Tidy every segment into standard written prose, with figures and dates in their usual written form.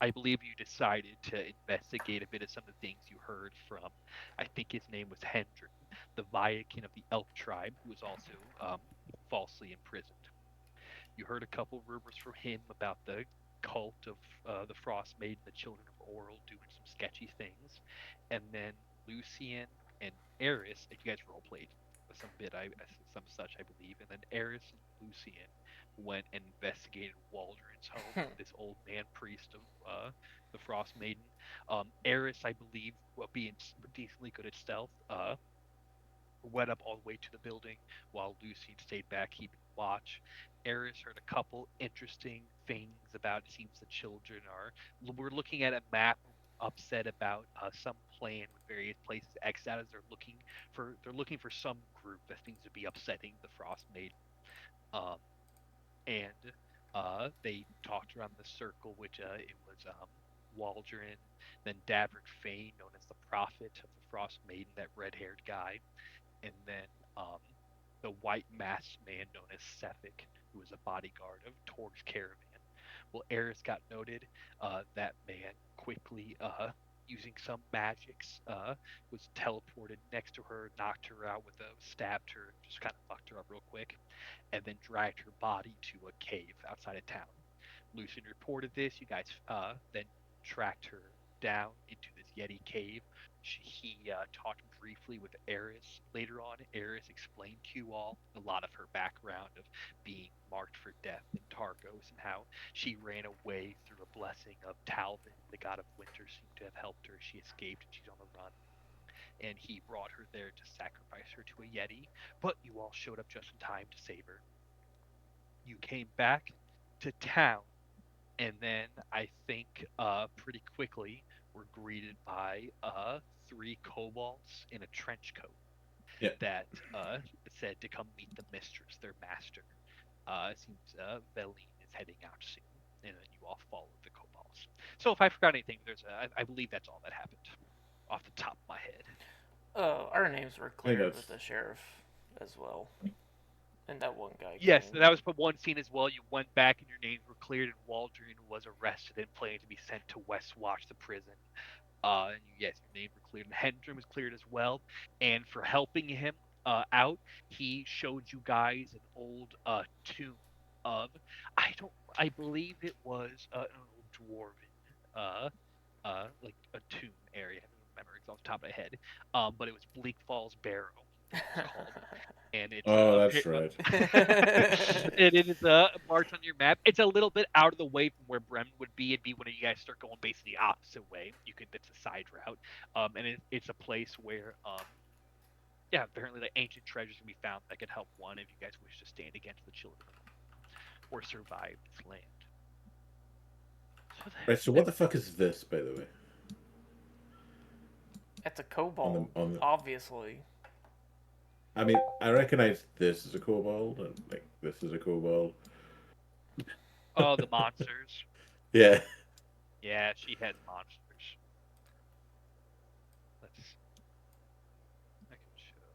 I believe you decided to investigate a bit of some of the things you heard from, I think his name was Hendrik, the Viakin of the Elk tribe, who was also falsely imprisoned. You heard a couple rumors from him about the cult of the Frostmaiden, the Children of Oral, doing some sketchy things, and then Lucian and Eris, and you guys role played some bit, some such, I believe, and then Eris and Lucian went and investigated Waldron's home, this old man priest of the Frostmaiden. Eris, I believe, being decently good at stealth, went up all the way to the building while Lucian stayed back keeping watch. Eris heard a couple interesting things about it seems the children are we're looking at a map upset about some plan with various places X out as they're looking for some group that seems to be upsetting the Frost Maiden. Um, and they talked around the circle, which it was Waldron, then Davert Fane, known as the Prophet of the Frost Maiden, that red-haired guy, and then um, the white masked man known as Sephic, who was a bodyguard of Torg's caravan. Well, Eris got noted. That man quickly, using some magics, was teleported next to her, knocked her out with stabbed her, just kind of fucked her up real quick, and then dragged her body to a cave outside of town. Lucian reported this. You guys then tracked her down into this Yeti cave. He talked briefly with Eris. Later on, Eris explained to you all a lot of her background of being marked for death in Targos and how she ran away through a blessing of Talvin, the god of winter, seemed to have helped her. She escaped and she's on the run. And he brought her there to sacrifice her to a Yeti, but you all showed up just in time to save her. You came back to town, and then I think pretty quickly we're greeted by three kobolds in a trench coat Yeah. that said to come meet the mistress, their master. It seems Veline is heading out soon, and then you all follow the kobolds. So if I forgot anything, I believe that's all that happened off the top of my head. Our names were I think cleared with that's the sheriff as well, and that one guy Yes, came. that was but one scene as well. You went back and your names were cleared, and Waldron was arrested and planning to be sent to Westwatch, the prison. And yes, your names were cleared, and Hendrum was cleared as well. And for helping him out, he showed you guys an old tomb of I believe it was an old dwarven like a tomb area. I don't remember it's off the top of my head. But it was Bleak Falls Barrow is what it was called, and it's oh, that's right. it is marked on your map. It's a little bit out of the way from where Bremen would be. It'd be when you guys start going basically the opposite way. It's a side route, and it's a place where yeah, apparently like ancient treasures can be found that could help one if you guys wish to stand against the children of or survive this land. So Right. So what the fuck is this, by the way? It's a On the kobold, on the. obviously. I mean, I recognize this as a kobold, and like this is a kobold. oh, the monsters. Yeah. Yeah, she has monsters. Let's I can show.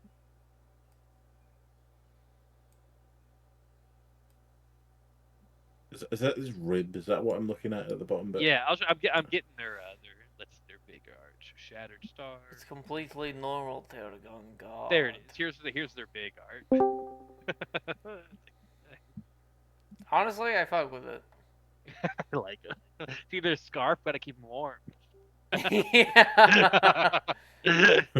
Is that his rib? Is that what I'm looking at the bottom bit? Yeah, I'm getting their big arch. Shattered star. It's completely normal, Terragon There it God. is. Here's their big art. Honestly, I fuck with it. I like it. It's either a scarf, gotta keep them warm. Yeah.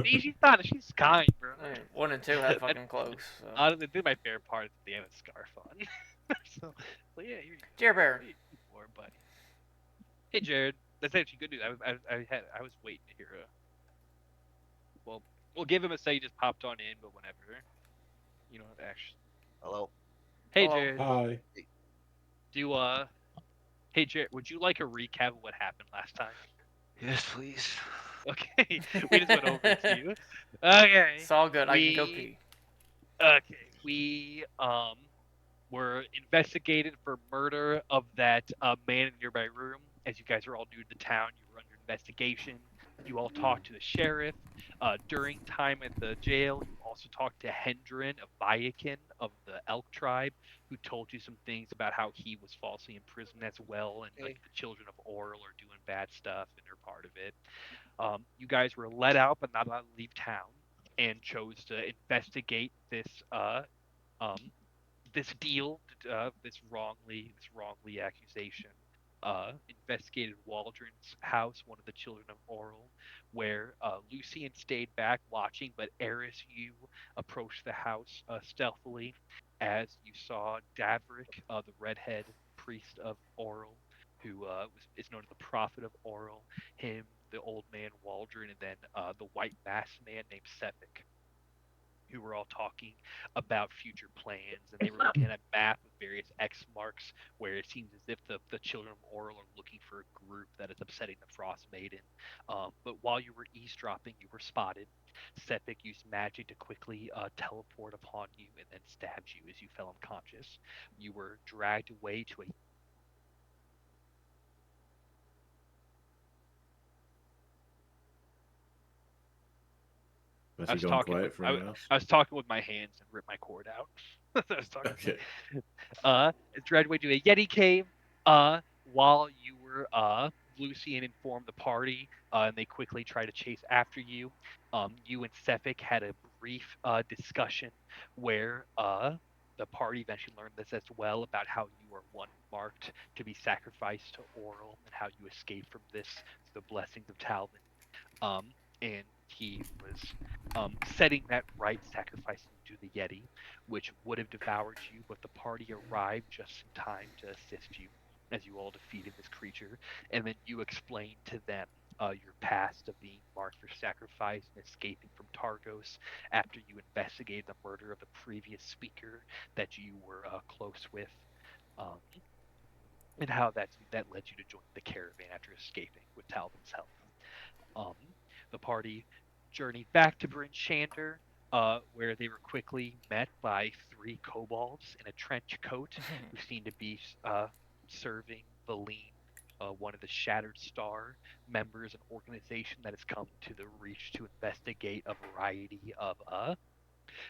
See, she's not. She's kind, bro. I mean, one and two have fucking cloaks. So. Honestly, this is my favorite part is that they have a scarf on. so yeah, here you Jer go. Bear. Here you keep warm, buddy. Hey, Jared. That's actually good news. I was waiting to hear. Well, we'll give him a say. He just popped on in, but whenever you know, actually. Hello. Hey, Hello. Jared. Hi. Do Hey, Jared. Would you like a recap of what happened last time? Yes, please. Okay, we just went over it to you. Okay, It's all good. I can go we pee. we were investigated for murder of that man in the nearby room. As you guys are all new to the town, you were under investigation. You all talked to the sheriff. During time at the jail, you also talked to Hendrin of Bayakin of the Elk tribe, who told you some things about how he was falsely imprisoned as well, and like Okay. the children of Oral are doing bad stuff and are part of it. You guys were let out but not allowed to leave town, and chose to investigate um, this deal, this wrongly accusation. Investigated Waldron's house, one of the children of Oral, where Lucian stayed back watching, but Eris, you approached the house stealthily as you saw Davrick, the redhead priest of Oral, who is known as the prophet of Oral, him, the old man Waldron, and then the white masked man named Sephic, who were all talking about future plans, and they were looking at a map with various X marks where it seems as if the children of Oral are looking for a group that is upsetting the Frostmaiden. But while you were eavesdropping, you were spotted. Sepik used magic to quickly teleport upon you and then stabbed you as you fell unconscious. You were dragged away to a Has I he was gone talking with quiet for anyone else? I was talking with my hands and ripped my cord out. I was talking Okay. it's dragged away to a Yeti cave. While you were Lucian informed the party, and they quickly tried to chase after you. You and Sephic had a brief discussion where the party eventually learned this as well about how you are one marked to be sacrificed to Oral and how you escaped from this through the blessings of Talvin. And he was setting that right, sacrificing you to the Yeti, which would have devoured you, but the party arrived just in time to assist you as you all defeated this creature. And then you explained to them your past of being marked for sacrifice and escaping from Targos after you investigated the murder of the previous speaker that you were close with. Um, and how that led you to join the caravan after escaping with Talvin's help. Um, the party journeyed back to Bryn Shander, where they were quickly met by three kobolds in a trench coat who seemed to be serving Valine, one of the Shattered Star members, an organization that has come to the Reach to investigate a variety of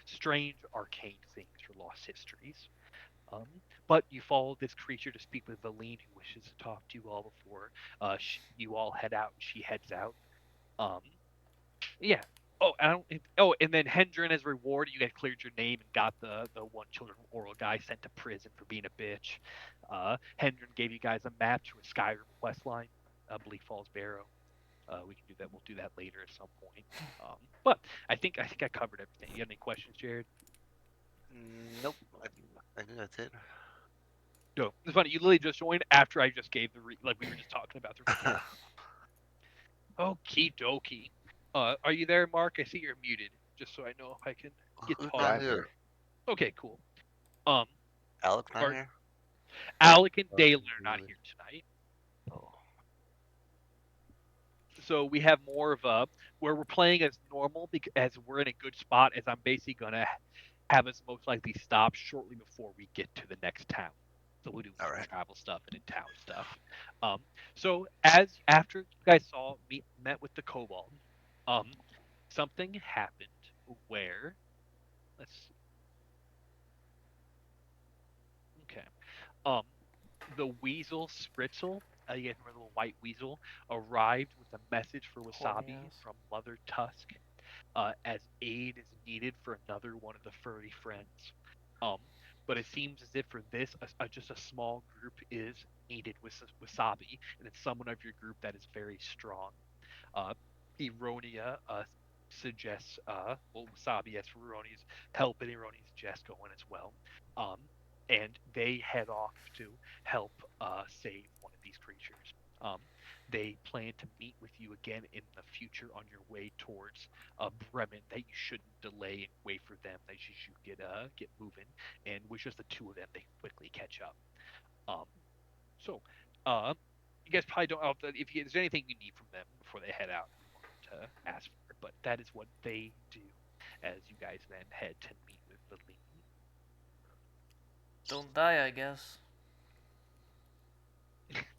strange arcane things or lost histories. Um, but you follow this creature to speak with Valine, who wishes to talk to you all before you all head out. She heads out. Um, yeah. Oh, and then Hendren, as a reward, you guys cleared your name and got the one children oral guy sent to prison for being a bitch. Hendren gave you guys a map to a Skyrim quest line, Bleak Falls Barrow. We can do that. We'll do that later at some point. But I think I covered everything. You got any questions, Jared? Nope. I think that's it. No. It's funny. You literally just joined after I just gave like we were just talking about the recap. Okie dokie. Are you there, Mark? I see you're muted. Just so I know if I can get Who's talking. not I'm here? here. Okay, cool. Um, Alex not are here? Alec and Dalen are not Really? here tonight, Oh. so we have more of a where we're playing as normal because as we're in a good spot. As I'm basically gonna have us most likely stop shortly before we get to the next town. So we'll do All some right. travel stuff and in town stuff. Um, so as after you guys met with the kobold, um, something happened where let's see. Okay. Um, the weasel Spritzel, you guys remember the little white weasel, arrived with a message for Horny Wasabi ass. from Mother Tusk, as aid is needed for another one of the furry friends. Um, but it seems as if for this, just a small group is needed with Wasabi, and it's someone of your group that is very strong. Uh, Eronia suggests, well, Wasabi asks for Eronia's help, and Eronia suggests going as well. Um, and they head off to help save one of these creatures. Um, they plan to meet with you again in the future on your way towards Bremen. That you shouldn't delay and wait for them. That you should get moving. And with just the two of them, they can quickly catch up. Um, so, uh, you guys probably don't. If there's anything you need from them before they head out, you're welcome to ask for it. But that is what they do, as you guys then head to meet with the lead. Don't die, I guess.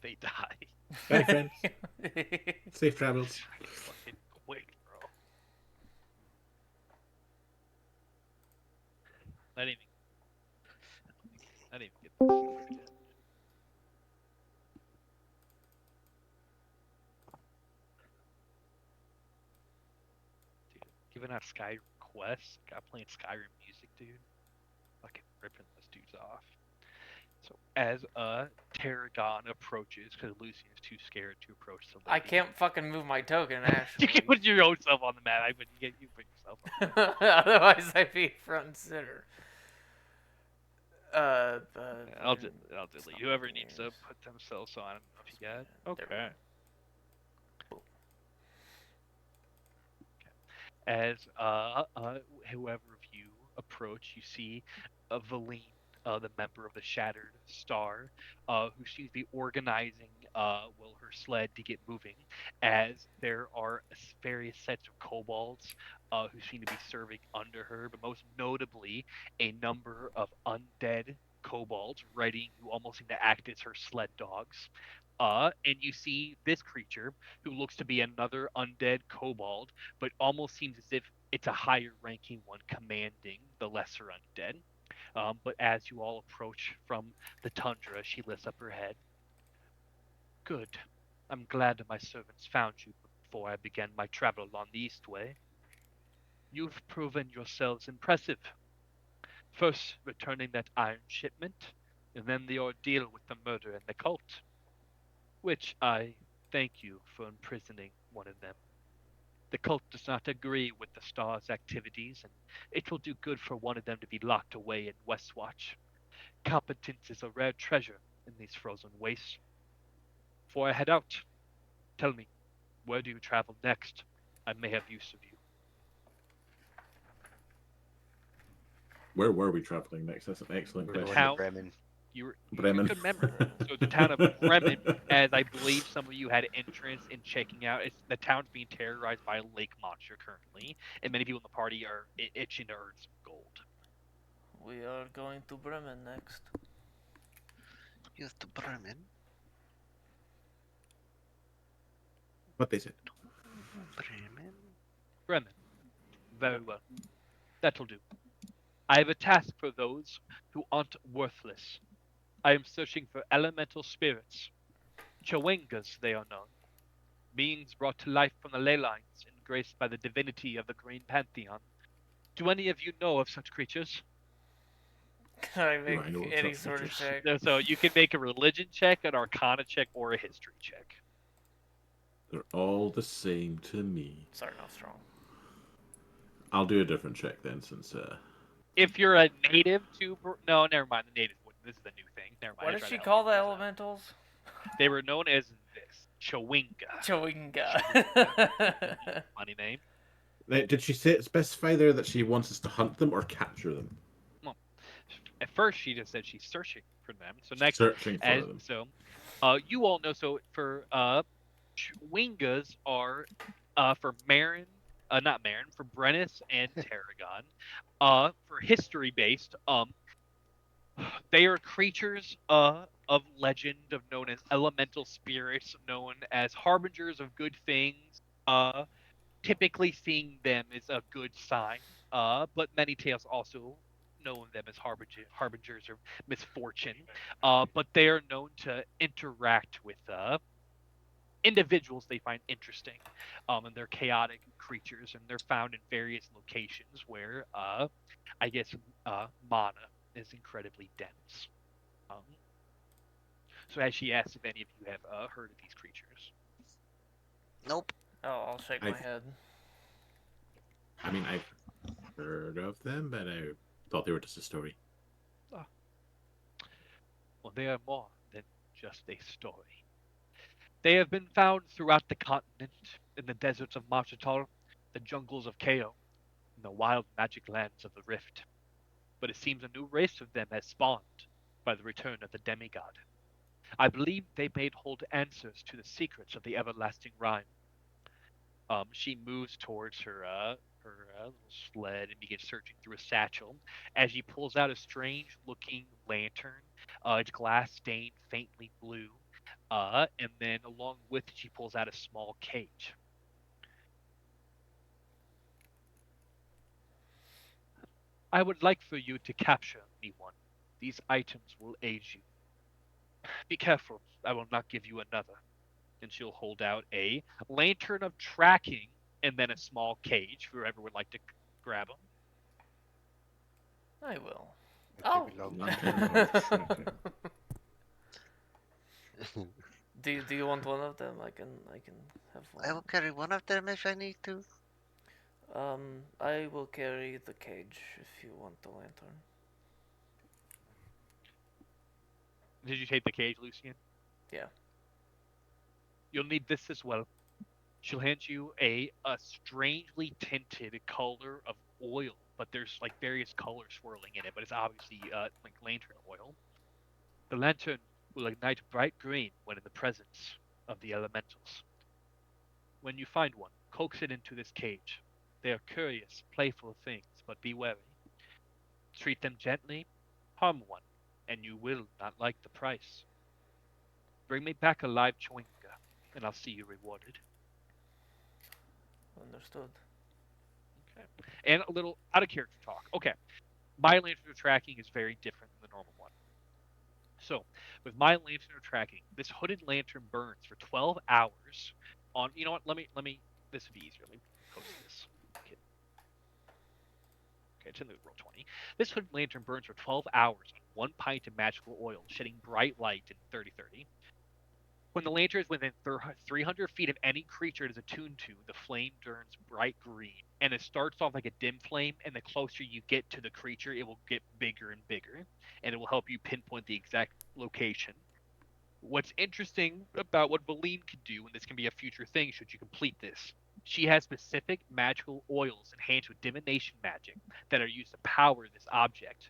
They die. Bye, friends. Safe travels. Fucking quick, bro. I didn't even. I didn't even get this started. even on Skyrim Quest. Got playing Skyrim music, dude. Fucking ripping those dudes off. So as Tarragon approaches, because Lucian is too scared to approach the I lady. can't fucking move my token, You can actually. put your own self on the map. I wouldn't get you put yourself on the map. Otherwise, I'd be front and center. I'll delete whoever needs to put themselves on. I don't know if you got. Okay. As whoever of you approach, you see Valine, the member of the Shattered Star, who seems to be organizing her sled to get moving. As there are various sets of kobolds who seem to be serving under her, but most notably a number of undead kobolds riding who almost seem to act as her sled dogs. And you see this creature who looks to be another undead kobold, but almost seems as if it's a higher ranking one commanding the lesser undead. But as you all approach from the tundra, she lifts up her head. Good. I'm glad that my servants found you before I began my travel along the east way. You've proven yourselves impressive. First, returning that iron shipment, and then the ordeal with the murder and the cult, which I thank you for imprisoning one of them. The cult does not agree with the Star's activities, and it will do good for one of them to be locked away in Westwatch. Competence is a rare treasure in these frozen wastes. Before I head out, tell me, where do you travel next? I may have use of you. Where were we traveling next? That's an excellent We're The going question. to town Bremen. you Bremen. could remember. So the town of Bremen, as I believe some of you had interest in checking out, it's the town's being terrorized by a lake monster currently, and many people in the party are itching to earn some gold. We are going to Bremen next. Yes, to Bremen. What they said. Bremen. Bremen. Very well. That'll do. I have a task for those who aren't worthless. I am searching for elemental spirits. Chwengas, they are known. Beings brought to life from the ley lines and graced by the divinity of the Green Pantheon. Do any of you know of such creatures? Can I Do make I know of any such sort of creatures? check? So you can make a religion check, an arcana check, or a history check. They're all the same to me. Sorry, not strong. I'll do a different check then, since If you're a native to... No, never mind. The native wouldn't. This is a new thing. Never mind. What I did tried she to help call you the guys out. elementals? They were known as this. Chwenga. Chewinga. Funny name. now, did she specify there that she wants us to hunt them or capture them? Well, at first she just said she's searching for them. So next, Searching for as them. so, you all know. So for Chwingas are for Marin, not Marin, for Brennus and Tarragon. For history based, they are creatures of legend, of known as elemental spirits, known as harbingers of good things. Typically seeing them is a good sign. But many tales also know them as harbingers of misfortune. But they are known to interact with individuals they find interesting. And they're chaotic creatures, and they're found in various locations where, I guess, mana is incredibly dense. Um, so as she asks if any of you have heard of these creatures. Nope. Oh, I'll shake I my head. I mean, I've heard of them, but I thought they were just a story. Oh, well, they are more than just a story. They have been found throughout the continent, in the deserts of Marchital, the jungles of Kao, and the wild magic lands of the Rift. But it seems a new race of them has spawned by the return of the demigod. I believe they may hold answers to the secrets of the everlasting rhyme. She moves towards her little sled and begins searching through a satchel. As she pulls out a strange-looking lantern, it's glass stained faintly blue, and then along with it, she pulls out a small cage. I would like for you to capture me one. These items will aid you. Be careful, I will not give you another. And she'll hold out a lantern of tracking and then a small cage for whoever would like to grab them. I will. It Oh. belongs to Lantern me. of tracking. Do you want one of them? I can have I will one. carry one of them if I need to. I will carry the cage if you want the lantern. Did you take the cage, Lucian? Yeah. You'll need this as well. She'll hand you a strangely tinted color of oil, but there's like various colors swirling in it, but it's obviously like lantern oil. The lantern will ignite bright green when in the presence of the elementals. When you find one, coax it into this cage. They are curious, playful things, but be wary. Treat them gently, harm one, and you will not like the price. Bring me back a live chewinga, and I'll see you rewarded. Understood. Okay. And a little out of character talk. Okay. My lantern tracking is very different than the normal one. So, with my lantern tracking, this hooded lantern burns for 12 hours on, you know what? Let me, this would be easier. Let me post this. Okay, okay, it's in the roll 20. This hooded lantern burns for 12 hours on 1 pint of magical oil, shedding bright light in 30-30. When the lantern is within 300 feet of any creature it is attuned to, the flame turns bright green. And it starts off like a dim flame, and the closer you get to the creature, it will get bigger and bigger. And it will help you pinpoint the exact location. What's interesting about what Valine can do, and this can be a future thing should you complete this, she has specific magical oils enhanced with divination magic that are used to power this object.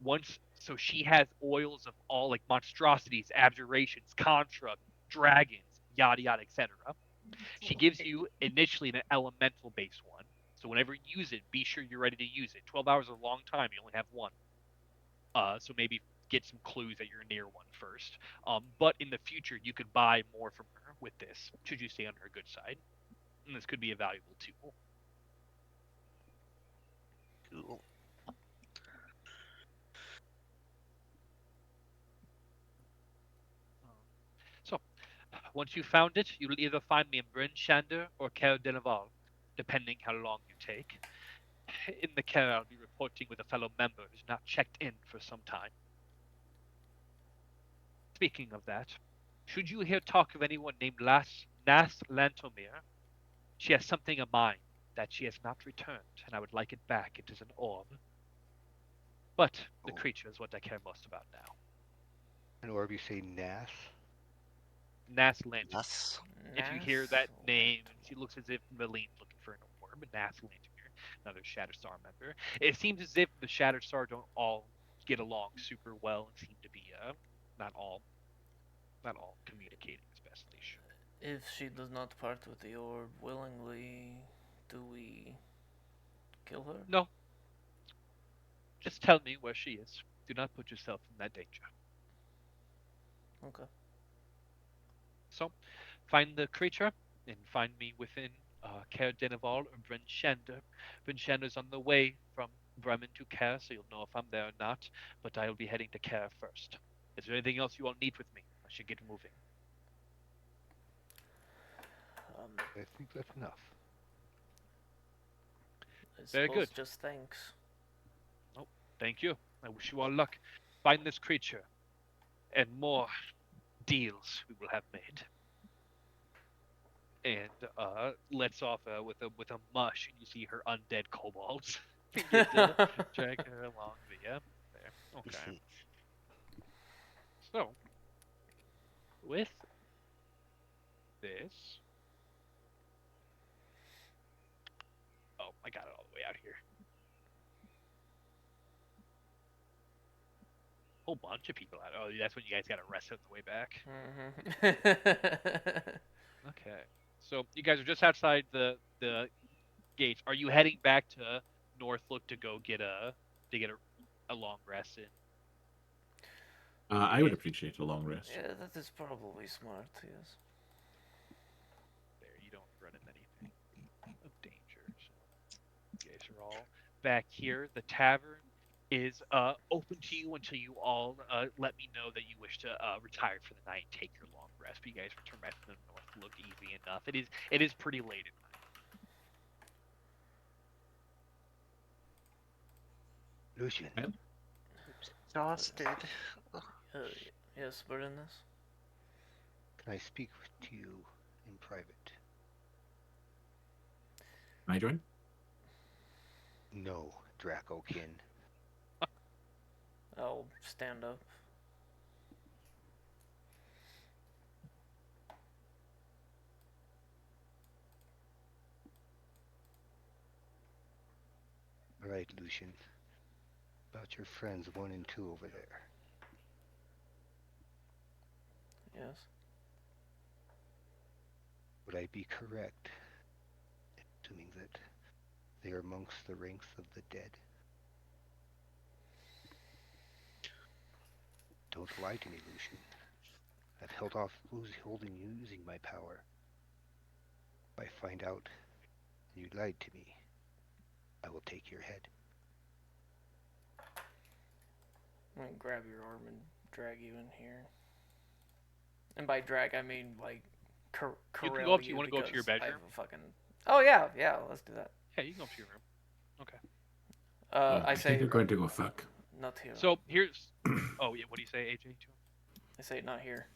Once, so she has oils of all like monstrosities, abjurations, contra, dragons, yada yada, etc. She gives you initially an elemental based one. So whenever you use it, be sure you're ready to use it. 12 hours is a long time. You only have one. So maybe get some clues that you're near one first. But in the future, you could buy more from her with this, should you stay on her good side. And this could be a valuable tool. Cool. Um, so, once you've found it, you'll either find me in Bryn Shander or Ker Denival, depending how long you take. In the Ker, I'll be reporting with a fellow member who's not checked in for some time. Speaking of that, should you hear talk of anyone named Nas Lantomir, she has something of mine that she has not returned, and I would like it back. It is an orb. But the Oh, creature is what I care most about now. And or if you say Nas. Nas Lantomir. yes. If you hear Nas that name, she Lantomir. looks as if Maline's looking for an orb. Nas Lantomir, another Shatterstar member. It seems as if the Shatterstar don't all get along super well and seem to be not all not all communicating as best they should. If she does not part with the orb willingly, do we kill her? No, just tell me where she is. Do not put yourself in that danger. Okay. So, find the creature and find me within Caer Denival or Bryn Shander. Bryn Shander's on the way from Bremen to Caer, so you'll know if I'm there or not. But I'll be heading to Caer first. Is there anything else you all need with me? I should get moving. Um, I think that's enough. I Very suppose good. just thanks. Oh, thank you. I wish you all luck. Find this creature, and more deals we will have made. And lets off with a mush, and you see her undead kobolds begin to drag her along the there. Okay. So with this, oh, I got it all the way out here. Whole bunch of people out. Oh, that's when you guys got arrested on the way back. Mm-hmm. Okay. So you guys are just outside the gates. Are you heading back to Northlook to go get a long rest in? I would appreciate a long rest. Yeah, that is probably smart, yes. There, you don't run into anything of danger. So you guys are all back here. The tavern is open to you until you all let me know that you wish to retire for the night and take your long rest. But you guys return back to the North Look easy enough. It is pretty late at night. Lucian, Well, Exhausted. Ugh. Uh, yes, Berenice? can I speak to you in private? can I join? No, Dracokin. I'll stand up. All right, Lucian. About your friends 1 and 2 over there. Yes. Would I be correct in assuming that they are amongst the ranks of the dead? Don't lie to me, Lucian. I've held off holding using my power. If I find out you lied to me, I will take your head. I'm gonna grab your arm and drag you in here. And by drag, I mean like You can corral go up to. you You want to go up to your because I have bedroom? a fucking. Oh yeah, yeah. Let's do that. Yeah, you can go up to your room. Okay. Oh, I I say think you're going to go fuck. not here. So here's. Oh yeah. What do you say, AJ? To him? I say not here,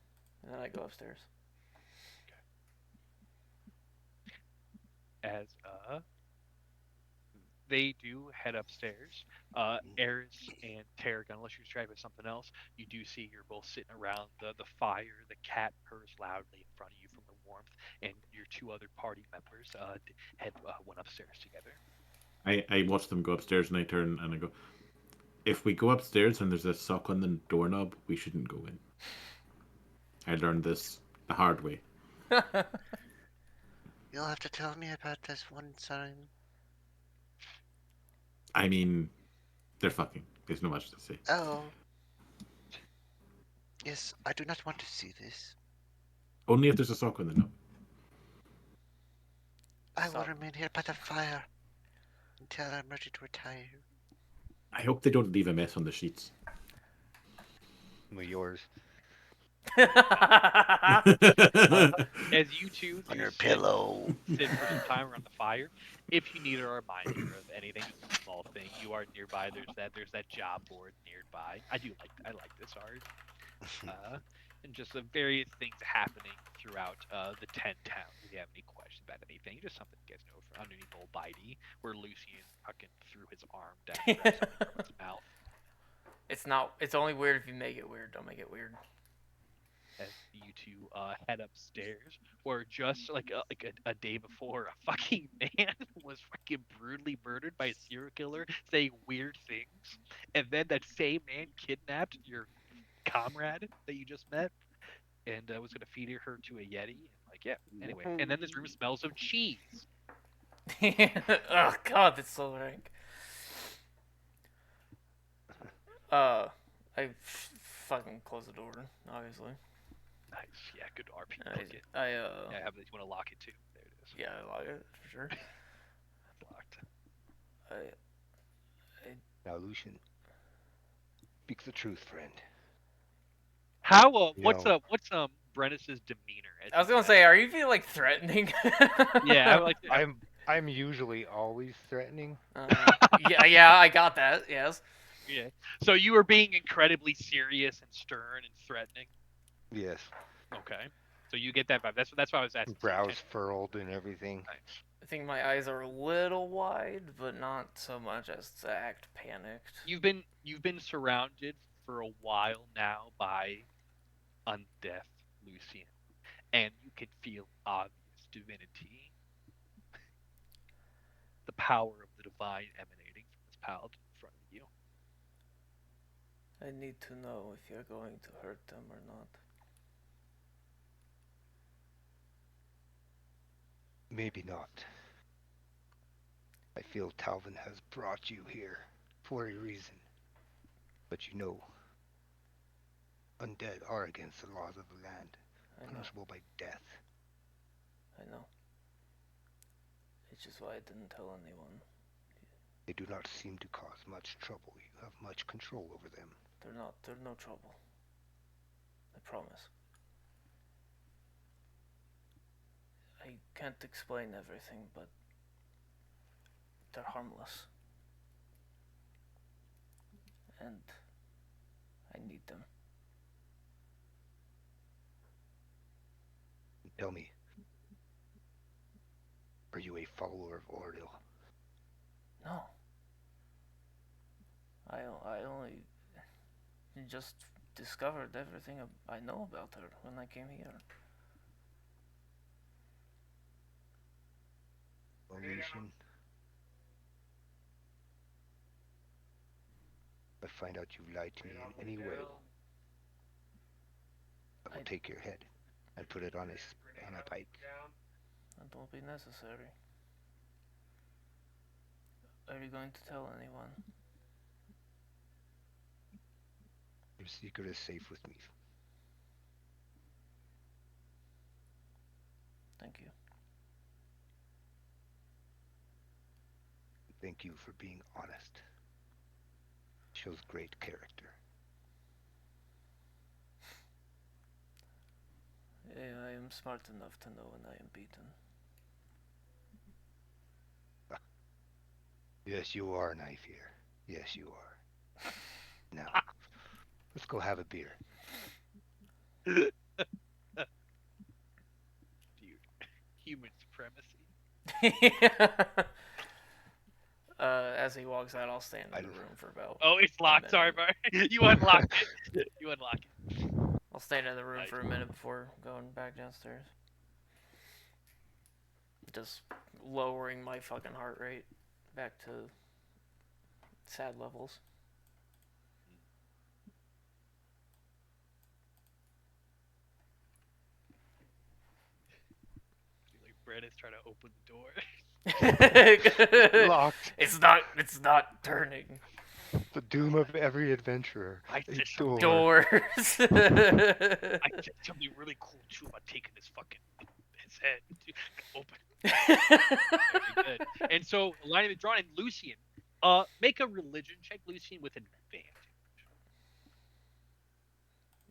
and then I go upstairs. As they do head upstairs. Eris and Tarragon, unless you're driving something else, you do see you're both sitting around the fire. The cat purrs loudly in front of you from the warmth, and your two other party members went upstairs together. I watch them go upstairs and I turn and I go, if we go upstairs and there's a sock on the doorknob, we shouldn't go in. I learned this the hard way. You'll have to tell me about this one time. I mean, they're fucking. There's no much to say. Oh. Yes, I do not want to see this. Only if there's a sock on the knob. I will Stop. remain here by the fire until I'm ready to retire. I hope they don't leave a mess on the sheets. Well, yours. As you two On do your pillow. sit for some time around the fire, if you need a reminder of anything, just a small thing, you are nearby. There's that job board nearby. I like this art. And just the various things happening throughout the 10 towns. If you have any questions about anything, just something you guys know from underneath old Bitey, where Lucian fucking threw his arm down and grabbed something from his mouth. It's not. It's only weird if you make it weird. Don't make it weird. As you two head upstairs, or just like a day before, a fucking man was fucking brutally murdered by a serial killer saying weird things, and then that same man kidnapped your comrade that you just met and was gonna feed her to a yeti. And like, yeah. Anyway, and then this room smells of cheese. Oh god, that's so rank. I fucking close the door, obviously. Nice, yeah, good RP I, book it. I Yeah, have you want to lock it too? There it is. yeah, I like it for sure. It's locked. Now, Lucian, speak the truth, friend. How? You know, What's Brennus's demeanor? As I was he gonna says say, it? are you feeling like threatening? Yeah, I like. I'm usually always threatening. Yeah, I got that. Yes. Yeah. So you were being incredibly serious and stern and threatening. Yes. Okay. So you get that vibe. That's why I was asking. Brows furrowed and everything. Nice. I think my eyes are a little wide, but not so much as to act panicked. You've been surrounded for a while now by undeath, Lucian, and you can feel obvious divinity, the power of the divine emanating from this paladin in front of you. I need to know if you're going to hurt them or not. Maybe not. I feel Talvin has brought you here for a reason. But you know, undead are against the laws of the land, I know. punishable by death. I know. It's just why I didn't tell anyone. They do not seem to cause much trouble. You have much control over them. They're not. They're no trouble. I promise. I can't explain everything, but they're harmless. and I need them. Tell me, are you a follower of Orville? No, I only just discovered everything I know about her when I came here. Well, Lucian, if I find out you've lied to me in any way, I will I- take your head and put it on a pike. That won't be necessary. Are you going to tell anyone? Your secret is safe with me. Thank you. Thank you for being honest. Shows great character. I am smart enough to know when I am beaten. Yes, you are, Knife here. Yes, you are. Now, let's go have a beer. Dude, human supremacy. As he walks out, I'll stand in the room for about. Oh, it's a locked. Sorry, minute. Bart. You unlocked it. You unlocked it. I'll stand in the room Nice. for a minute before going back downstairs. Just lowering my fucking heart rate back to sad levels. Like Brett is trying to open the door. Locked. It's not turning. The doom of every adventurer. I A said door. Doors. I said something really cool too about taking his head. Open. Very good. And so line is drawn, and Lucian, make a religion check, Lucian, with advantage.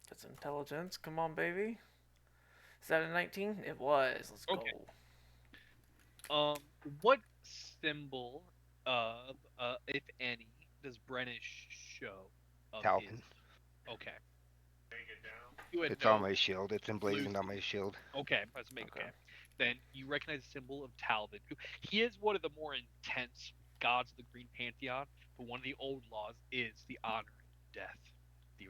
That's intelligence. Come on, baby. Is that a 19? It was. Let's Okay. go. What symbol, if any, does Brennish show of Talcon. his? Okay. You would It's know. on my shield. It's emblazoned on my shield. Okay, let's make Okay. okay. Then you recognize the symbol of Talvin. He is one of the more intense gods of the Green Pantheon, but one of the old laws is the honoring of death. The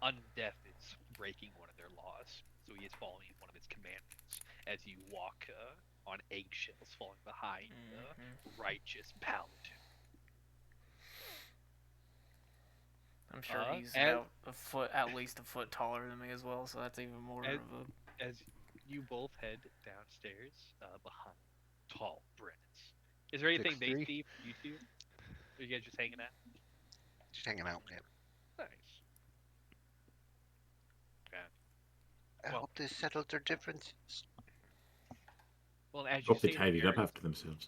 undeath is breaking one of their laws, so he is following one of his commandments as you walk on eggshells, falling behind the righteous paladin. I'm sure he's as- about a foot, at least a foot taller than me as well, so that's even more as- of a. As you both head downstairs behind tall Brennans. Is there anything they 6'3"? see from you two? Are you guys just hanging out? Just hanging out, man. Nice. Yeah. I Well- hope they settled their differences. Well, as you Hope they say, tidied up there, after themselves.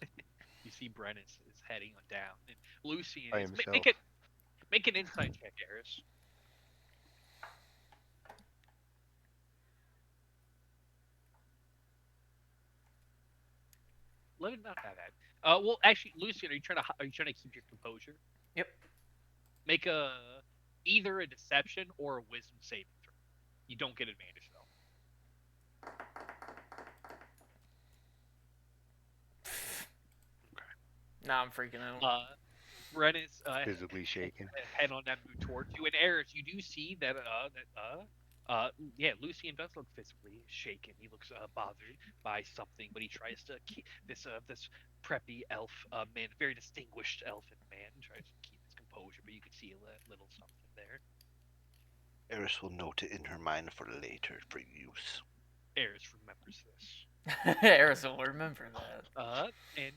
you see Brennan is heading on down, and Lucian By is himself. make an insight check, Eris. Let it not have that. Well, actually, Lucian, are you trying to keep your composure? Yep. Make either a deception or a wisdom saving throw. You don't get advantage though. Nah, I'm freaking out. Bren is Visibly shaken. head on that move towards you, and Eris, you do see that Lucian does look physically shaken. He looks bothered by something, but he tries to keep this preppy elf man, very distinguished elfin man, tries to keep his composure, but you can see a little something there. Eris will note it in her mind for later, for use. Eris remembers this. Eris will remember that. And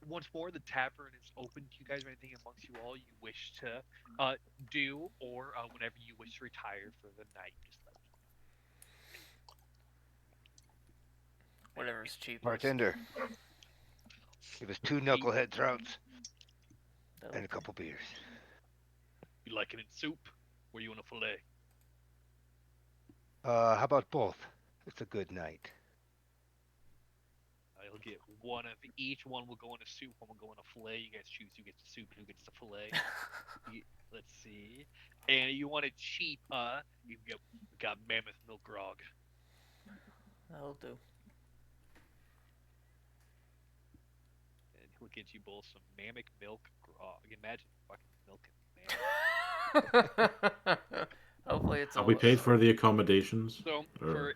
once more, the tavern is open to you guys. Or anything amongst you all you wish to do, or whenever you wish to retire for the night, just let me Whatever's cheapest. Bartender. Give us 2 knucklehead trouts That'll and a do. couple beers. You like it in soup, or you want a fillet? How about both? It's a good night. You'll get one of each. One will go in a soup. One will go in a fillet. You guys choose who gets the soup and who gets the fillet. Let's see. And you want it cheap? We got mammoth milk grog, That'll do. and he'll get you both some mammoth milk grog. Imagine fucking milking Hopefully it's Have all. we paid for the accommodations? So Or... for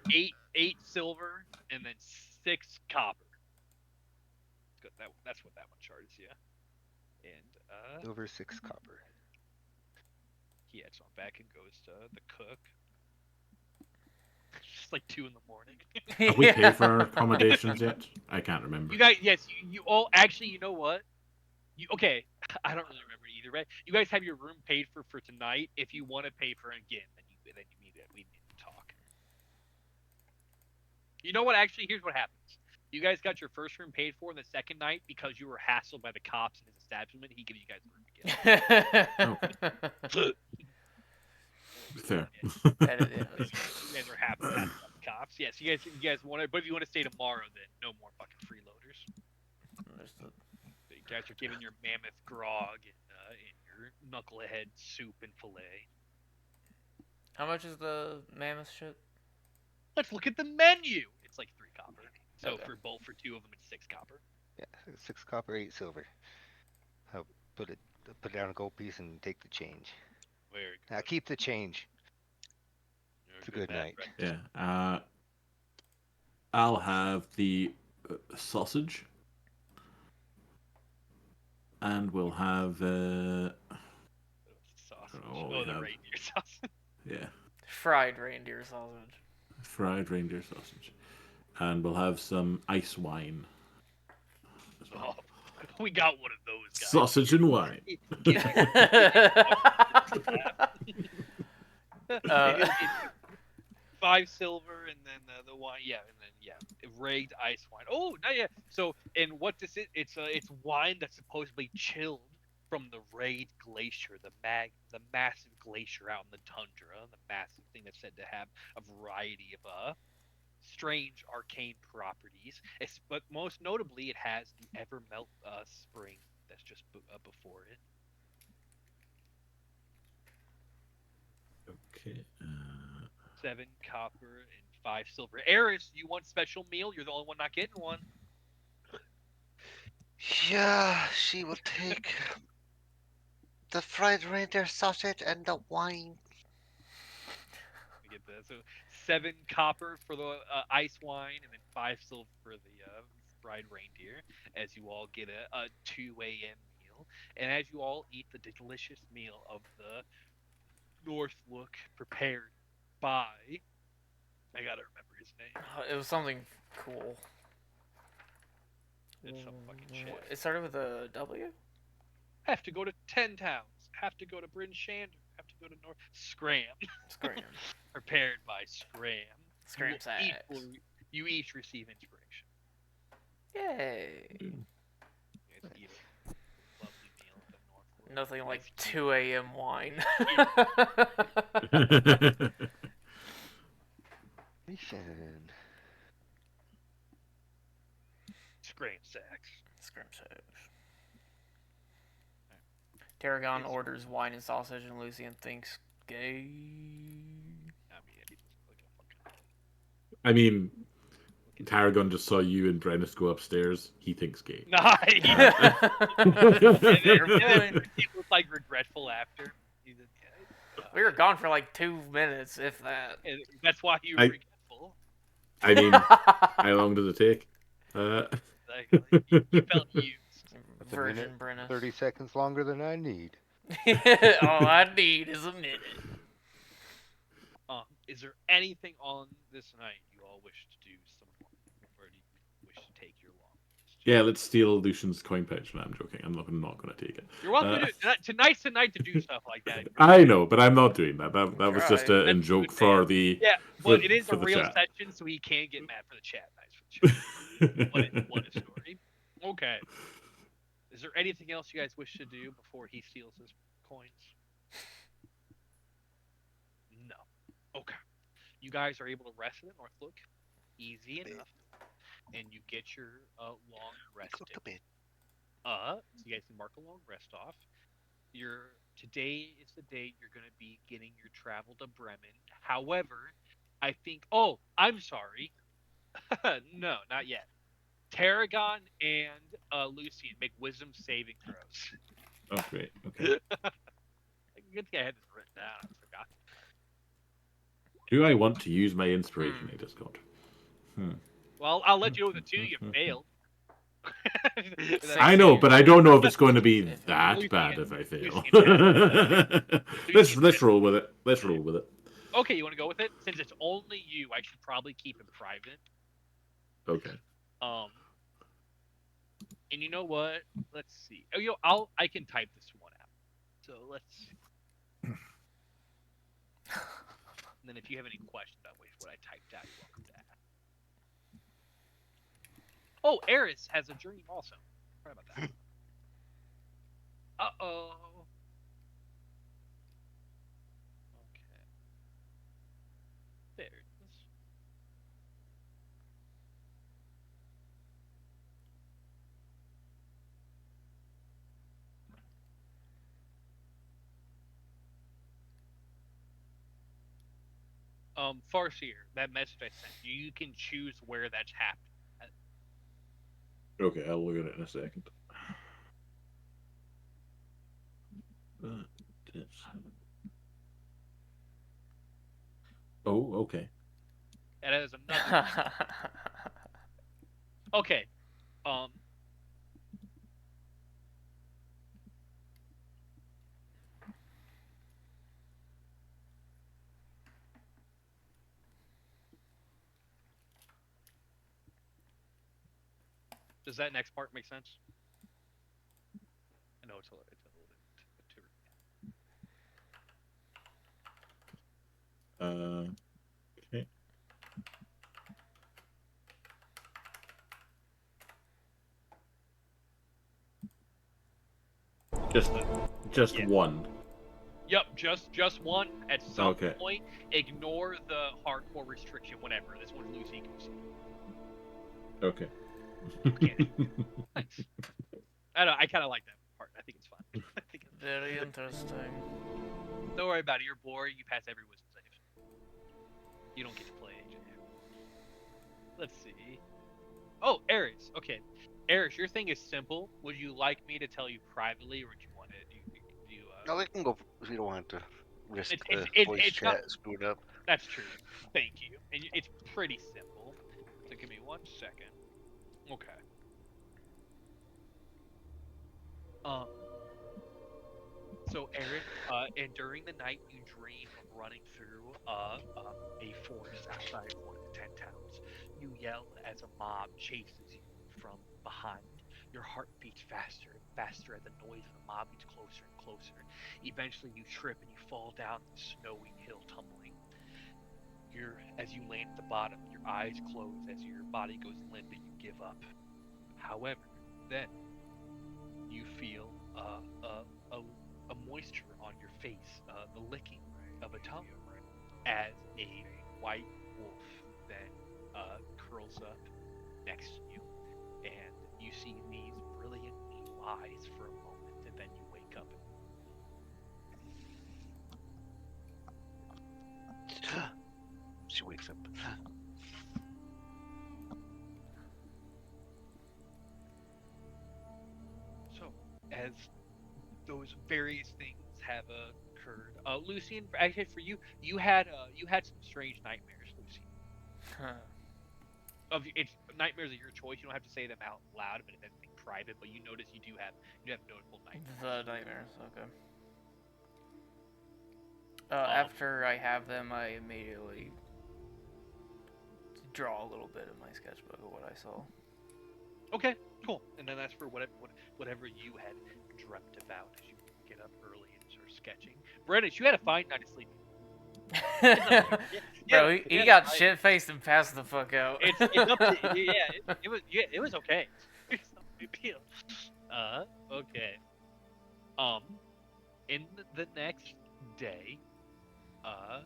eight silver and then 6 copper. Good. That's what that one charges you. And Silver 6 copper. he heads on back and goes to the cook. It's just like 2 in the morning. Have we paid for our accommodations yet? I can't remember. You guys, yes, you all actually. You know what? You okay? I don't really remember either. Right? You guys have your room paid for tonight. If you want to pay for it again, then we need to talk. You know what? Actually, here's what happens. You guys got your first room paid for, and the second night, because you were hassled by the cops in his establishment, he gives you guys the room again. Fair. That is, yeah, You guys are happy by the cops. Yes, you guys want to, but if you want to stay tomorrow, then no more fucking freeloaders. understood. So you guys are giving your mammoth grog and your knucklehead soup and fillet. How much is the mammoth shit? Let's look at the menu. It's like 3 copper. So Okay. for 2 of them, it's 6 copper. Yeah, 6 copper, 8 silver. I'll put down a gold piece and take the change. Very good. Now keep the change. You're It's a good man, night. right? Yeah. I'll have the sausage. And we'll have... Sausage. Oh, we Oh, the have- reindeer sausage. yeah, Fried reindeer sausage. fried reindeer sausage. And we'll have some ice wine. as well. Oh, we got one of those guys. Sausage and wine. And he'll get 5 silver and then the wine, rigged ice wine. Oh, not yet. So, and what this is, it's wine that's supposedly chilled from the Raid Glacier, the massive glacier out in the tundra, the massive thing that's said to have a variety of strange arcane properties. But most notably, it has the Evermelt spring that's just before it. Okay. 7 copper and 5 silver. Eris, you want special meal? You're the only one not getting one. Yeah, she will take the fried reindeer sausage and the wine. Let me get that. So 7 copper for the ice wine, and then 5 silver for the fried reindeer. As you all get a 2 a.m. meal, and as you all eat the delicious meal of the Northlook prepared by, I gotta remember his name. It was something cool. It's some fucking shit. It started with a W? Have to go to 10 towns. Have to go to Bryn Shander. Have to go to North Scram. Scram. Prepared by Scram. Scram sacks. You each receive inspiration. Yay. You guys eat a lovely meal at the Northwood. Nothing like Nice 2 a.m. wine. Mission. Scram sacks. Scram sacks. Tarragon orders wine and sausage, and Lucian thinks gay. He's like a fucking. I mean, Tarragon just saw you and Brennus go upstairs. He thinks gay. Nice. Fair He looked like regretful after. We were gone for like 2 minutes, if that. And that's why you were I- regretful. I mean, how long does it take? Exactly. You felt used. That's a Virgin minute, Brenna. 30 seconds longer than I need. All I need is a minute. Is there anything on this night you all wish to do some more? Or do you wish to take your long rest? Yeah, let's steal Lucian's coin pouch. No, I'm joking. I'm not going to take it. You're welcome to do tonight's the night to do stuff like that. I know, but I'm not doing that. That was just Try. a in joke for the... Yeah, for- but it is for a the real chat. session, so he can get mad for the chat. Nice for the chat. What a story. Okay. Is there anything else you guys wish to do before he steals his coins? No. Okay. You guys are able to rest in the Northlook. Easy enough. and you get your long Go rest to in. bed. So you guys can mark a long rest off. Today is the day you're gonna be getting your travel to Bremen. However, I think. Oh, I'm sorry. No, not yet. Tarragon and Lucian make wisdom saving throws. Oh, great. Okay. Good thing I had this written down. I forgot. Do I want to use my inspiration? Hmm. I just got. Hmm. Well, I'll let you know the two you failed. I That's know, 16. but I don't know if it's going to be If it, that bad Lucian. if I fail. Lucian has Lucian Let's has roll with it. Let's save. roll with it. Okay, you want to go with it? Since it's only you, I should probably keep it private. Okay. Um, and you know what? Let's see. Oh, I can type this one out. So let's. And then if you have any questions about what I typed out, you're welcome to ask. Oh, Eris has a dream also. Sorry about that. Uh-oh. Okay. There it is. Farseer, that message I sent you, you can choose where that's happening. Okay, I'll look at it in a second. This. Oh, okay. It has another. Okay. Um. Does that next part make sense? I know it's a little bit too. Okay. Just, just Yeah. one. Yep. Just one. At some Okay. point, ignore the hardcore restriction. Whatever. This one's loosey goosey. Okay. You can't. Nice. I don't. I kind of like that part. I think it's fun. I think Very interesting. don't worry about it. You're bored. You pass every wisdom save. You don't get to play agent. Let's see. Oh, Eris. Okay, Eris, your thing is simple. Would you like me to tell you privately, or would you want to do? No, we can go if we don't want to risk It's the it's voice it's not. chat screwed up. That's true. Thank you. And it's pretty simple. So give me 1 second. Okay. Um. So Eris, and during the night you dream of running through a forest outside of one of the 10 towns. You yell as a mob chases you from behind. Your heart beats faster and faster as the noise of the mob gets closer and closer. Eventually you trip and you fall down the snowy hill tumbling. As you land at the bottom, your eyes close as your body goes limp and you give up. However, then you feel a moisture on your face, the licking of a tongue, as a white wolf then curls up next to you, and you see these brilliant blue eyes for a moment, and then you wake up. She wakes up. So, as those various things have occurred, Lucian, actually for you, you had some strange nightmares, Lucian. It's nightmares of your choice. You don't have to say them out loud, but it's private. But you have notable The nightmares. nightmares, okay. Um. After I have them, I immediately draw a little bit of my sketchbook of what I saw. Okay. Cool. And then that's for whatever you had dreamt about as you get up early and start sketching. Brennan, you had a fine night of sleeping. Yeah, Bro, he yeah, got shit faced and passed the fuck out. it's up to it was okay. It's no big deal. Okay. Um, in the next day, uh,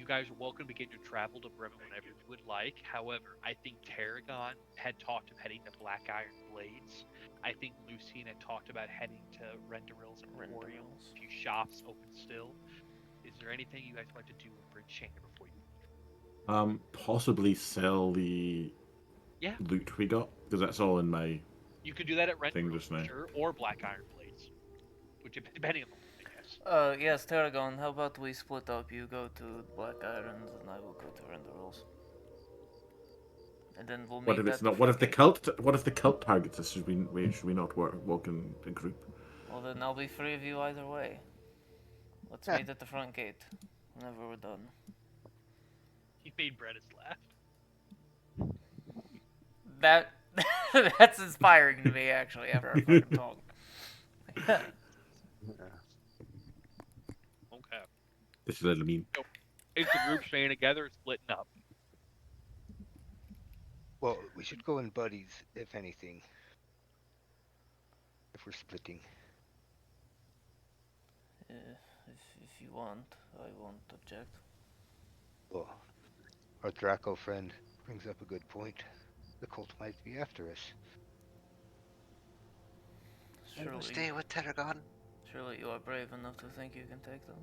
You guys are welcome to begin your travel to Bremen whenever you would like. However, I think Tarragon had talked of heading to Black Iron Blades. I think Lucian had talked about heading to Renderil's Emporium. Renderils. A few shops open still. Is there anything you guys would like to do in Bridge Chamber before you leave? Possibly sell the Yeah, loot we got, because that's all in my you could do that at thing Renderil's just for now. sure, or Black Iron Blades, which depending on the loot, I guess. Yes, Tarragon, how about we split up? You go to Black Irons and I will go to Renderils. And then we'll What meet if it's at the not? What front if the gate. cult? What if the cult targets us? Should we not walk in a group? Well, then I'll be free of you either way. Let's Huh. meet at the front gate whenever we're done. He made Brennis laugh. That that's inspiring to me actually after I fucking talk. Okay. This is a little mean. So, is the group staying together or splitting up? Well, we should go in buddies, if anything. If we're splitting. If you want, I won't object. Well, our Draco friend brings up a good point. The cult might be after us. I will Surely, stay with Tarragon. surely you are brave enough to think you can take them.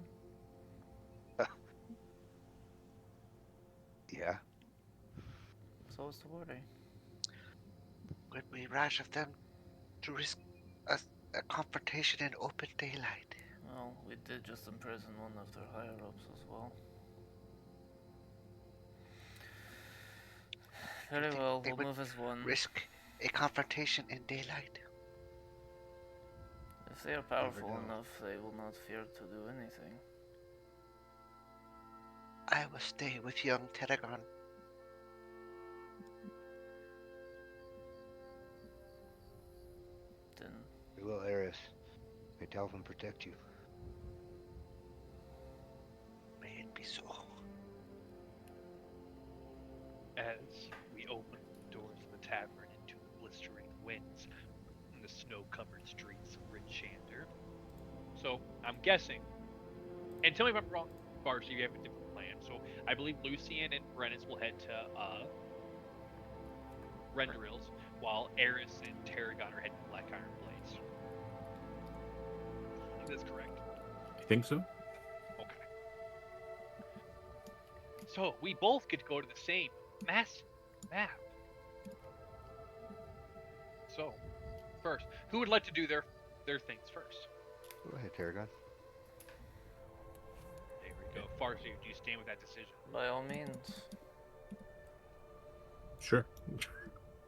Yeah. So what's the worry? Would be rash of them to risk a confrontation in open daylight. Well, we did just imprison one of their higher ups as well. Very think well, they we'll would move as one. Risk a confrontation in daylight. If they are powerful know. enough, they will not fear to do anything. I will stay with young Tarragon. Then We will, Eris. May Dalvin protect you. May it be so. As we open the doors of the tavern into blistering winds in the snow-covered streets of Ridgeshander. So I'm guessing, and tell me if I'm wrong, Barcy, you have a different plan. So I believe Lucian and Brennis will head to Renderil's, while Eris and Tarragon are heading to Black Iron Blades. I think that's correct. You think so? Okay. So we both get to go to the same massive map. So, first, who would like to do their things first? Go ahead, Tarragon. There we go. Farsi, do you stand with that decision? by all means. Sure.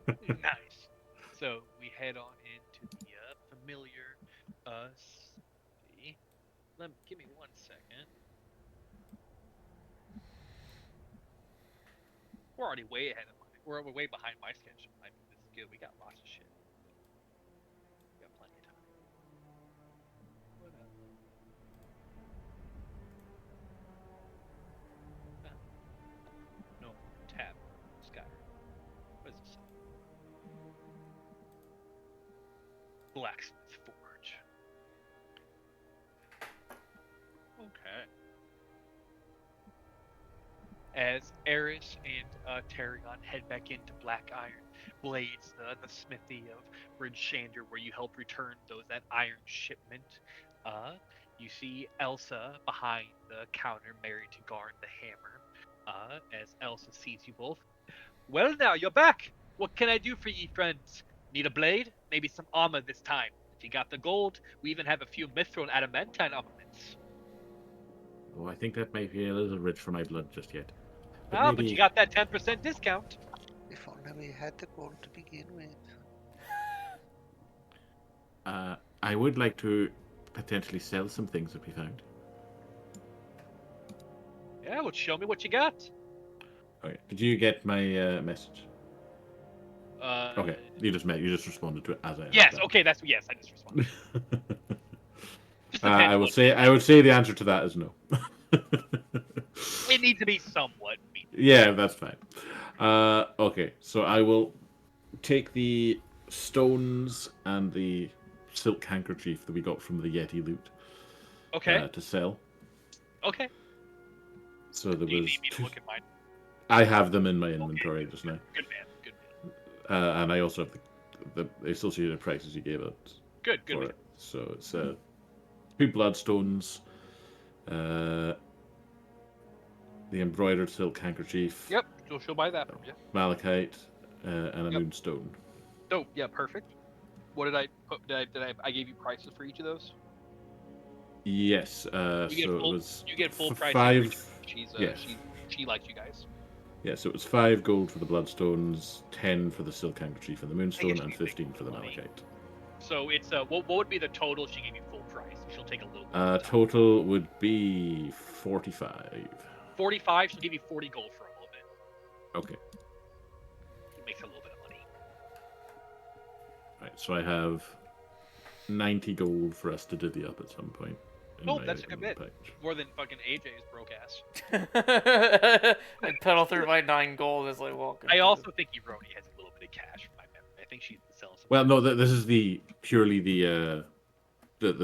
Nice. So we head on into the familiar. See. Give me 1 second. We're already way ahead of we're way behind my schedule. I mean, this is good. We got lots of shit. We got plenty of time. What up? No, tab. Skyrim. What does it say? Blacksmith Forge. Okay. As Eris and Tarragon head back into Black Iron Blades, the smithy of Ridgeshander, where you helped return that iron shipment, you see Elsa behind the counter, married to Garn the Hammer. As Elsa sees you both. Well, now you're back. What can I do for ye, friends? Need a blade? Maybe some armor this time. If you got the gold, we even have a few mithril adamantine armaments. Oh, I think that might be a little rich for my blood just yet. But Ah, maybe but you got that 10% discount. If only we had the gold to begin with. I would like to potentially sell some things that we found. Yeah, well, show me what you got. Okay. Did you get my message? Uh, Okay. You just responded to it as I asked Yes. that. Okay. Yes. I just responded. Just a I would tangible say the answer to that is no. It needs to be somewhat meaningful. Yeah, that's fine. Okay, so I will take the stones and the silk handkerchief that we got from the Yeti loot Okay. to sell. Okay. So there Do you was need me to two. look at mine? I have them in my Okay, inventory good, just now, good man, good man. and I also have the associated prices you gave out Good for man. it. So it's 2 bloodstones, uh, the embroidered silk handkerchief, Yep, she'll buy that from you. malachite, and a Yep. moonstone. Oh, yeah, perfect. What did I put? I gave you prices for each of those? Yes. You get So it full. was You get full prices for each. 5. She's Yeah. she likes you guys. Yeah. So it was 5 gold for the bloodstones, 10 for the silk handkerchief and the I guess moonstone, and she's making 15 for the money. malachite. So it's what would be the total if she gave you full price? She'll take a little bit of the time. Total would be 45. 45. She'll give you 40 gold for all of it. Okay. He makes a little bit of money. Right. So I have 90 gold for us to divvy up at some point. Oh, that's a good bit. Page. More than fucking AJ's broke ass. I pedal through my 9 gold as I walk. I into also think Eroni has a little bit of cash from my memory. I think she's been selling some. Well, no, this is purely the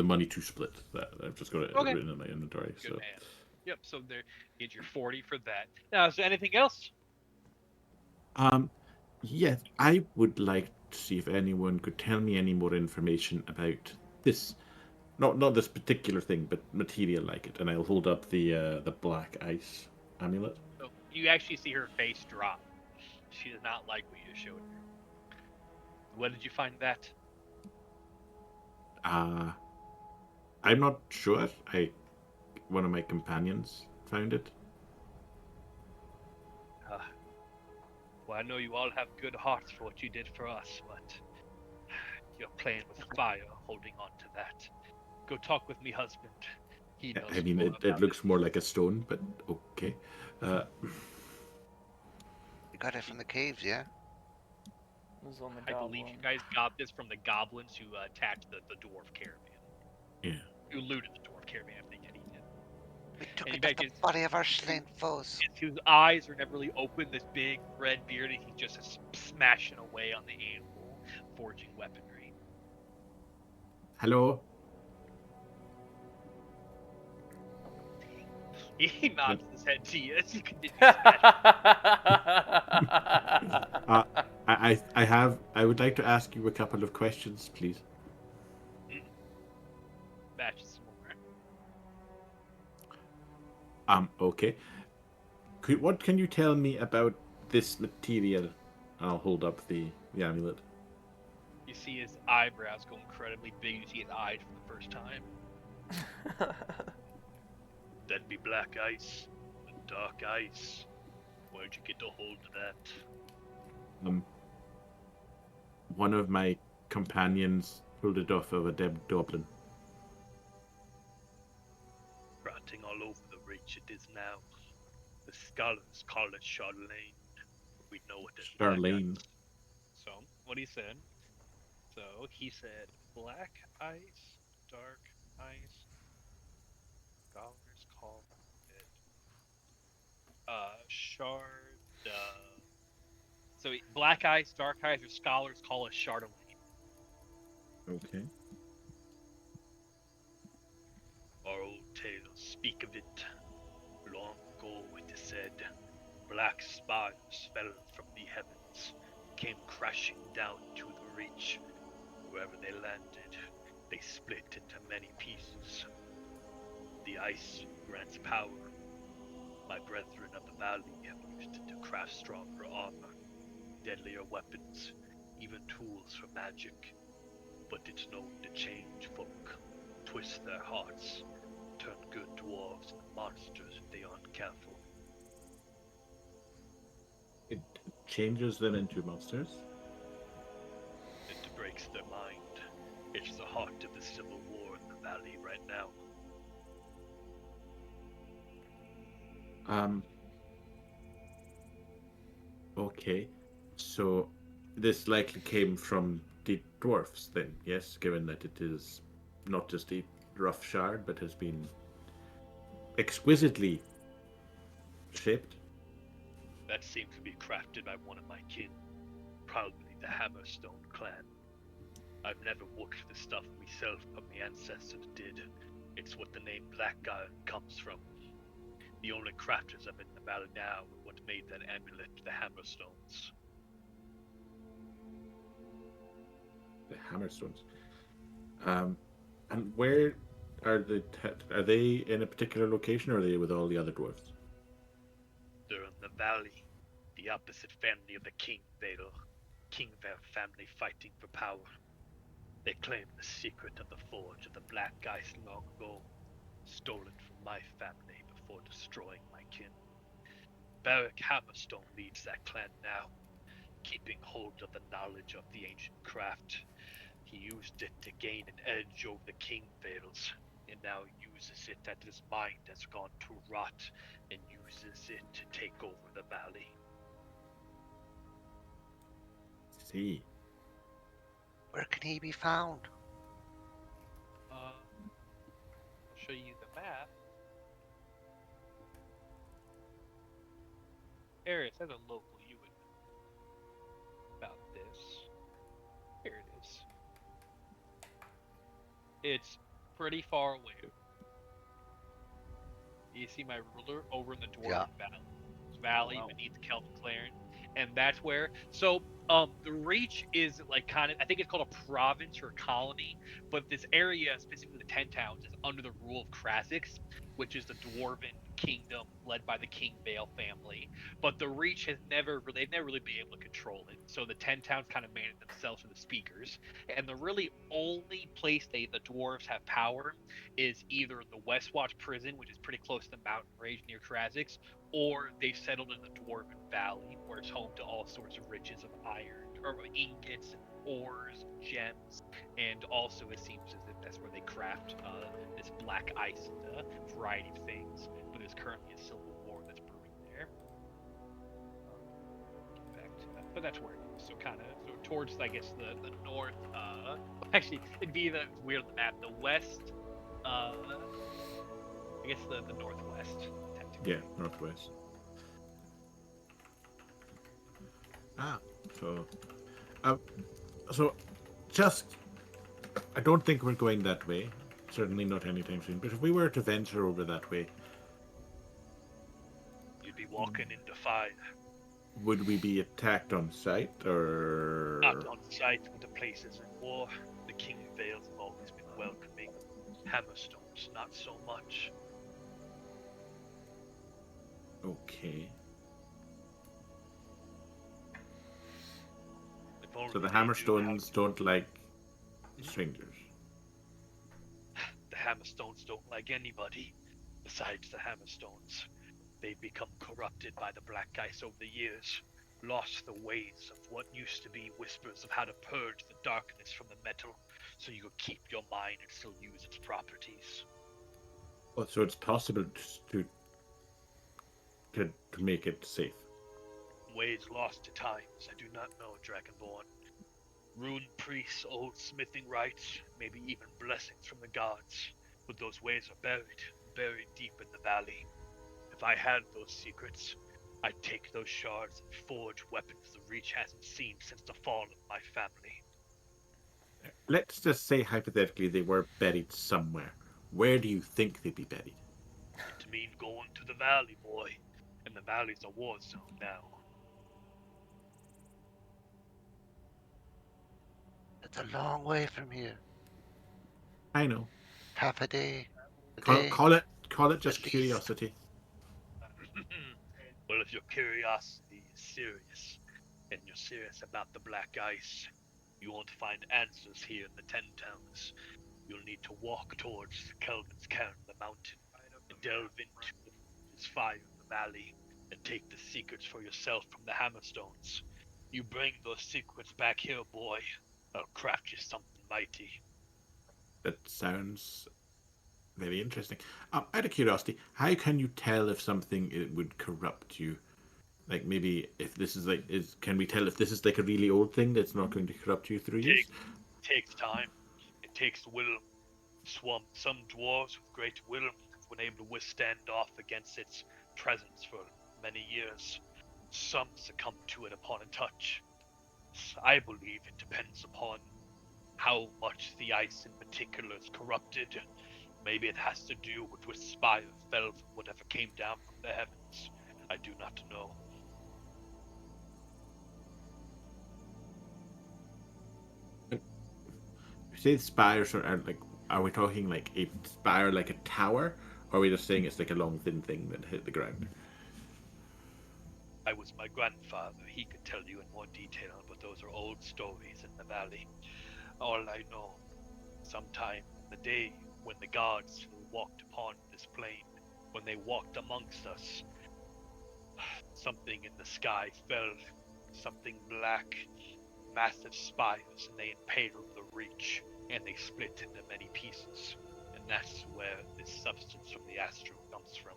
money to split. That I've just got it Okay. written in my inventory. Good So man. Yep. So there, get your 40 for that. Now, is there anything else? yes, I would like to see if anyone could tell me any more information about this. Not this particular thing, but material like it. And I'll hold up the black ice amulet. So you actually see her face drop. She does not like what you showed her. Where did you find that? I'm not sure. One of my companions found it. Well, I know you all have good hearts for what you did for us, but you're playing with fire, holding on to that. Go talk with me husband. He knows I mean, more it about looks more like a stone, but okay. You got it from the caves, yeah? It was on the I goblin. believe you guys got this from the goblins who attacked the dwarf caravan. Yeah. Who looted the dwarf caravan if they get eaten. We took And it you off the imagine body of our slain foes. whose eyes are never really open, this big red beard, and he's just smashing away on the anvil, forging weaponry. Hello. He nods his head to you as you continue I would like to ask you a couple of questions, please. matches some more. Okay. What can you tell me about this material? I'll hold up the amulet. You see his eyebrows go incredibly big. You see his eyes for the first time. That'd be black ice, dark ice. Where'd you get a hold of that? One of my companions pulled it off of a dead goblin. Rotting all over the reach it is now. The scholars call it Charlene. We know it as black Charlene. ice. So, what he said. So, he said black ice, dark ice. Scholars call it shard. So black ice, dark ice, or scholars call it Chardonnay. Okay. Our old tales speak of it. Long ago, it is said, black spires fell from the heavens, came crashing down to the reach. Wherever they landed, they split into many pieces. The ice grants power. My brethren of the valley have used it to craft stronger armor, deadlier weapons, even tools for magic. But it's known to change folk, twist their hearts, turn good dwarves into monsters if they aren't careful. It changes them into monsters? It breaks their mind. It's the heart of the civil war in the valley right now. Okay. So this likely came from the dwarfs then, yes, given that it is not just a rough shard, but has been exquisitely shaped. That seems to be crafted by one of my kin, probably the Hammerstone clan. I've never worked the stuff myself, but my ancestors did. It's what the name Blackguard comes from. The only crafters of it in the valley now are what made that amulet, the Hammerstones. The Hammerstones. And where are are they in a particular location, or are they with all the other dwarves? They're in the valley, the opposite family of the Kingvale family fighting for power. They claim the secret of the forge of the Black Ice long ago, stolen from my family before destroying my kin. Beric Hammerstone leads that clan now, keeping hold of the knowledge of the ancient craft. He used it to gain an edge over the Kingvales, and now uses it that his mind has gone to rot, and uses it to take over the valley. See. Where can he be found? I'll show you the map. Eris, as a local, you would know about this. Here it is. It's pretty far away. You see my ruler over in the Yeah. Dwarven Valley Wow. beneath Kelvin Claren, and that's where. So, the Reach is like kind of, I think it's called a province or a colony, but this area, specifically the Ten Towns, is under the rule of Krasix, which is the Dwarven kingdom led by the King Vale family. But the Reach has never really, they've never really been able to control it. So the Ten Towns kind of manage themselves for the speakers, and the really only place the dwarves have power is either the Westwatch prison, which is pretty close to the mountain range near Krasix, or they settled in the Dwarven Valley, where it's home to all sorts of riches of iron, or ingots, and ores, and gems, and also it seems as if that's where they craft this black ice and a variety of things. But there's currently a civil war that's brewing there. Get back to that, but that's where it is. So kind of so towards, I guess, the north. Actually, it'd be the weird on the map. The west. I guess the northwest. Yeah, northwest. Ah, so, uh, so just I don't think we're going that way. Certainly not anytime soon. But if we were to venture over that way, You'd be walking into fire. would we be attacked on sight, Not or on sight, but the places in war. The King Vales have always been welcoming. Hammerstones, not so much. okay? If only So the they knew how Hammerstones don't like strangers. the Hammerstones don't like anybody besides the Hammerstones. They've become corrupted by the Black Ice over the years, lost the ways of what used to be whispers of how to purge the darkness from the metal, so you could keep your mind and still use its properties. Oh, so it's possible to make it safe. Ways lost to times, I do not know, Dragonborn. Rune priests, old smithing rites, maybe even blessings from the gods, but those ways are buried deep in the valley. If I had those secrets, I'd take those shards and forge weapons the Reach hasn't seen since the fall of my family. Let's just say hypothetically they were buried somewhere. Where do you think they'd be buried? It means going to the valley, boy, and the valley's a war zone now. It's a long way from here. I know. Half a day. A Call, day, call it call it just at least. curiosity. Well, if your curiosity is serious, and you're serious about the Black Ice, you won't find answers here in the Ten Towns. You'll need to walk towards Kelvin's Cairn, the mountain, and delve into this fire in the valley, and take the secrets for yourself from the Hammerstones. You bring those secrets back here, boy, I'll craft you something mighty. That sounds very interesting. Out of curiosity, how can you tell if something it would corrupt you? Like maybe if this is like is can we tell if this is like a really old thing that's not going to corrupt you through use? Takes time. It takes will. Some dwarves with great will have been able to withstand off against its presence for many years. Some succumb to it upon a touch. I believe it depends upon how much the ice in particular is corrupted. Maybe it has to do with which spire fell from whatever came down from the heavens. I do not know. You say spires are like, are we talking like a spire like a tower, or are we just saying it's like a long thin thing that hit the ground? I was my grandfather. He could tell you in more detail, but those are old stories in the valley. All I know, sometime in the day when the gods still walked upon this plain, when they walked amongst us, something in the sky fell, something black, massive spires, and they impaled the reach, and they split into many pieces. And that's where this substance from the astral comes from.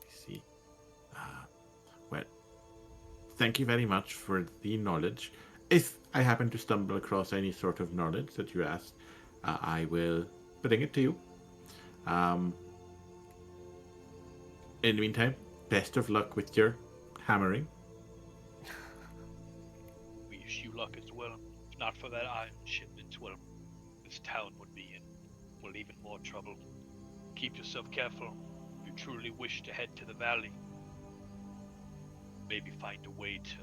I see. Well, thank you very much for the knowledge. If I happen to stumble across any sort of knowledge that you asked, I will bring it to you. Um, in the meantime, best of luck with your hammering. We wish you luck as well. If not for that iron shipment, well, this town would be in, well, even more trouble. Keep yourself careful. If you truly wish to head to the valley, maybe find a way to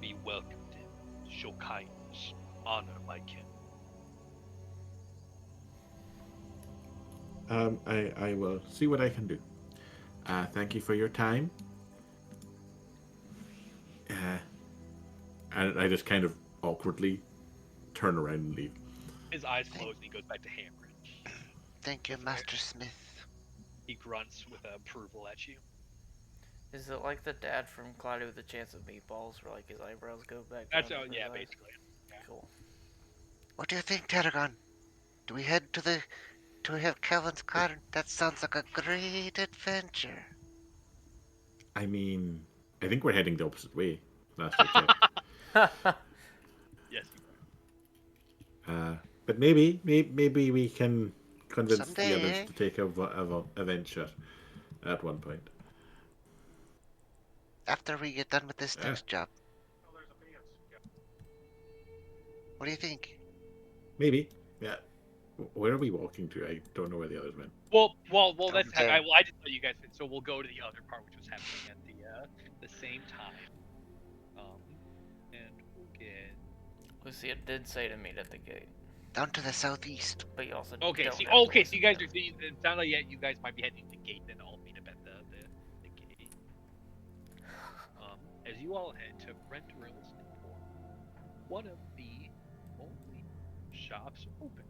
be welcomed in, show kindness, honor my kin. I will see what I can do. Thank you for your time. Uh, and I just kind of awkwardly turn around and leave. His eyes Thank, close and he goes back to hammering. thank you, That's right. Master Smith. He grunts with approval at you. Is it like the dad from Cloudy with a Chance of Meatballs, where like his eyebrows go back That's down? how, to his yeah, eyes? basically. Yeah. Cool. What do you think, Tarragon? Do we head to the... Do we have Calvin's garden? That sounds like a great adventure. I mean, I think we're heading the opposite way. Last I checked. Yes, you But maybe we can convince the Someday, others eh? to take a venture at one point. After we get done with this Uh, next job. What do you think? maybe. Yeah. Where are we walking to? I don't know where the others went. Well. Over That's there. I just thought you guys. So we'll go to the other part, which was happening at the same time. And we'll get. Lucia did say to meet at the gate, Down to the southeast. but you also Okay, don't so have to okay, so listen you guys to are. So it sounds like you guys might be heading to the gate, then I'll meet up at the gate. As you all head to Renterill's Emporium, one of the only shops open.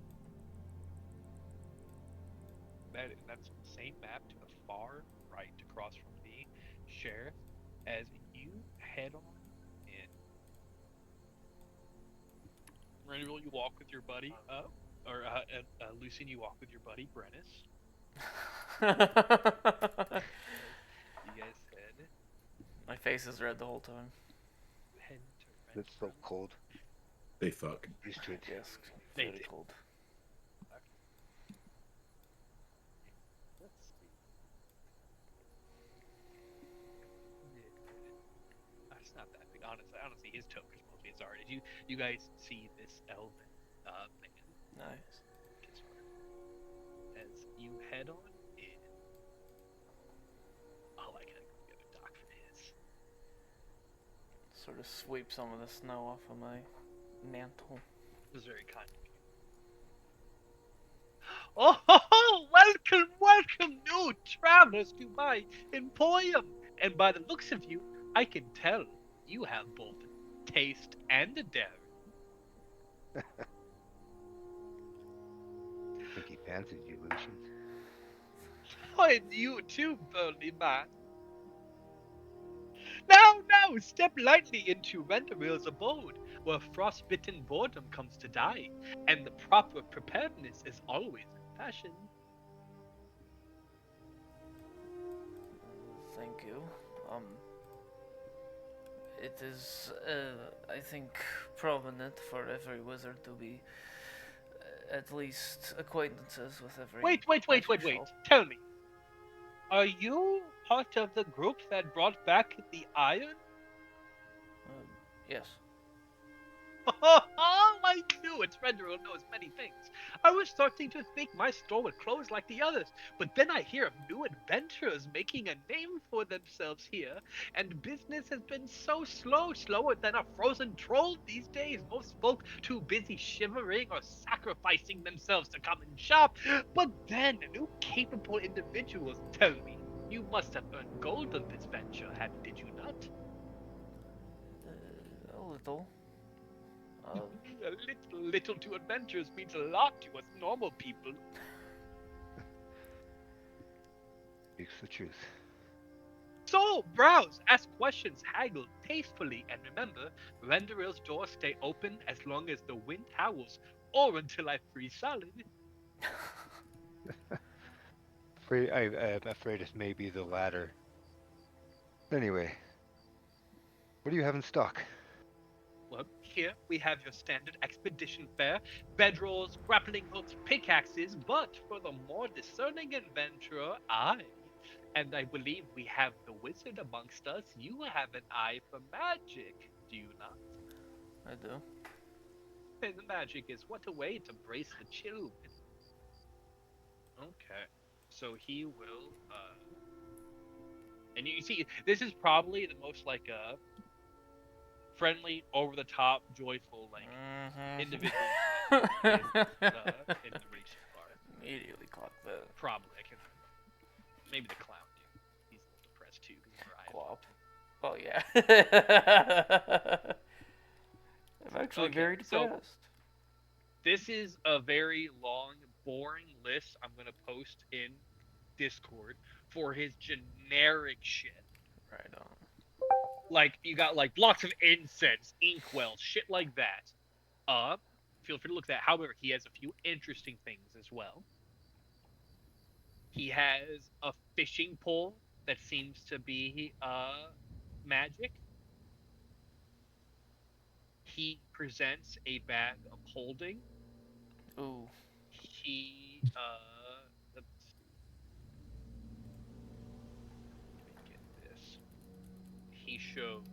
That's the same map to the far right, across from the sheriff. As you head on in, Renterville, you walk with your buddy, Lucian, you walk with your buddy Brennis. You guys My face is red the whole time. head to It's so Renterville. cold. They fuck. Used to it. Yes, They very did. cold. Let's see. It's not that big, honestly, his token's mostly his art. You guys see this elven man? Nice. As you head on in. Oh, I gotta go get a doc for his. Sort of sweep some of the snow off of my mantle. It was very kind of you. Oh, welcome, new travelers to my emporium. And by the looks of you, I can tell you have both taste and a dare. I think he fancies you, Lucian. Oh, and you too, burly man. Now, step lightly into Renterville's abode, where frostbitten boredom comes to die, and the proper preparedness is always in fashion. Thank you. It is, I think, prominent for every wizard to be at least acquaintances with every. Wait. magic shop. Tell me, are you part of the group that brought back the iron? Yes. Oh I knew it. Renderer knows many things. I was starting to think my store would close like the others, but then I hear of new adventurers making a name for themselves here, and business has been so slow, slower than a frozen troll these days. Most folk too busy shivering or sacrificing themselves to come and shop. But then new capable individuals tell me you must have earned gold on this venture, did you not? A little. Uh, Little to adventurers means a lot to us normal people. Speaks the truth. So, browse, ask questions, haggle tastefully, and remember, Renderer's doors stay open as long as the wind howls, or until I freeze solid. I'm afraid it may be the latter. Anyway, what do you have in stock? Well, here we have your standard expedition fare, bedrolls, grappling hooks, pickaxes, but for the more discerning adventurer, and I believe we have the wizard amongst us, you have an eye for magic, do you not? I do. And magic is what a way to brace the chill. Okay. So he will and you see this is probably the most like friendly, over the top, joyful, like individual in the race so far. Immediately caught the Probably I can maybe the clown dude. He's a little depressed too because he's right. Guap. Oh yeah. I'm actually Okay, very so depressed. this is a very long, boring list I'm gonna post in Discord for his generic shit. Right on. Like you got like blocks of incense, inkwell, shit like that. Feel free to look at that. However, he has a few interesting things as well. He has a fishing pole that seems to be magic. He presents a bag of holding. Ooh. He let's see. Let me get this. He shows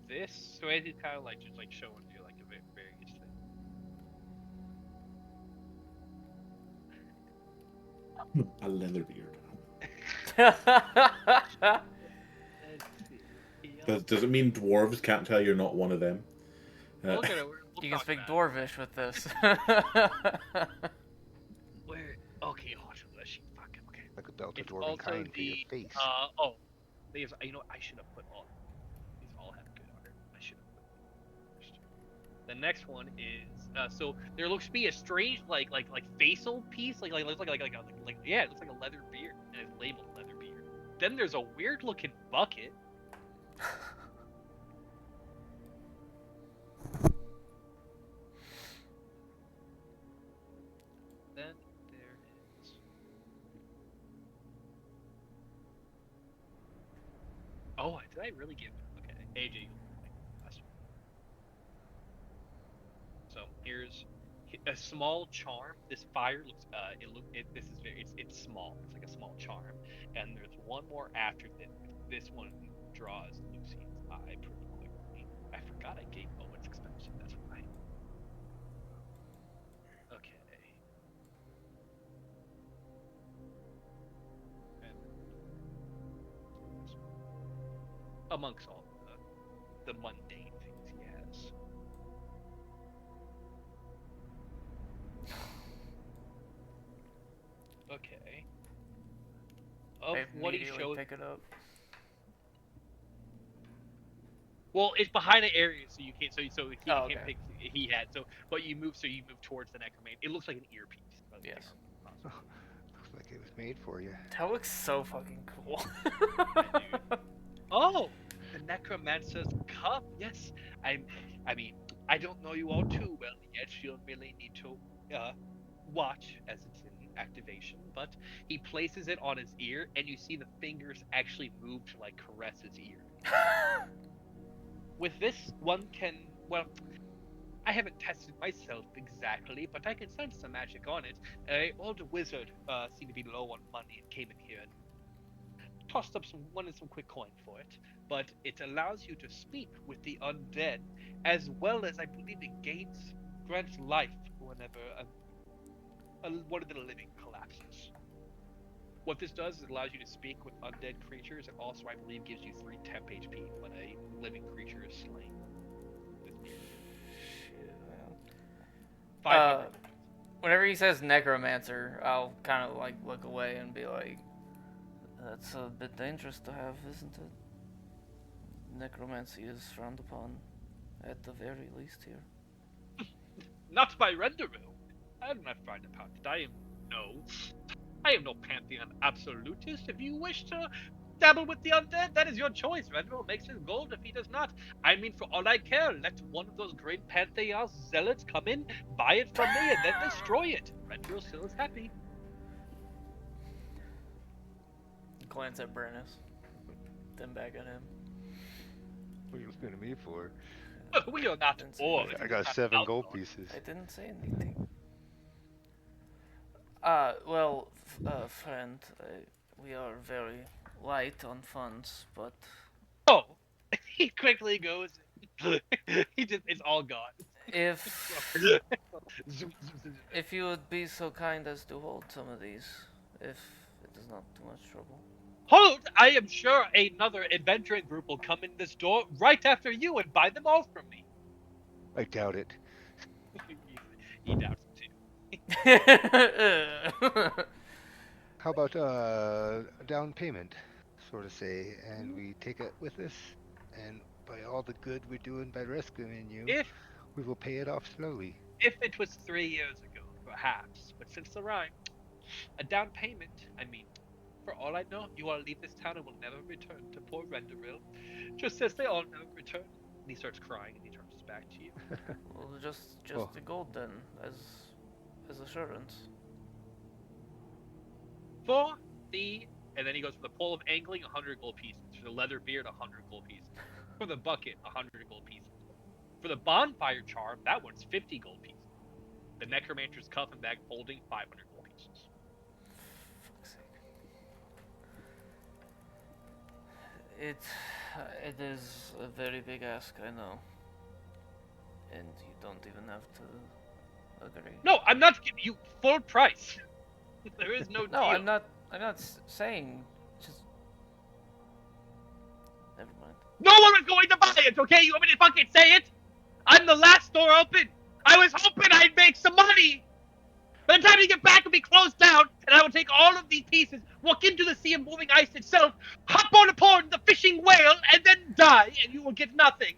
this. So it's kind of like just like showing you like a various things. A leather beard. Let's see. He Does it mean dwarves can't tell you're not one of them? We'll look at it. We'll You can talk speak about Dwarvish with this. it. Where? Okay, fuck. Okay. Like a belt of It's dwarven also kind for your the face. these. You know, I should have put all. These all have good art. I should have put these first. The next one is so there looks to be a strange like facial piece looks like yeah, it looks like a leather beard and it's labeled leather beard. Then there's a weird looking bucket. Then there is oh, did I really give okay AJ? You'll like last one. So here's a small charm. This fire looks this is very it's small. It's like a small charm, and there's one more after this. This one draws Lucian's eye pretty quickly. I forgot I gave Owen's expensive. That's why. Okay. And amongst all the mundane things he has. Okay. Of I what he immediately showed. pick it up. Well, it's behind an area, so you can't. So he Oh, can't okay. pick. He had so, but you move. So you move towards the necromancer. It looks like an earpiece. Yes. Looks like it was made for you. That looks so fucking cool. Oh, the necromancer's cup. Yes, I mean, I don't know you all too well yet. You'll really need to watch as it's in activation. But he places it on his ear, and you see the fingers actually move to like caress his ear. With this, one can well. I haven't tested myself exactly, but I can sense some magic on it. An old wizard seemed to be low on money and came in here and tossed up some quick coin for it, but it allows you to speak with the undead, as well as I believe it grants life whenever one of the living collapses. What this does is it allows you to speak with undead creatures, and also I believe gives you 3 temp HP when a living creature is slain. This being Shit, man. 500. Whenever he says necromancer, I'll kind of like look away and be like, "That's a bit dangerous to have, isn't it? Necromancy is frowned upon, at the very least here." Not by Renderu. I am not frowned upon it. No. I am no pantheon absolutist. If you wish to dabble with the undead, that is your choice. Renderu makes his gold if he does not. I mean, for all I care, let one of those great pantheon zealots come in, buy it from me, and then destroy it. Renderu still is happy. Glance at Brennus, then back at him. What are you looking at me for? We are not Didn't say orcs. anything. I got Not 7 gold outlaws. pieces. I didn't say anything. Well, friend, we are very light on funds, but Oh, he quickly goes. It's all gone. if Zoom, zoom, zoom, zoom. if you would be so kind as to hold some of these, if it is not too much trouble. Hold! I am sure another adventuring group will come in this door right after you and buy them all from me. I doubt it. He doubts it too. How about a down payment, sort of say, and we take it with us, and by all the good we're doing by rescuing you, If we will pay it off slowly. it was 3 years ago, perhaps, but since the rhyme, a down payment. I mean, for all I know, you all leave this town and will never return to poor Renderil, just as they all never return. And he starts crying and he turns his back to you. Well, just Oh. the gold then, as assurance. For the and then he goes for the pole of angling, 100 gold pieces. For the leather beard, 100 gold pieces. For the bucket, 100 gold pieces. For the bonfire charm, that one's 50 gold pieces. The necromancer's cuff and bag holding, 500 gold pieces. Fuck's sake. It is a very big ask, I know, and you don't even have to agree. No, I'm not giving you full price. There is no No, deal. I'm not. I'm not saying. Just never mind. No one was going to buy it, okay? You want me to fucking say it? I'm the last store open. I was hoping I'd make some money. By the time you get back, it'll be closed down, and I will take all of these pieces, walk into the sea of moving ice itself, hop on aboard the fishing whale, and then die, and you will get nothing.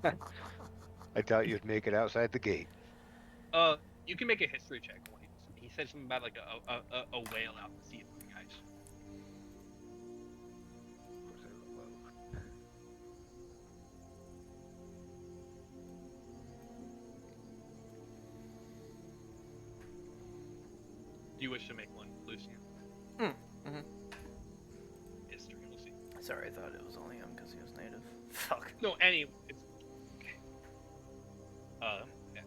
I doubt you'd make it outside the gate. You can make a history check. He said something about like a whale out in the sea of moving ice. Of course, I roll low. Do you wish to make one, Lucian? Mm-hmm. History, we'll see. Sorry, I thought it was only him because he was native. Fuck. No, anyway, it's okay.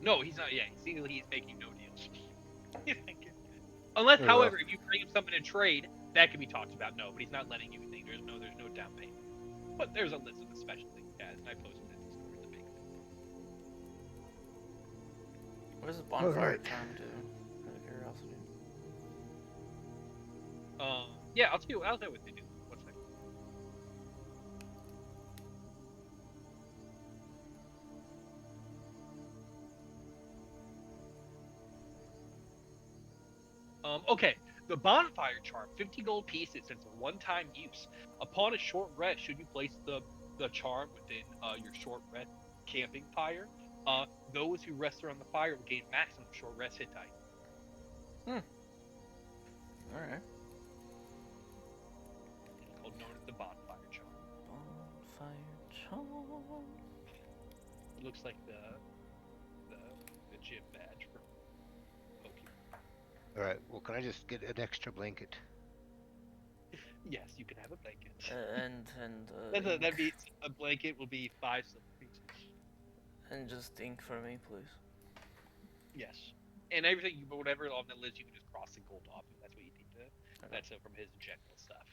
No, he's not. Yeah, he's making no deals. Unless, Oh, however, if you bring him something to trade, that can be talked about. No, but he's not letting you anything. There's no down payment. But there's a list of the special things he has, and I posted it in Discord. The big thing. What does the bonfire Alright. charm do? Out of curiosity. Yeah, I'll tell you what they do. One second. Okay. The bonfire charm, 50 gold pieces. It's a one-time use. Upon a short rest, should you place the charm within your short rest camping fire, those who rest around the fire will gain maximum short rest hit die. Alright. It's called known as the bonfire charm. Bonfire charm. It looks like the gym badge from Pokemon. All right. Well, can I just get an extra blanket? Yes, you can have a blanket. And That'd be a blanket will be 5 silver pieces. and just ink for me, please. Yes, and everything, whatever on the list, you can just cross the gold off, and that's what you need to. That's it from his general stuff.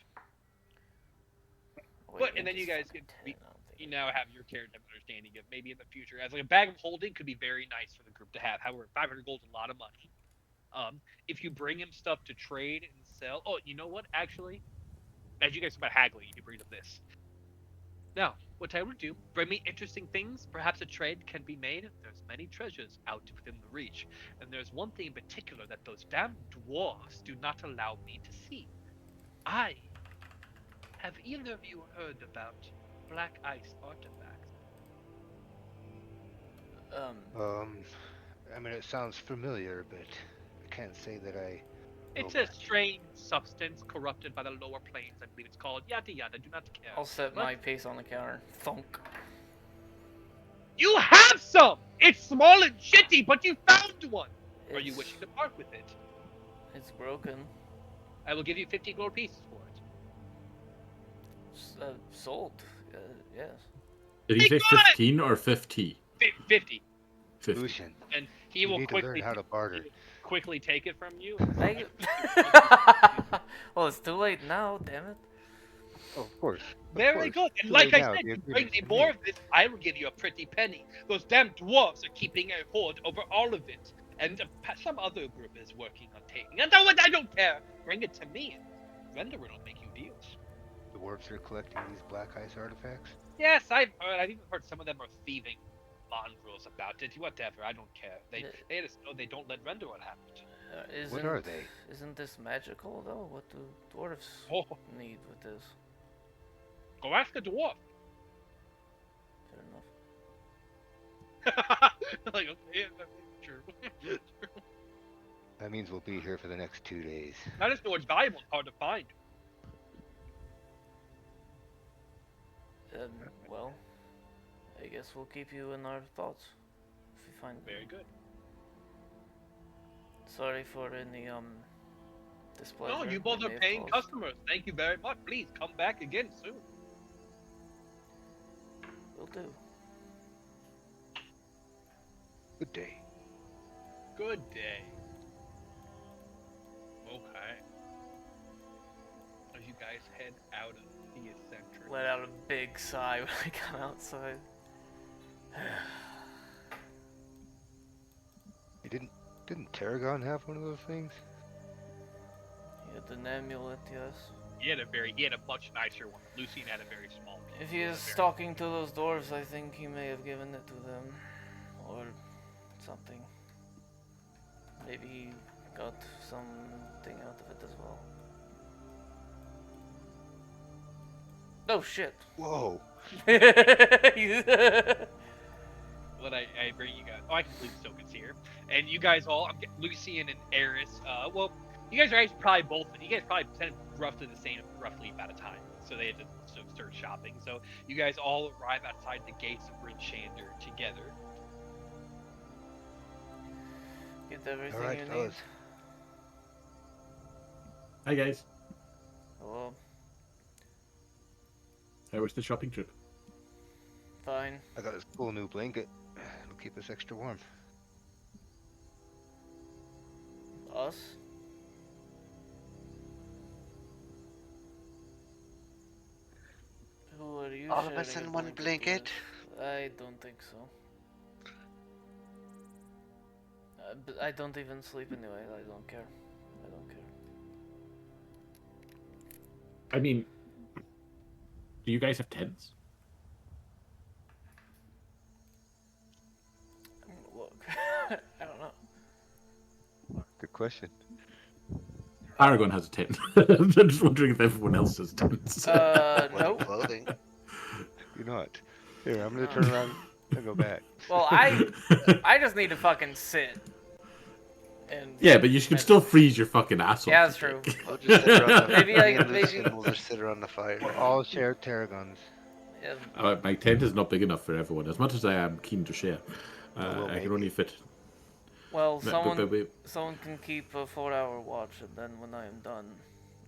But and then you guys can you now have your character understanding of maybe in the future as like a bag of holding could be very nice for the group to have. However, 500 gold is a lot of money. If you bring him stuff to trade and sell, oh, you know what? Actually, as you guys talk about haggling, you bring up this. Now, what I will do, bring me interesting things. Perhaps a trade can be made. There's many treasures out within the reach, and there's one thing in particular that those damn dwarves do not allow me to see. I have either of you heard about black ice artifacts? Um, Um, I mean, it sounds familiar, but I can't say that I know It's a much. strange substance corrupted by the lower planes. I believe it's called yada yada. Do not care. I'll set But my piece on the counter. Thunk. you have some. It's small and shitty, but you found one. Are you It's wishing to part with it? it's broken. I will give you 50 gold pieces for it. Sold. Yes. Did he Be say good! 15 or 50? 50, 50. Lucian, and he you will need to learn quickly how to barter. quickly take it from you. I... well, it's too late now. Damn it. Oh, of course. Very good. And Too like late I now, said, the you bring agreement's me been more made. of this, I will give you a pretty penny. Those damn dwarves are keeping a hoard over all of it, and some other group is working on taking it. I don't care. Bring it to me, and Vendor will make you deals. The dwarves are collecting these black ice artifacts. Yes, I've heard. I've even heard some of them are thieving mongrels about it. Whatever, I don't care. They just know they don't let Vendor what happened. What are they? Isn't this magical though? What do dwarves Oh, need with this? go ask a dwarf. Fair enough. Like, okay, yeah, true. That means we'll be here for the next 2 days. That is what's valuable and hard to find. Well, I guess we'll keep you in our thoughts if we find Very good. Sorry for any displeasure. No, you we both may are have paying caused. customers. Thank you very much. Please come back again soon. Will do. Good day. Good day. Okay. As you guys head out of the eccentric. Let out a big sigh when I come outside. Hey, didn't Tarragon have one of those things? He had an amulet, yes. He had a much nicer one. Lucian had a very small piece. If he is talking to those dwarves, I think he may have given it to them. Or something. Maybe he got something out of it as well. Oh shit. Whoa! But I bring you guys. Oh, I can believe Soka's here, and you guys all. Lucian and Eris. Well, you guys are actually probably both. You guys probably spent roughly the same, roughly about a time. So they had to start shopping. So you guys all arrive outside the gates of Bryn Shander together. Get everything All right, you need. fellas. Hi guys. Hello. How was the shopping trip? Fine. I got this cool new blanket. It'll keep us extra warm. Us? Who are you All of us sharing in a one blanket? with? I don't think so. But I don't even sleep anyway. I don't care. I don't care. I mean, do you guys have tents? Look, I don't know. Good question. Aragon has a tent. I'm just wondering if everyone else has tents. One Nope. clothing. You're not. Here, I'm gonna turn around and go back. Well, I just need to fucking sit. And Yeah, but you can still freeze your fucking asshole. Yeah, that's true. We'll just sit around the Maybe me I- and maybe- Lucian will just sit around the fire. We'll all share Tarragons. My tent is not big enough for everyone. As much as I am keen to share, well, I maybe. can only fit. Well, But someone can keep a 4-hour watch, and then when I am done,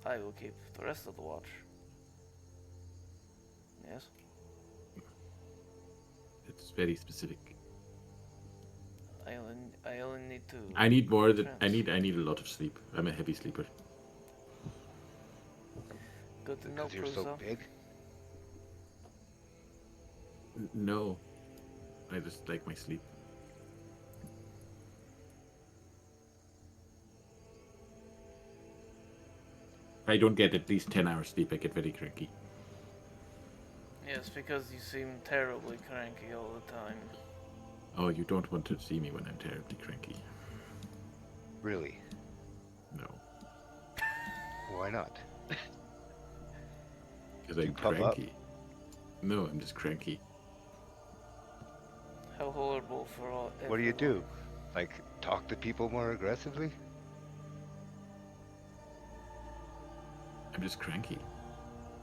I will keep the rest of the watch. Yes. it's very specific. I only need to. I need more than I Trans. need a lot of sleep. I'm a heavy sleeper. Good to know, Because you're so Prusa. big. No, I just like my sleep. If I don't get at least 10 hours sleep, I get very cranky. Yes, because you seem terribly cranky all the time. Oh, you don't want to see me when I'm terribly cranky. Really? No, Why not? because Do you I'm puff up? cranky. No, I'm just cranky. How horrible for all, What do you everyone. do? Like talk to people more aggressively? I'm just cranky.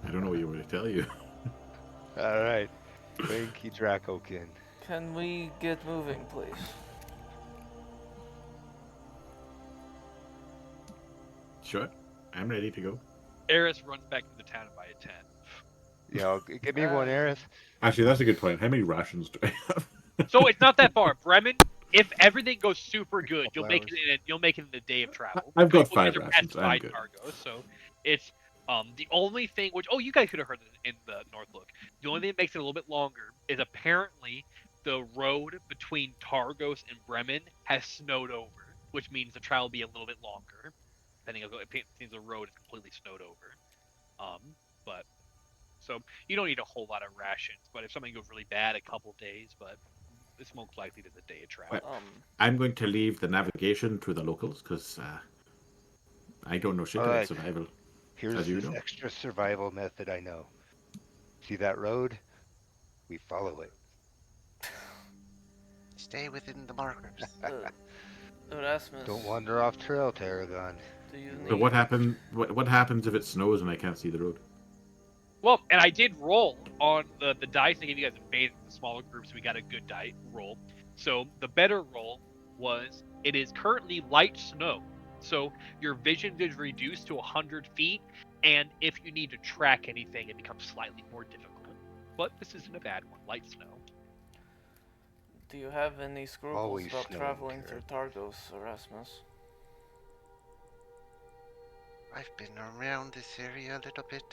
I don't know what you want me to tell you. All right, cranky Dracokin. Can we get moving, please? Sure, I'm ready to go. Eris runs back to the town to buy a tent. You know, give me one, Aerith. Actually, that's a good point. How many rations do I have? So it's not that far. Bremen, if everything goes super good, Couple make hours. it you'll make it in a day of travel. I've Because got you guys 5 are rations. I'm pacified good. cargo, so it's the only thing which you guys could have heard it in the North Look. The only thing that makes it a little bit longer is apparently the road between Targos and Bremen has snowed over, which means the travel will be a little bit longer. Depending on it seems the road is completely snowed over. But so you don't need a whole lot of rations. But if something goes really bad, a couple days. But it's most likely just a day of Well, travel. I'm going to leave the navigation to the locals because I don't know shit All about right, survival, here's as you this know. extra survival method I know. See that road? We follow it. Stay within the markers. Don't Erasmus, wander off trail, Tarragon. do you But need... what happens if it snows and I can't see the road? Well, and I did roll on the dice. I gave you guys advantage in the smaller groups. We got a good die roll. So the better roll was it is currently light snow. So your vision is reduced to 100 feet, and if you need to track anything, it becomes slightly more difficult. But this isn't a bad one. Light snow. Do you have any scruples Always about snowing, traveling through Targos, Erasmus? I've been around this area a little bit.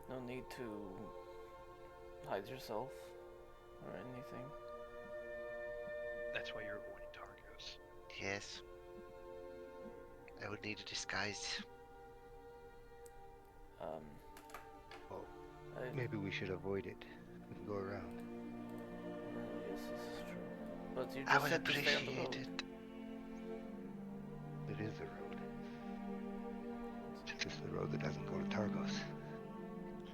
No need to hide yourself or anything. That's why you're avoiding Targos. Yes. I would need a disguise. Um, Well, I maybe we should avoid it. We can go around. Yes, this is true. But you I just would said to stay on the appreciate road. it. It is a road. It's just the road that doesn't go to Targos.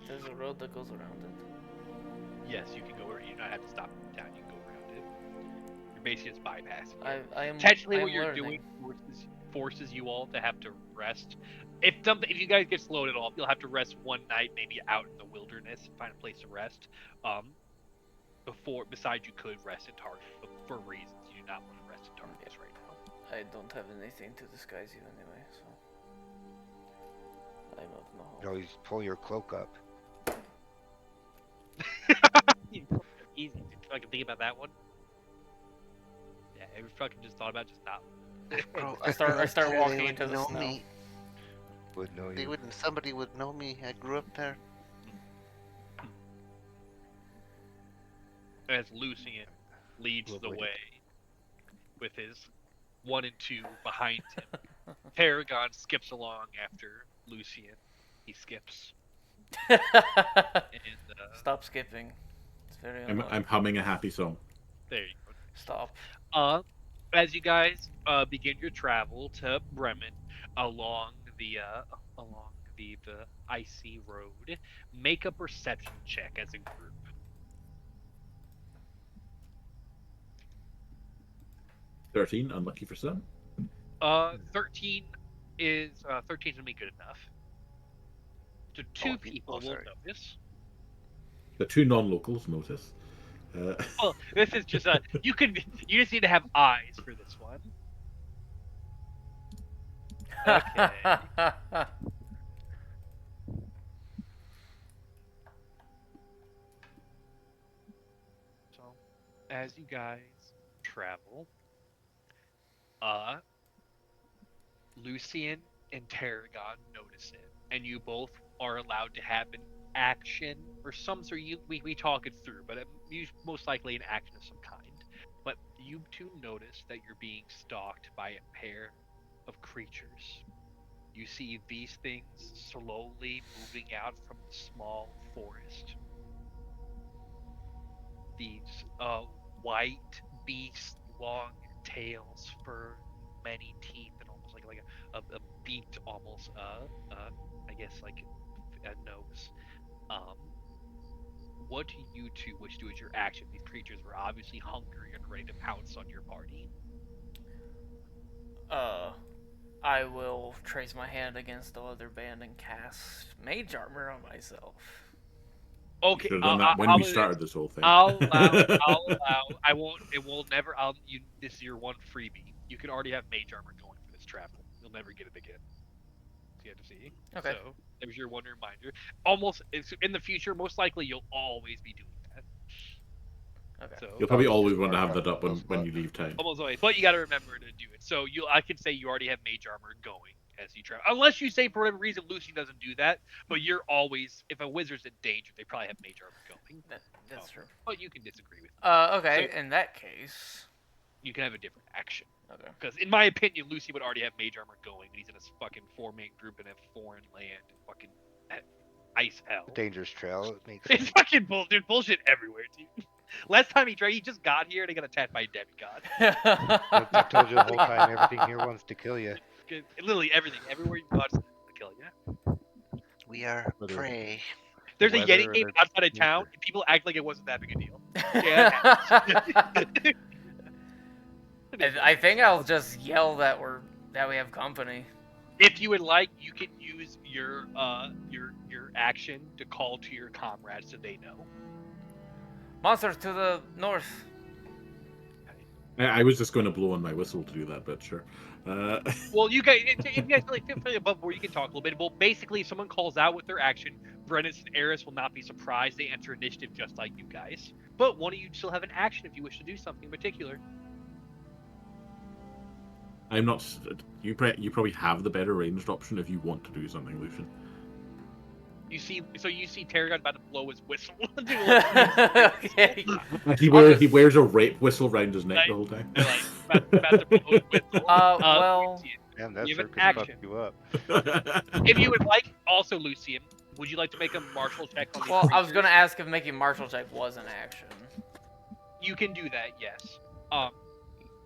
There's a road that goes around it. Yes, you can go. You don't have to stop in town. You can go around it. You're basically just bypassing it. I am Technically, I what am you're learning. doing forces you all to have to rest. If you guys get slowed at all, you'll have to rest one night, maybe out in the wilderness, find a place to rest. Besides you could rest in Target, but for reasons you do not want to rest in Targets right now. I don't have anything to disguise you anyway, so I'm of no You help. can always pull your cloak up. Easy. Did you fucking think about that one? Yeah, every fucking just thought about just not. I start They walking would into the know snow. me. Would know They you. wouldn't. Somebody would know me. I grew up there. As Lucian leads the Avoid it. way with his 1 and 2 behind him. Paragon skips along after Lucian. He skips. And Stop skipping. It's very I'm annoying. humming a happy song. there you go. Stop. As you guys begin your travel to Bremen along along the icy road, make a perception check as a group. 13, unlucky for some. 13 is 13 gonna be good enough. So two people will sorry. notice. The 2 non-locals notice. Well, this is just you just need to have eyes for this one. Okay. So, as you guys travel, uh, Lucian and Tarragon notice it, and you both are allowed to have an action or some sort. We talk it through, but most likely an action of some kind. But you two notice that you're being stalked by a pair of creatures. You see these things slowly moving out from the small forest. These white beasts, long tails, fur, many teeth, and almost like a beaked almost I guess like a nose. Um, what do you two wish to do as your action? These creatures were obviously hungry and ready to pounce on your party. Uh, I will trace my hand against the other band and cast mage armor on myself. You Okay, should have done that when we do started this whole thing. I'll allow. I'll allow. I won't. It will never. I'll. You. This is your one freebie. You can already have mage armor going for this travel. You'll never get it again. You have to see. Okay. So there's your one reminder. Almost in the future, most likely you'll always be doing that. Okay. So You'll probably Just always want to mark have that up a when spot. you leave town. almost always, but you got to remember to do it. So I can say you already have mage armor going as you travel, unless you say for whatever reason Lucy doesn't do that. But you're always, if a wizard's in danger, they probably have mage armor going. That's true. But you can disagree with me. Okay. So- In that case. You can have a different action. Okay. Because in my opinion, Lucy would already have mage armor going, and he's in a fucking 4-man group in a foreign land, and fucking ice hell. Dangerous trail. It makes It's sense. fucking bullshit everywhere, dude. Last time he just got here and he got attacked by a demigod. I told you the whole time, everything here wants to kill you. Literally everything, everywhere you go, it's to kill you. We are Whether- prey. There's a weather Yeti or game the outside of town, nature. and people act like it wasn't that big a deal. Yeah. I think I'll just yell that we have company. If you would like, you can use your action to call to your comrades so they know. Monsters to the north. I was just going to blow on my whistle to do that, but sure. Well, you guys, if you guys really feel above board, you can talk a little bit. Well, basically, if someone calls out with their action, Brennus and Eris will not be surprised. They enter initiative just like you guys. But one of you still have an action if you wish to do something in particular. I'm not. You probably have the better ranged option if you want to do something, Lucian. You see Tarragon about to blow his whistle. Okay. He wears a rape whistle round his neck the whole time. They're like about to blow his whistle. Well. Lucian, Damn, that You have an circus fucked action. you up. if you would like, also Lucian, would you like to make a martial check on these Well, I was creatures? gonna ask if making martial check was an action. You can do that, yes.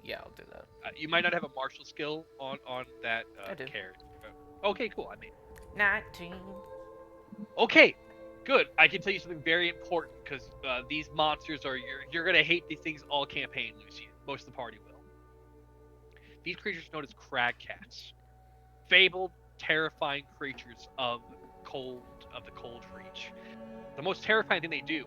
Yeah, I'll do that. You might not have a martial skill on that I do. character. Okay, cool. I mean, 19. okay, good. I can tell you something very important because these monsters are you're gonna hate these things all campaign, Lucian. Most of the party will. These creatures are known as crag cats, fabled, terrifying creatures of the cold reach. The most terrifying thing they do,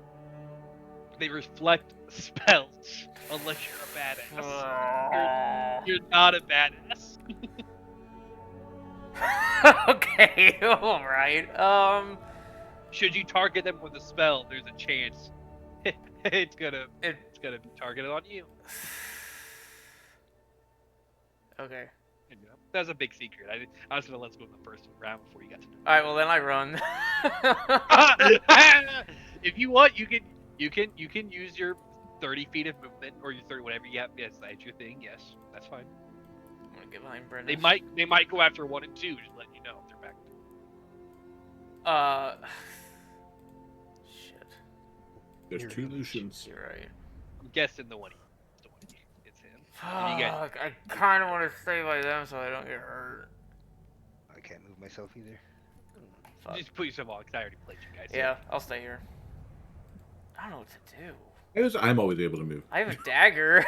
they reflect spells unless you're a badass. You're not a badass. Okay, alright. Should you target them with a spell, there's a chance it's gonna be targeted on you. Okay. You know, that's a big secret. I was gonna let's go in the first round before you got to know. Alright, well then I run. If you want, you can use your 30 feet of movement or your 30 whatever you have. Yes, that's your thing. Yes, that's fine. I'm gonna get behind Brendan. They might go after 1 and 2. Just letting you know if they're back. Shit. There's two Lucians. You're right. I'm guessing the one. It's him. You guys- Fuck, I kind of want to stay by them so I don't get hurt. I can't move myself either. Fuck. Just put yourself on because I already played you guys. Yeah, I'll stay here. I don't know what to do. I'm always able to move. I have a dagger.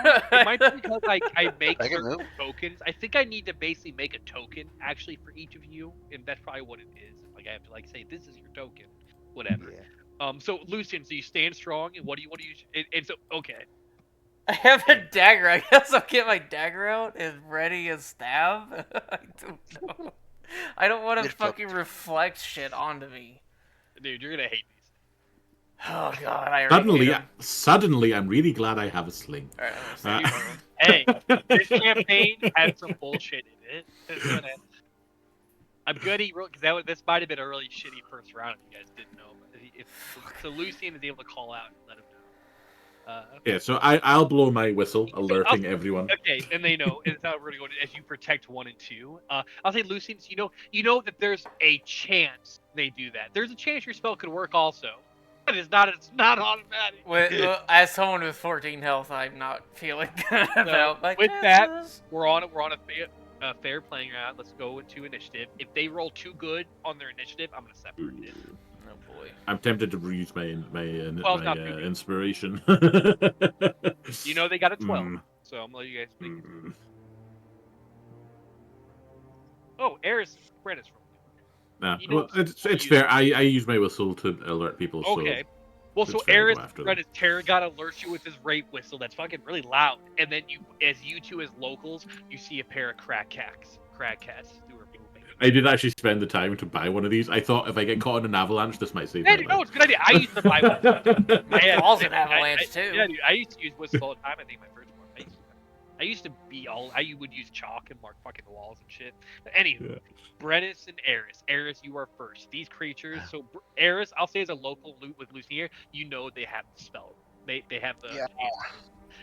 It might be because I make I can certain move. tokens. I think I need to basically make a token actually for each of you, and that's probably what it is. Like I have to say this is your token, whatever. Yeah. So Lucian, so you stand strong, and what do you and so okay. I have a dagger. I guess I'll get my dagger out and ready and stab. I don't know. I don't want to Lift fucking up. reflect shit onto me. Dude, you're gonna hate these. Oh god, I already hate 'em. Suddenly, I'm really glad I have a sling. Alright, I'm gonna stay. Hey, this campaign had some bullshit in it. I'm good. Because this might have been a really shitty first round if you guys didn't know. But so Lucian is able to call out and let him know. Yeah, so I'll blow my whistle, So alerting everyone. okay, and they know. And it's how we're going to go as you protect 1 and 2. I'll say Lucian. You know that there's a chance they do that. There's a chance your spell could work also, but it's not automatic. As someone with 14 health, I'm not feeling good So about my with that, chances. we're on a fair playing round. Let's go into initiative. If they roll too good on their initiative, I'm gonna separate it. Oh boy. I'm tempted to reuse my 12's not too good. inspiration. You know they got a 12, Mm, so I'm gonna let you guys make it. mm. Oh, Eris Brennus rolled. Nah, He well, knows. it's fair. I use my whistle to alert people, so Okay. Well, it's so fair to Eris go after them. Brennus Tarragon alerts you with his rape whistle that's fucking really loud, and then you two as locals, you see a pair of crag cats who are moving. I did actually spend the time to buy one of these. I thought if I get caught in an avalanche, this might save Yeah, my dude, life. no, it's a good idea. I used to buy one. My balls an avalanche too. Yeah, dude, I used to use whistles all the time. I think my first one. I used to be all. I would use chalk and mark fucking walls and shit. But anywho, Yeah. Brennus and Eris. Eris, you are first. These creatures. So Eris, I'll say as a local loot with Lucy here, you know they have the spell. They have the. Yeah.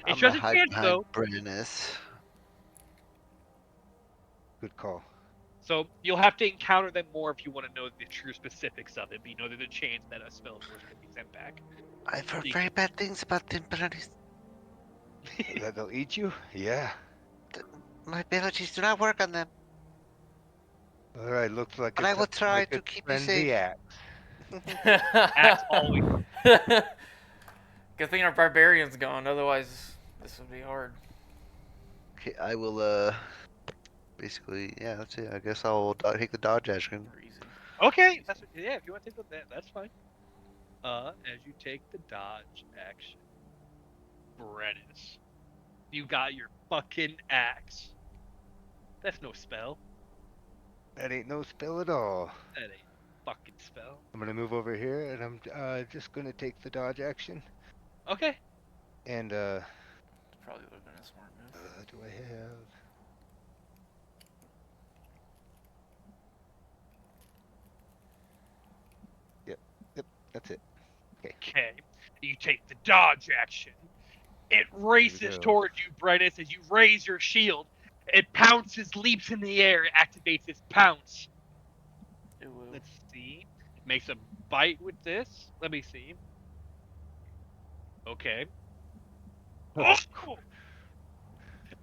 It's I'm just gonna a hide chance behind though. Brennus. Good call. So you'll have to encounter them more if you want to know the true specifics of it. But you know there's a chance that a spell force could be sent back. I've heard very bad things about the abilities. That they'll eat you? Yeah. My abilities do not work on them, All right, looks like but it's I will up to my try to good keep you friend safe. the axe. Axe always. Good thing our barbarian's gone, otherwise this would be hard. Okay, I will, basically, yeah, that's it. I guess I'll take the dodge action. Or easy. Okay, if you want to take that, that's fine. As you take the dodge action, Brennus, you got your fucking axe. That's no spell. That ain't no spell at all. That ain't fucking spell. I'm gonna move over here, and I'm just gonna take the dodge action. Okay. And Probably would have been a smart move. do I have? Yep, that's it. Okay. You take the dodge action. It races go. towards you, Brennus, as you raise your shield. It pounces, leaps in the air, activates its pounce. Ooh. Let's see. Makes a bite with this. Let me see. Okay. Oh, cool.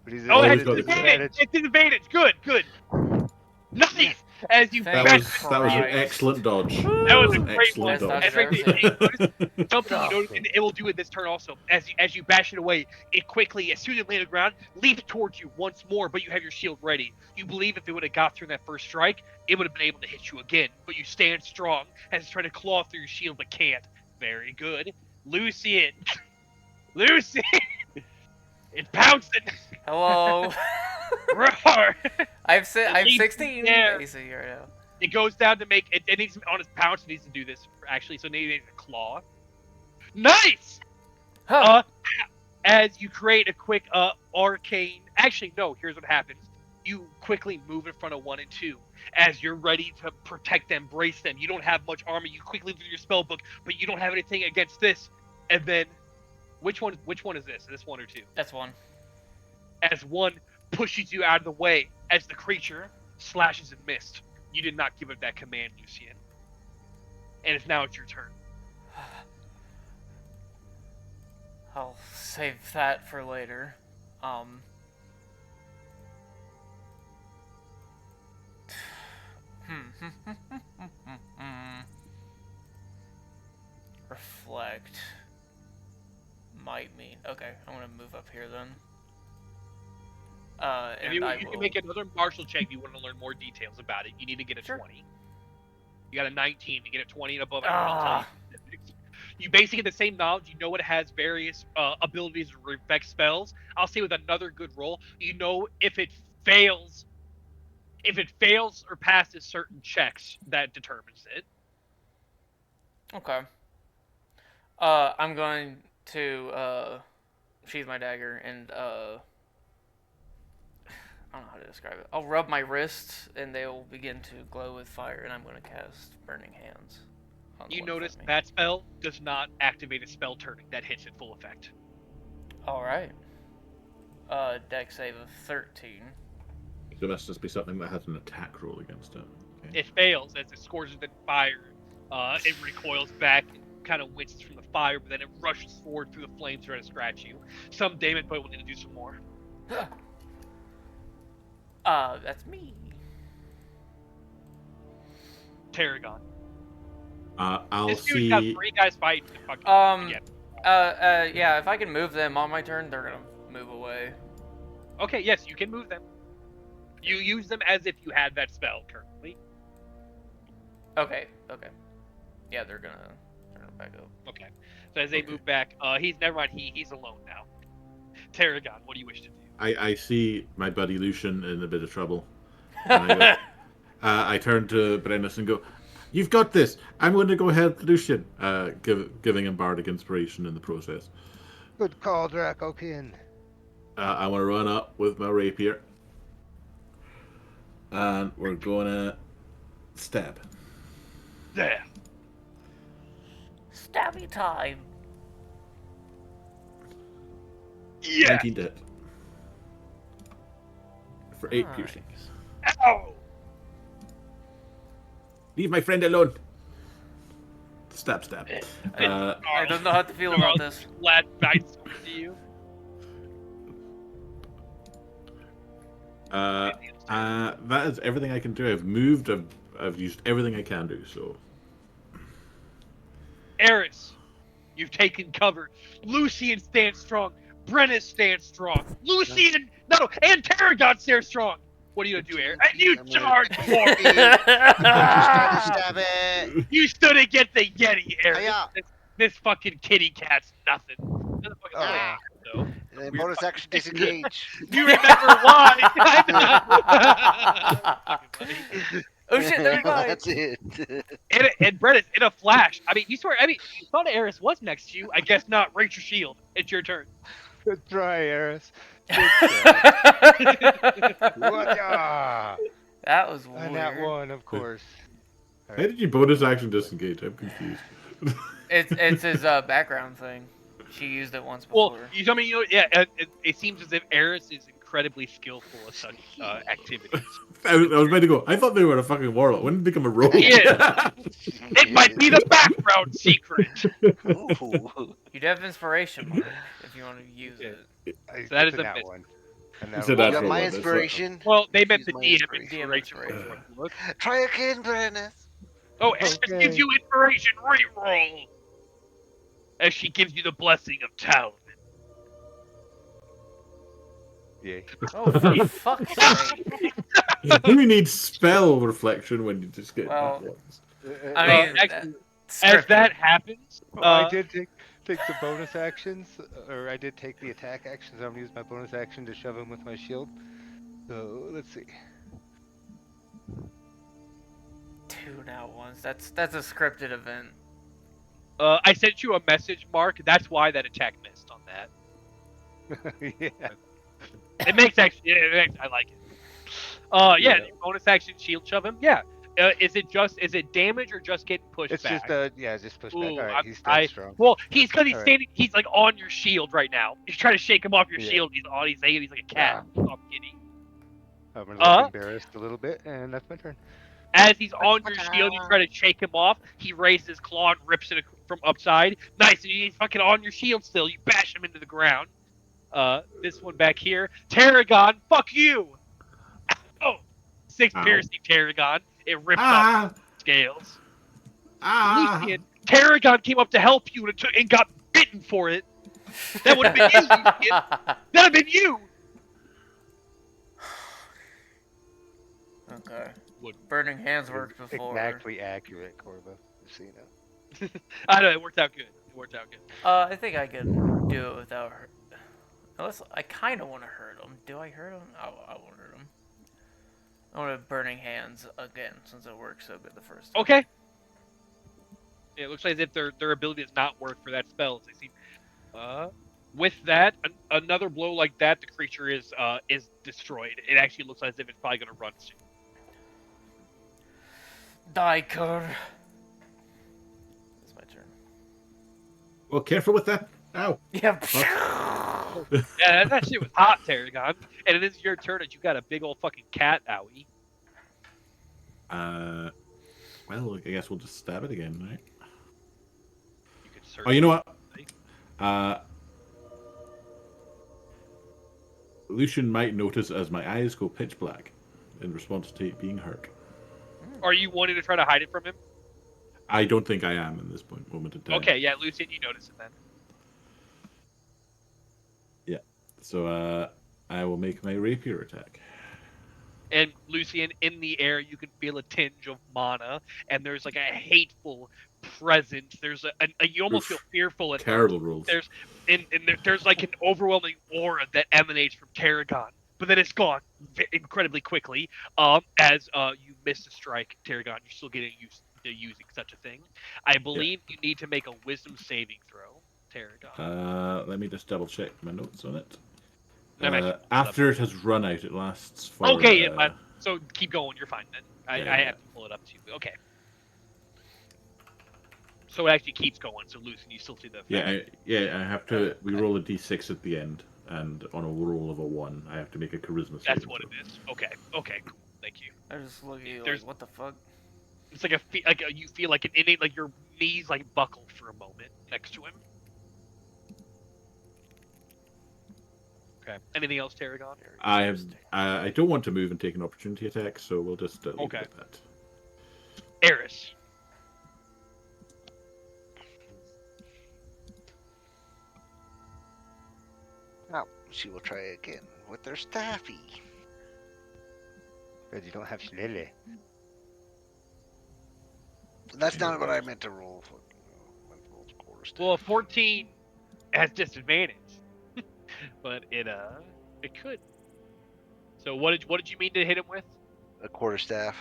But he's Oh, Always it's got the disadvantage. It's disadvantage. Good. Nice. As you Thank That bash was an Christ. excellent dodge. That was a great Excellent one. Best dodge. dodge And right I've there, ever notice something you notice, and it will do it this turn also. As you bash it away, it quickly, as soon as it lands on the ground, leaps towards you once more. But you have your shield ready. You believe if it would have got through that first strike, it would have been able to hit you again. But you stand strong as it's trying to claw through your shield, but can't. Very good, Lucian. Lucian, it's pouncing. Hello. Roar. I'm leaps 16 there. AC right now. It goes down to make it. It needs on its pounce. It needs to do this actually. So it needs a claw. Nice. Huh. As you create a quick arcane. Actually, no. Here's what happens. You quickly move in front of 1 and 2 as you're ready to protect them, brace them. You don't have much armor. You quickly do your spell book, but you don't have anything against this. And then, which one? Which one is this? This 1 or 2? That's one. As 1 pushes you out of the way, as the creature slashes and missed. You did not give it that command, Lucian. And it's now it's your turn. I'll save that for later. Reflect might mean okay. I'm gonna move up here then. And You I can will. make another martial check if you want to learn more details about it. You need to get a Sure. 20. You got a 19. To get a 20 and above, Ah. you basically get the same knowledge. You know it has various abilities to effect spells. I'll say with another good roll, you know if it fails or passes certain checks, that determines it. Okay. I'm going to sheathe my dagger and I don't know how to describe it. I'll rub my wrists, and they will begin to glow with fire, and I'm going to cast Burning Hands. On the You one in front notice of me. that spell does not activate a spell turning that hits at full effect. All right. Dex save of 13. So it must just be something that has an attack roll against it. Okay. It fails as it scorches in fire. It recoils back and kind of winces from the fire, but then it rushes forward through the flames trying to scratch you. Some damage, but we'll need to do some more. That's me. Tarragon. I'll This dude's got see. 3 guys fighting the fucking Yeah, if I can move them on my turn, they're gonna move away. Okay, yes, you can move them. You use them as if you had that spell currently. Okay. Yeah, they're gonna turn it back up. Okay. So as they move back, he's never mind. He's alone now. Tarragon, what do you wish to do? I see my buddy Lucian in a bit of trouble. And I turn to Brennus and go, "You've got this. I'm going to go help Lucian." Giving him bardic inspiration in the process. Good call, Dracokin. I want to run up with my rapier, and we're going to stab. There. Stabby time. Yeah. 19 to hit. For 8 piercing. Ow. Leave my friend alone. Stab. I don't know how to feel about this. Glad bites to you. That is everything I can do. I've moved. I've used everything I can do. So, Eris, you've taken cover. Lucian stands strong. Brennus stands strong. Lucian, and Tarragon stands strong. What are you gonna do, Eris? And you charge for me. Try to stab it. You stood against the Yeti, Eris. Hiya. This fucking kitty cat's nothing. Doesn't fucking Ah. though. Bonus action disengage. You remember why? Oh shit, never mind. That's it. And Brennus, in a flash. I mean, you thought Eris was next to you. I guess not. Raise your shield. It's your turn. Good try, Eris. Good try. Whatcha? That was weird. And that one, of course. how did you bonus action disengage? I'm confused. It's his background thing. She used it once Well, before. you tell me, it seems as if Eris is incredibly skillful at such activities. I was about to go. I thought they were a fucking warlock. When did they become a rogue? Yeah. It might be the background secret. Ooh. You'd have inspiration, Mark, if you want to use Yeah. it. So that is It's a nat miss. one. And You that said one- that You for got my one, that's inspiration. Well, they meant Use the my DM inspiration. inspiration. Try again, Brennus. Oh, Eris Okay. gives you inspiration. Reroll. As she gives you the blessing of Talon. Yeah. Oh, for fuck's sake. Who needs spell reflection when you just get Well, nat ones? I mean, Actually, that's as that scripted. happens, I did take the bonus actions, or I did take the attack actions. I'm gonna use my bonus action to shove him with my shield. So let's see. 2 now ones. That's a scripted event. I sent you a message, Mark. That's why that attack missed on that. Yeah. It makes I like it. Yeah, the bonus action shield shove him. Yeah. Is it damage or just getting pushed It's back? just push back. Ooh, All right, I'm- he's still strong. Well, he's Alright. standing. He's like on your shield right now. He's trying to shake him off your Yeah. shield. He's like a cat. Stop kidding. I'm gonna look embarrassed a little bit, and that's my turn. As he's on your shield, you try to shake him off. He raises his claw and rips it from upside. Nice, and he's fucking on your shield still. You bash him into the ground. This one back here, Tarragon. Fuck you. Oh, 6 Ow. piercing Tarragon. It rips off the scales. Ah! Lucian, Tarragon came up to help you and got bitten for it. That would have been you, Lucian. That'd have been you. Okay. Would- Burning Hands worked before. Exactly accurate, Corvo. Just so you know. I know, it worked out good. I think I can do it without her. Unless I kind of want to hurt him. Do I hurt him? I won't hurt him. I want to Burning Hands again since it worked so good the first time. Okay. Yeah, it looks like as if their ability does not work for that spell. They seem. With that, another blow like that, the creature is destroyed. It actually looks as if it's probably gonna run soon. Die, Cur. It's my turn. Well, careful with that. Ow. Yeah. Yeah, that shit was hot, Tarragon. And it is your turn, and you got a big old fucking cat, owie. Well, I guess we'll just stab it again, right? You could Oh, you know certainly. what? Uh, Lucian might notice as my eyes go pitch black in response to it being hurt. Are you wanting to try to hide it from him? I don't think I am in this moment in time. Okay, yeah, Lucian, you notice it then. Yeah. So I will make my rapier attack. And Lucian, in the air, you can feel a tinge of mana, and there's like a hateful presence. There's you almost feel Oof. fearful at Terrible first. rolls. There's like an overwhelming aura that emanates from Tarragon, but then it's gone incredibly quickly. As you miss a strike, Tarragon, you're still getting used to using such a thing. I believe you need to make a Wisdom saving throw, Tarragon. Let me just double check my notes on it. I'm actually After it has run out, it lasts for. okay. So keep going. You're fine then. I Yeah. have to pull it up too. Okay. So it actually keeps going. So Lucian, you still see the effect. I have to. We roll a d6 at the end, and on a roll of a 1, I have to make a charisma save. That's what it is. Okay. Okay. Cool. Thank you. I just look at you There's- like, what the fuck? It's like you feel like an innate, like your knees like buckle for a moment next to him. Okay. Anything else, Tarragon? I don't want to move and take an opportunity attack, so we'll just leave Okay. it at that. Eris. Now she will try again with her staffy. But you don't have Schnelle. That's not what I meant to roll for. Well, a 14 has disadvantage, but it could. So what did you mean to hit him with? A quarterstaff.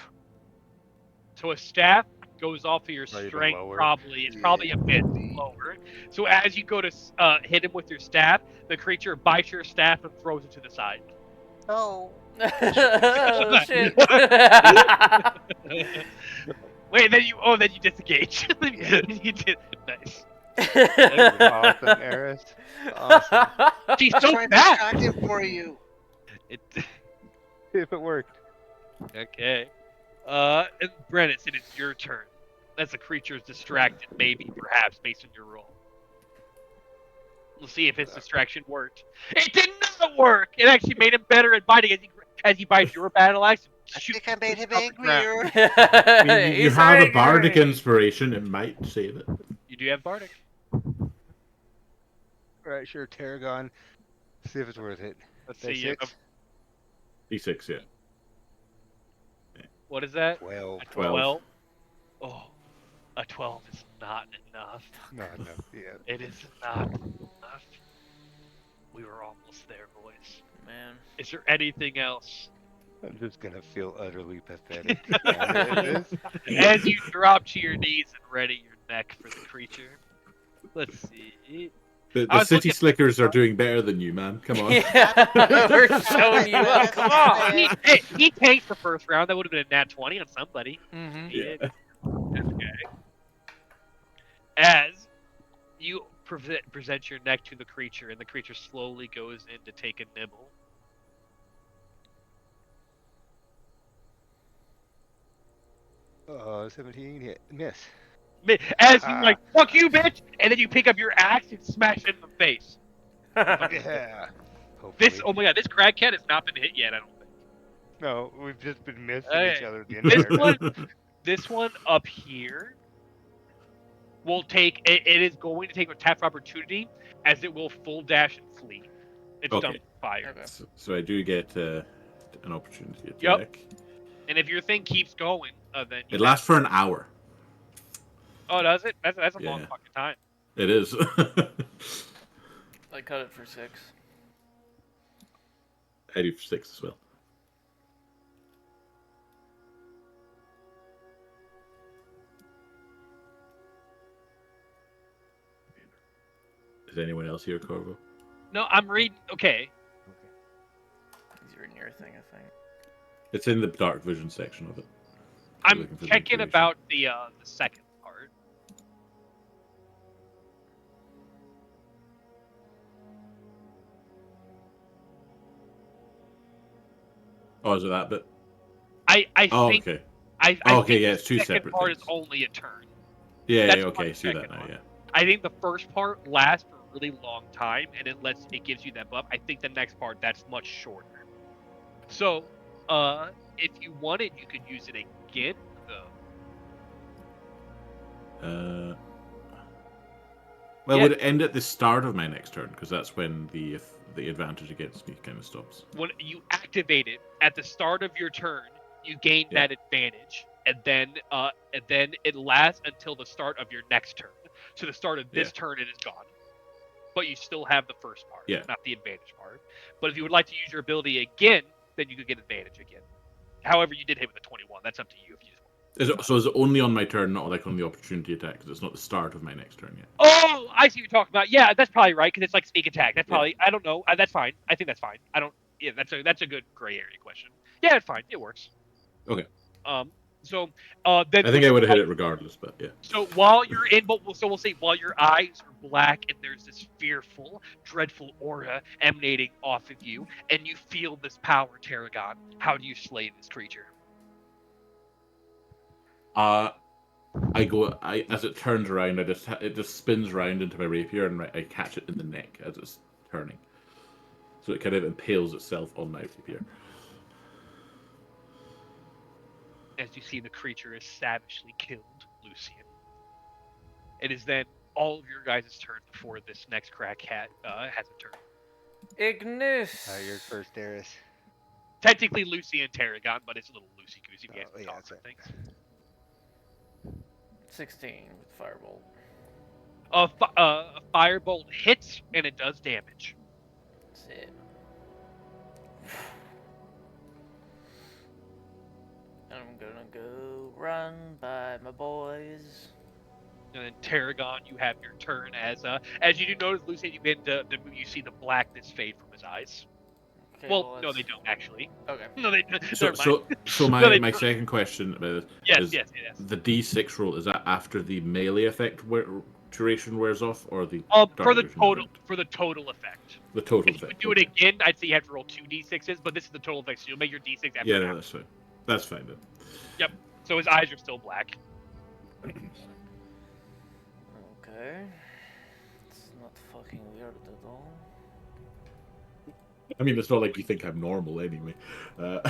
So a staff goes off of your Not even strength. lower. It's probably a bit lower. So as you go to hit him with your staff, the creature bites your staff and throws it to the side. Oh. Oh, shit. Wait, then you disengage. You did nice. Awesome, Eris. Awesome. She's I'm so trying to fast. distract him for you. It, If it worked. okay. And Brennus, it is your turn. As the creature is distracted, maybe, perhaps, based on your roll. We'll see if his distraction worked. It did not work! It actually made him better at biting as he bites your battle axe. I think I made him off the ground. angrier. I mean, you He's have a angry. bardic inspiration; it might save it. You do have Bardic. Alright, sure, Tarragon. See if it's worth it. Let's Day see. 6? D6, yeah. What is that? 12. A 12. Oh, a 12 is not enough. Not enough. Yeah. It is not enough. We were almost there, boys. Man. Is there anything else? I'm just gonna feel utterly pathetic. At this. As you drop to your knees and ready your neck for the creature. Let's see. The I was city looking- slickers are doing better than you, man. Come on. Yeah, we're showing you up. Come on. He tanked the first round. That would have been a nat 20 on somebody. Mm-hmm. He Yeah. did. Okay. As you present your neck to the creature, and the creature slowly goes in to take a nibble. Oh, 17 hit. Miss. As you like, fuck you, bitch, and then you pick up your axe and smash it in the face. Yeah. Hopefully. Oh my god, this crag cat has not been hit yet. I don't think. No, we've just been missing Hey, each other the this entire one- time. This one up here will take. It is going to take a tap opportunity, as it will full dash and flee. It's done Okay. with fire. Okay. So I do get an opportunity Yep. attack. And if your thing keeps going, then you It lasts for an hour. Oh, does it? That's a long Yeah. fucking time. It is. I cut it for 6. I do for 6 as well. Is anyone else here, Corvo? No, I'm reading. Okay, Okay. He's reading your thing, I think. It's in the dark vision section of it. You're I'm looking for the checking information. about the second part. Oh, is it that bit? I Oh, think okay. I Oh, okay, think yeah, the it's two second separate part is things. only a turn. Yeah, That's yeah, what okay, I'm I see that checking now, on. yeah. I think the first part lasts for a really long time, and it gives you that buff. I think the next part that's much shorter. So, if you wanted, you could use it again, though. Uh, well, Yeah, would it end at the start of my next turn? Because that's when the advantage against me kind of stops. when you activate it at the start of your turn, you gain Yeah. that advantage, and then it lasts until the start of your next turn. So the start of Yeah. this turn, it is gone, but you still have the first part, Yeah. not the advantage part. But if you would like to use your ability again, then you could get advantage again. However, you did hit with a 21. That's up to you if you just want. So is it only on my turn, not like on the opportunity attack? Because it's not the start of my next turn yet. Oh, I see what you're talking about. Yeah, that's probably right because it's like sneak attack. That's Yeah. probably I don't know. That's fine. I think that's fine. I don't. Yeah, that's a good gray area question. Yeah, it's fine. It works. Okay. Um. So, then I would think I you would have hit like? it regardless, but yeah. So while you're in, but we'll say while your eyes are black and there's this fearful, dreadful aura emanating off of you, and you feel this power, Tarragon. How do you slay this creature? Uh, as it turns around, it just spins around into my rapier, and I catch it in the neck as it's turning. So it kind of impales itself on my rapier. As you see, the creature is savagely killed, Lucian. It is then all of your guys' turn before this next crack hat has a turn. Ignus! You're first, Darius. Technically Lucy and Tarragon, but it's a little loosey goosey if you guys Oh, want to yeah, talk that's for right. things. 16 with Firebolt. A firebolt hits and it does damage. That's it. I'm gonna go run by my boys. And then Tarragon, you have your turn as you do notice, Lucy, you begin you see the blackness fade from his eyes. Okay, Well, no, that's... they don't actually. Okay. No, they So never mind. so so No, my they my second question about yes, is yes, yes. the D6 roll, is that after the melee effect duration wears off, or the For dark the vision total effect? effect. The total If you would effect. do it Okay. again, I'd say you have to roll two d6s, but this is the total effect. So you'll make your d6 after Yeah, an no, hour. that's fine. That's fine then. Yep. So his eyes are still black. Okay. It's not fucking weird at all. I mean, it's not like you think I'm normal anyway. And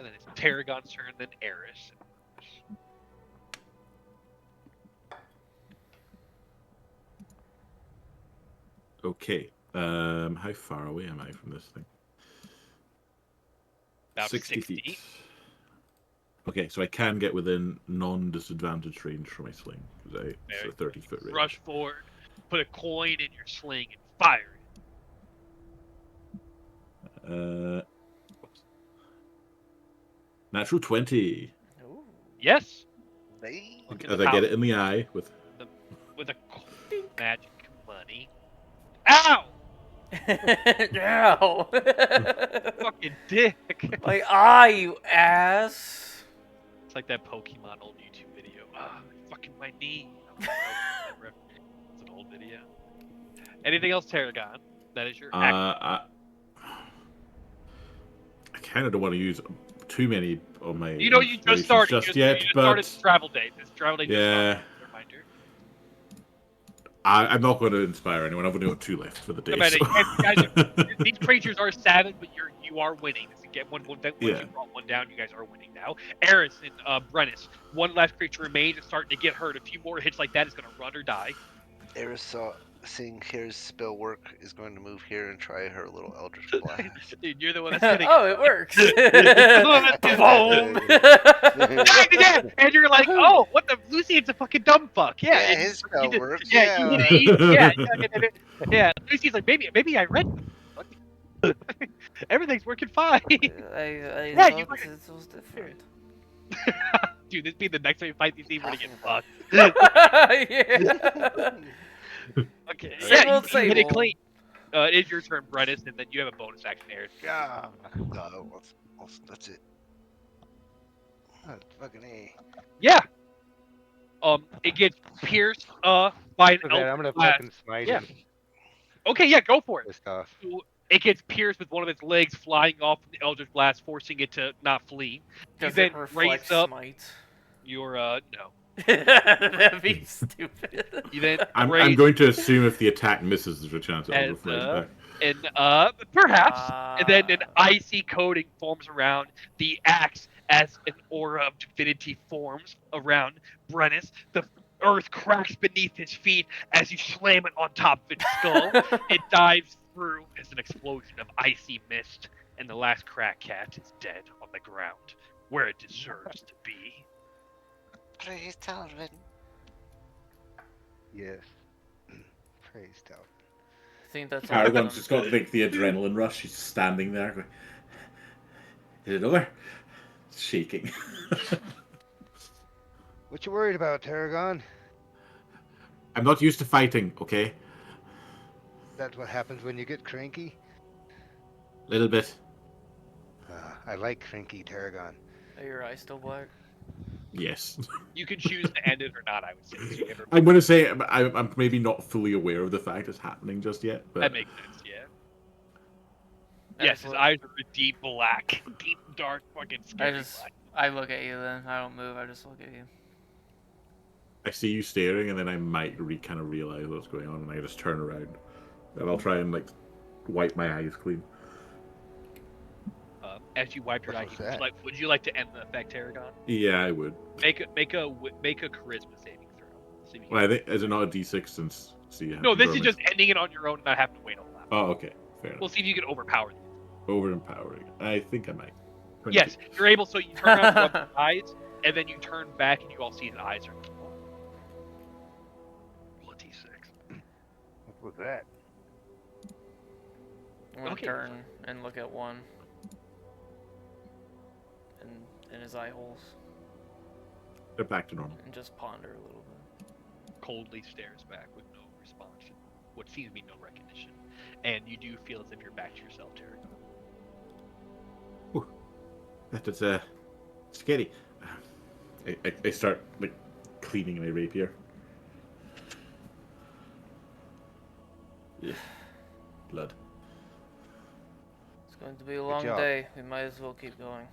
then it's Tarragon's turn, then Eris. Okay. How far away am I from this thing? About 60 60. feet. Okay, so I can get within non-disadvantage range for my sling. It's a 30-foot range. Rush forward, put a coin in your sling, and fire it. Natural 20. Ooh. Yes. They... Look at As the I get power it in the eye with... with a magic money. Ow! No! Fucking dick. My eye, you ass! It's like that Pokemon old YouTube video. Ah, fucking my knee. It's an old video. Anything else, Tarragon? That is your action. I kind of don't want to use too many of my You know, you just inspirations started. just You yet, just but started this travel day. This travel day just yeah, started. Reminder. I'm not going to inspire anyone. I've only got 2 left for the day. No matter, So. these creatures are savage, but you are winning. This again, once Yeah. you brought one down, you guys are winning now. Eris and Brennis, one last creature remains. It's starting to get hurt. A few more hits like that is going to run or die. Eris saw, seeing Hare's spell work, is going to move here and try her little Eldritch Blast. Dude, you're the one that's getting. Oh, it works! Yeah, and you're like, oh, what the Lucian's a fucking dumb fuck. Yeah, Yeah, and his spell did, works. Yeah, you did it. Yeah. Lucy's like, maybe I read. Everything's working fine. I Yeah, thought you it was different. Dude, this be the next time you fight these things, we're gonna Talking get about. fucked. Yeah. Okay, yeah, Same old, you hit same it old. clean. It is your turn, Brennis, and then you have a bonus action, Aaron. Ah, No, that's it. fucking A. Yeah. It gets pierced by an Okay, I'm eldritch gonna blast. fucking smite Yeah. him. Okay, yeah, go for it. Pissed off. So it gets pierced with one of its legs flying off from the eldritch blast, forcing it to not flee. You Does then it reflect raise up smite? your no. That'd be stupid. You then I'm raise going to assume if the attack misses, there's a chance it'll as reflect back. and perhaps, and then an icy coating forms around the axe as an aura of divinity forms around Brennus. The earth cracks beneath his feet as you slam it on top of its skull. It dives through as an explosion of icy mist, and the last crack cat is dead on the ground, where it deserves to be. Praise Talvin. Yes. Praise Talvin. I think that's all of Aragon's them. just got like the adrenaline rush. He's standing there going, "Is it over?" Shaking. What you worried about, Tarragon? I'm not used to fighting, okay? That's what happens when you get cranky? Little bit. I like cranky, Tarragon. Are your eyes still black? Yes. You can choose to end it or not, I would say. So you never. I'm going to say I'm maybe not fully aware of the fact it's happening just yet, but That makes sense, yeah. I Yes, just his look- eyes are deep black, deep dark, fucking scary black. I look at you then. I don't move. I just look at you. I see you staring, and then I might kind of realize what's going on, and I just turn around, and I'll try and like wipe my eyes clean. As you wipe your eye, What's that? would you like to end the effect, Tarragon? Yeah, I would. Make a charisma saving throw. See if you can- Well, I think is it not a D6 since? See, you have No, to this draw is my- just ending it on your own and not having to wait all that. Oh, okay, fair We'll enough. see if you can overpower these. Overempowering. I think I might. 22. Yes, you're able. So you turn around, rub your eyes, and then you turn back, and you all see the eyes are. Roll a d6. What was that? I'm gonna Okay. turn and look at one. In his eye holes. They're back to normal. And just ponder a little bit. Coldly stares back with no response, what seems to be no recognition, and you do feel as if you're back to yourself, Tarragon. That is scary. I start like cleaning my rapier. Yeah. Blood. It's going to be a long job. day. We might as well keep going.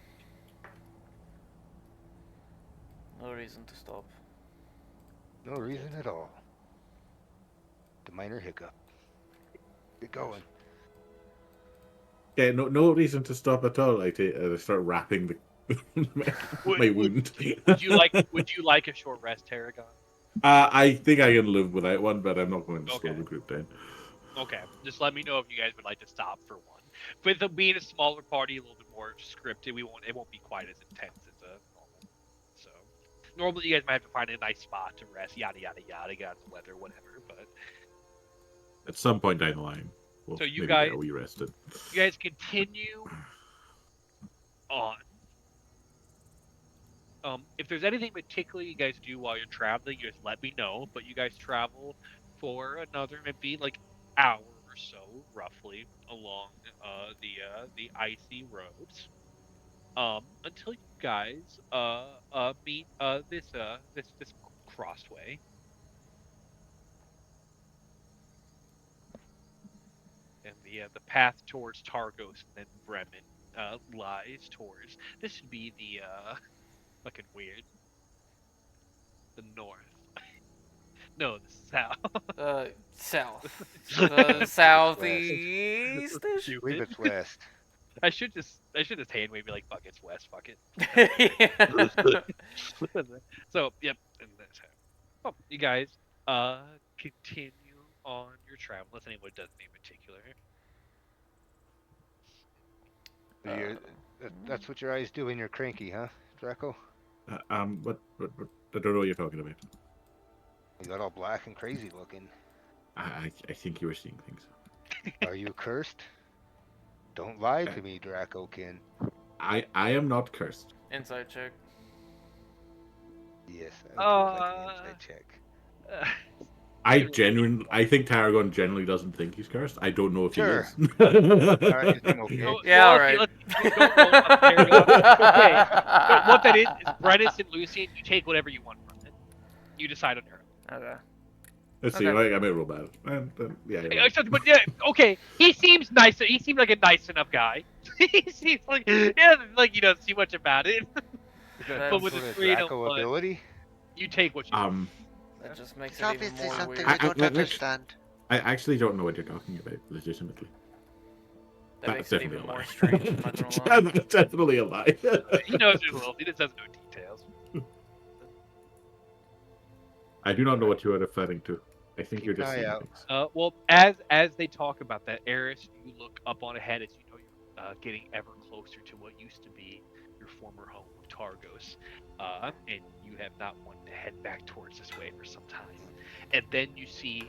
No reason to stop. No reason at all. The minor hiccup. Get going. Yeah, no reason to stop at all. I start wrapping the my wound. Would you like a short rest, Tarragon? I think I can live without one, but I'm not going to slow Okay. the group down. Okay, just let me know if you guys would like to stop for one. With it being a smaller party, a little bit more scripted, it won't be quite as intense as a normal. So normally you guys might have to find a nice spot to rest, yada yada yada, got the weather, whatever. But At some point down the line, we'll So you maybe guys- get a wee rested. you guys continue on. If there's anything particular you guys do while you're traveling, you just let me know. But you guys travel for another maybe like hour or so, roughly, along the icy roads. Until you guys meet this crossway. And the path towards Targos and then Bremen lies towards. This should be the fucking weird. The north. No, the south. South. West. Southeast. Believe it's west. I should just hand wave be like, fuck, it's west, fuck it. So yep, and that's how. Oh, you guys continue on your travel unless anyone does anything particular. That's what your eyes do when you're cranky, huh, Draco? What? I don't know what you're talking about. You got all black and crazy looking. I think you were seeing things. Are you cursed? Don't lie to me, Draco Kin. I am not cursed. Inside check. Yes, I would like an Uh, insight check. uh, you can roll I think Tarragon generally doesn't think he's cursed. I don't know if he Sure. is. You seem okay. Yeah, all okay, right. don't roll on Paragon. Okay. No, what that is Brennus and Lucian, you take whatever you want from it. You decide on your Okay. Let's see. Okay. I may roll bad. Yeah, you're own. right. But yeah, okay. He seems nice. He seemed like a nice enough guy. He seems like yeah, like you don't see much about it. Is that But some with That's the sort of three, Draco but ability? you take what you want. Um, that just makes It's it even obviously more something weird. we don't understand. I actually don't know what you're talking about. Legitimately, That that's makes it definitely even a lie. more strange. I'm not gonna lie. That's definitely a lie. He knows it a little. He just doesn't know details. I do not know what you are referring to. I think you're Keep an just eye seeing out. things. Well, as they talk about that, Eris, you look up on ahead as you know you're getting ever closer to what used to be your former home of Targos, and you have not wanted to head back towards this way for some time. And then you see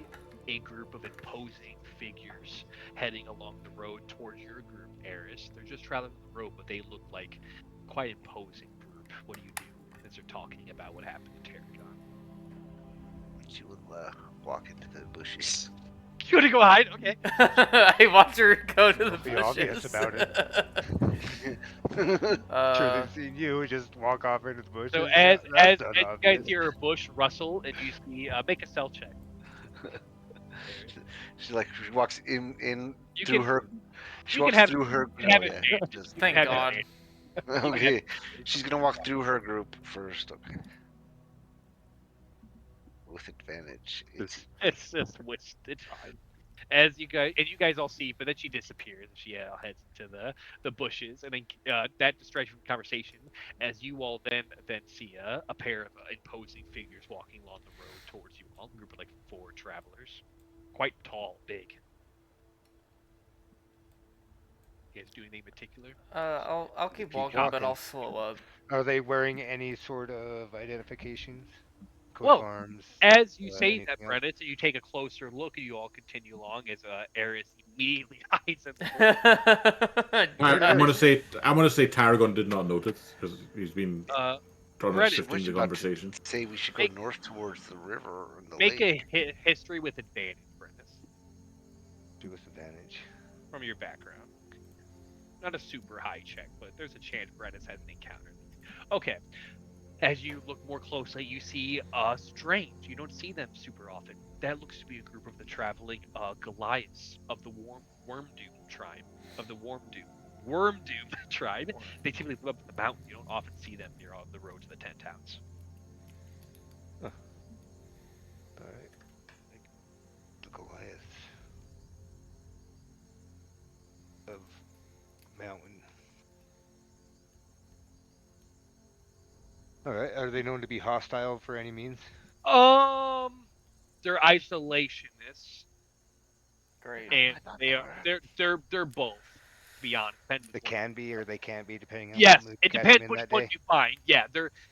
a group of imposing figures heading along the road towards your group, Eris. They're just traveling the road, but they look like quite imposing group. What do you do as they're talking about what happened to Tarragon? She will walk into the bushes. You want to go hide? Okay. I watch her go to the Don't be obvious bushes. about it. Sure, uh, they've seen you just walk off into the So bushes. Yeah, that's not as you guys obvious. hear a bush rustle and you see make a stealth check. There. She walks in You through can her. She you can walks have through her. you can Oh have yeah, advantage. just You can thank have God. advantage. You can have okay. advantage. She's gonna walk through her group first. Okay, with advantage. It's It's just it's fine. As you guys all see, but then she disappears and she heads into the bushes, and then that distracts you from conversation. As you all then see a pair of imposing figures walking along the road towards you all, a group of like four travelers, quite tall, big. You guys do anything in particular? I'll You keep keep walking, but walking. I'll slow up. Are they wearing any sort of identifications? Coat of Well, arms? as you say that, Anything else? Brennan, so you take a closer look and you all continue along as Eris immediately hides in the bush. Sure does. I'm gonna say Tarragon did not notice because he's been Uh, trying to Brennan, shift was the about to conversation. say we should go make north towards the river and the make a lake. history with advantage, Brennan, Do with advantage. from your background. Not a super high check, but there's a chance Brennan hasn't encountered these. Okay, as you look more closely, you see strange. You don't see them super often. That looks to be a group of the traveling Goliaths of the Wormdoom tribe. Of the Wormdoom tribe. They typically live up in the mountains. You don't often see them near the roads of the 10 towns. Huh. Alright. The Goliath of Mountain. Alright. Are they known to be hostile for any means? Um, they're isolationists, Great. and I thought they they are were. they're both. To be honest, depends They which one. can be or they can't be depending on what Yes, mood it you catch them depends in which that one day. you find.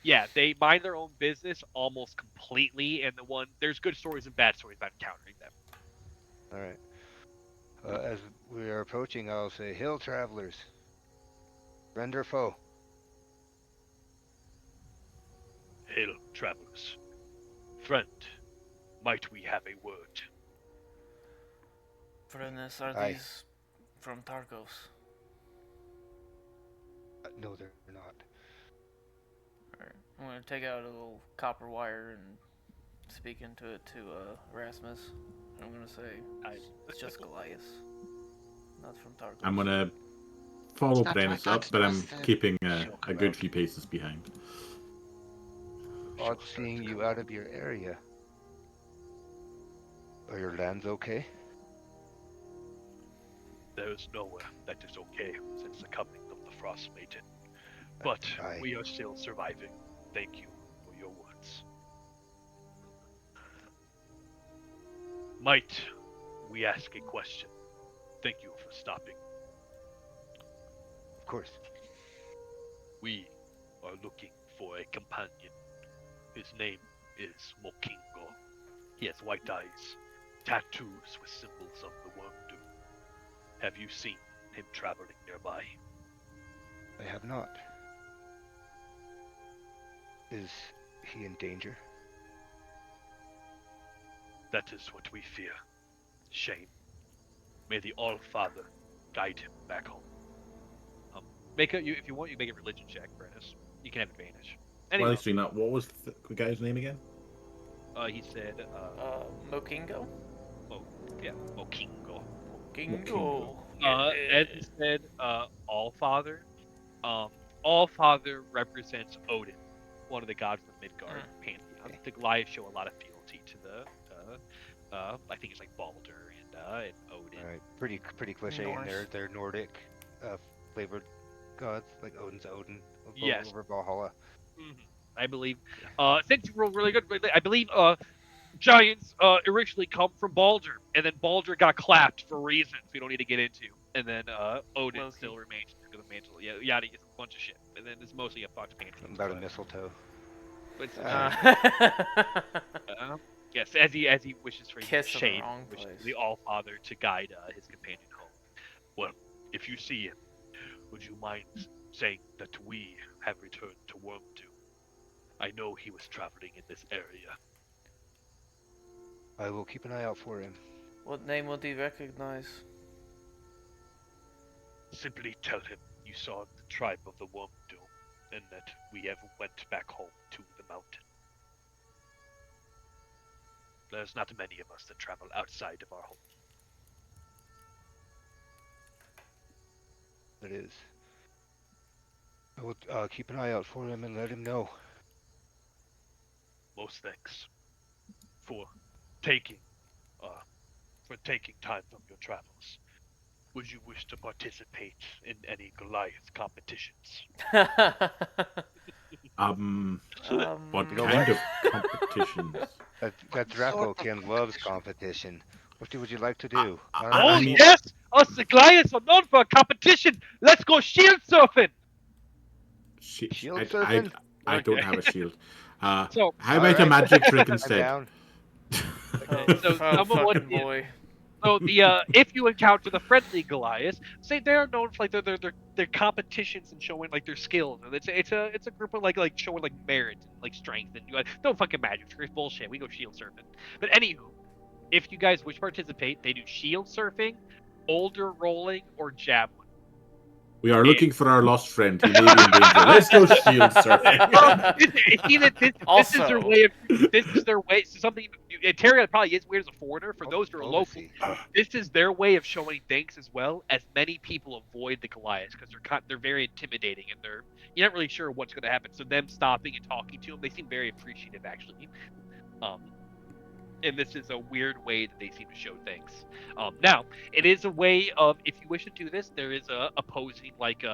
Yeah, they mind their own business almost completely, and there's good stories and bad stories about encountering them. Alright. As we are approaching, I'll say, Hill travelers, friend or foe? Hail, travelers, friend, might we have a word? Goodness, are Aye. these from Targos? No, they're not. Alright. I'm gonna take out a little copper wire and speak into it to Erasmus. I'm gonna say I it's just Goliath, not from I'm Targos. gonna It's follow not my Brennus thought. up, It but was I'm the keeping she'll a come good out. few paces behind. Odd She'll start seeing to you come out out. of your area. Are your lands okay? there is nowhere that is okay since the coming of the Frostmaiden, but Aye. we are still surviving. Thank you for your words. Might we ask a question? Thank you for stopping. Of course. We are looking for a companion. His name is Mokingo. He has white eyes, tattoos with symbols of the Wormdoom. Have you seen him traveling nearby? I have not. Is he in danger? That is what we fear. Shame. May the All-Father guide him back home. Make a you if you want, you make a religion check, Prentice. You can have advantage. While Anyway, he's doing that, what was the guy's name again? he said, Mokingo? Mo, yeah, Mokingo. Mokingo. Mokingo. As he said, All Father. Um, All Father represents Odin, one of the gods of the Midgard pantheon. Okay. The Goliaths show a lot of fealty to the, I think it's like Balder and Odin. All right, pretty cliche, and Norse. they're Nordic, flavored gods like Odin's Odin Yes. over Valhalla. hmm I believe. Since you rolled really good, I believe giants originally come from Balder, and then Balder got clapped for reasons we don't need to get into, and then Odin Loki. still remains because of mantle. Yeah, yada, it's a bunch of shit, and then it's mostly a Fox pantheon. Something about a mistletoe. But yes, as he wishes for Kiss in the shade, wrong wishes place. for the All Father to guide his companion home. Well, if you see him, would you mind saying that we have returned to Wormdew? I know he was traveling in this area. I will keep an eye out for him. What name will he recognize? Simply tell him you saw the tribe of the Wormdew, and that we have went back home to the mountain. There's not many of us that travel outside of our home. It is. I will keep an eye out for him and let him know. Most thanks for taking uh, taking time from your travels. Would you wish to participate in any Goliath competitions? What You know kind what? of competitions? That Draco Ken loves competition. What would you like to do? Oh I mean, yes, us the Goliaths are known for a competition. Let's go shield surfing. Shield I surfing? don't Okay. have a shield. So How All about a right. magic trick I'm instead? down. okay, so someone fucking the boy. so the if you encounter the friendly Goliaths, say they're known for like their competitions and showing like their skills. And it's a group of like showing like merit and like strength and don't fucking magic tricks bullshit. We go shield surfing. But anywho, if you guys wish to participate, they do shield surfing, boulder rolling, or javelin. We are And looking for our lost friend. He may be in danger. Let's go shield well, surfing. it's either this is their Also- way of this is their way. So something Terry probably is weird as a foreigner. For those who are local, Diplomacy. this is their way of showing thanks as well. As many people avoid the Goliaths because they're very intimidating and you're not really sure what's going to happen. So them stopping and talking to them, they seem very appreciative actually. Um, and this is a weird way that they seem to show things. Now, it is a way of if you wish to do this, there is a opposing like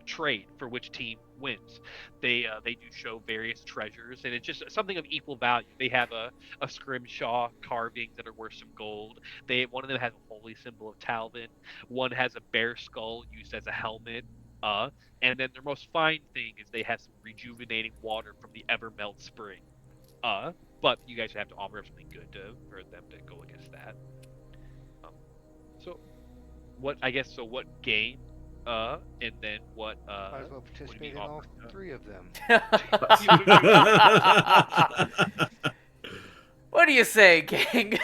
trade for which team wins. They do show various treasures, and it's just something of equal value. They have a scrimshaw carving that are worth some gold. One of them has a holy symbol of Talvin. One has a bear skull used as a helmet. And then their most fine thing is they have some rejuvenating water from the Evermelt spring. Uh, but you guys have to offer up something good for them to go against that. Um, so what I guess so what game? And then Might as well what do participate we in all offer? three of them. What do you say, gang?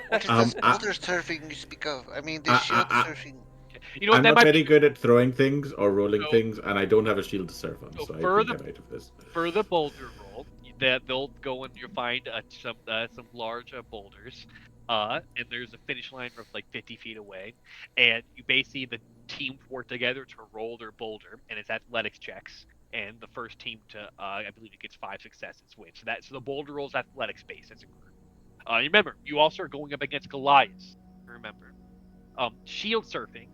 What is this boulder surfing you speak of? I mean, this shield surfing. You know what I'm that not might very be good at throwing things or rolling so things, and I don't have a shield to surf on, so so I for think the I'm out of this. for the boulder roll that they'll go and you'll find some large boulders and there's a finish line of like 50 feet away and you basically the teams work together to roll their boulder and it's athletics checks and the first team to I believe it gets 5 successes wins so the boulder rolls athletics base as a group remember you also are going up against Goliaths remember shield surfing.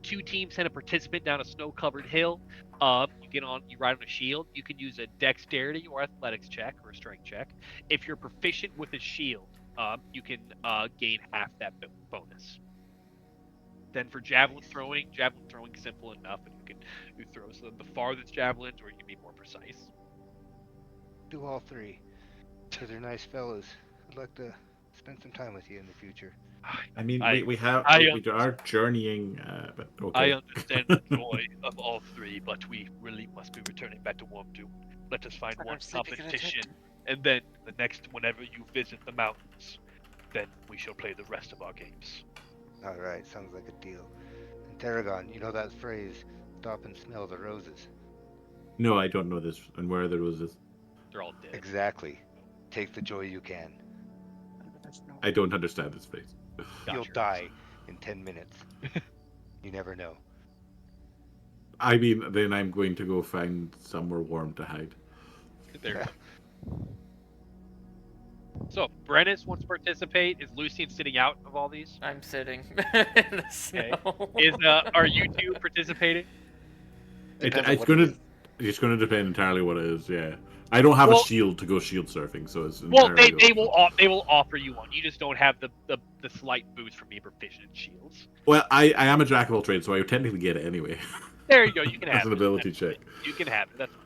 Two teams send a participant down a snow-covered hill. You ride on a shield. You can use a dexterity or athletics check or a strength check. If you're proficient with a shield, you can gain half that bonus. Then for javelin throwing is simple enough, and you throw so the farthest javelins, or you can be more precise. Do all three. Because they're nice fellas. I'd like to spend some time with you in the future. I mean, I we are journeying, but I okay. understand the joy of all three, but we really must be returning back to Wormdew. Let us find one I'm sleeping in a tent. competition, and then the next, whenever you visit the mountains, then we shall play the rest of our games. All right, sounds like a deal. And Tarragon, you know that phrase, stop and smell the roses? No, I don't know this. And where are the roses? They're all dead. Exactly. Take the joy you can. There's no. I don't understand this phrase. You'll Gotcha. die in 10 minutes. You never know. I mean, then I'm going to go find somewhere warm to hide. There we go. So, Brennis wants to participate. Is Lucian sitting out of all these? I'm sitting in the Okay. snow. Are you two participating? Depends on It's what it gonna is. it's gonna depend entirely what it is. Yeah, I don't have a Well- shield to go shield surfing, so it's Well, entirely. they will offer you one. You just don't have the slight boost from being proficient in shields. Well, I am a jack of all trades, so I would technically get it anyway. There you go. You can As have an it. ability check. You can have it. That's fine.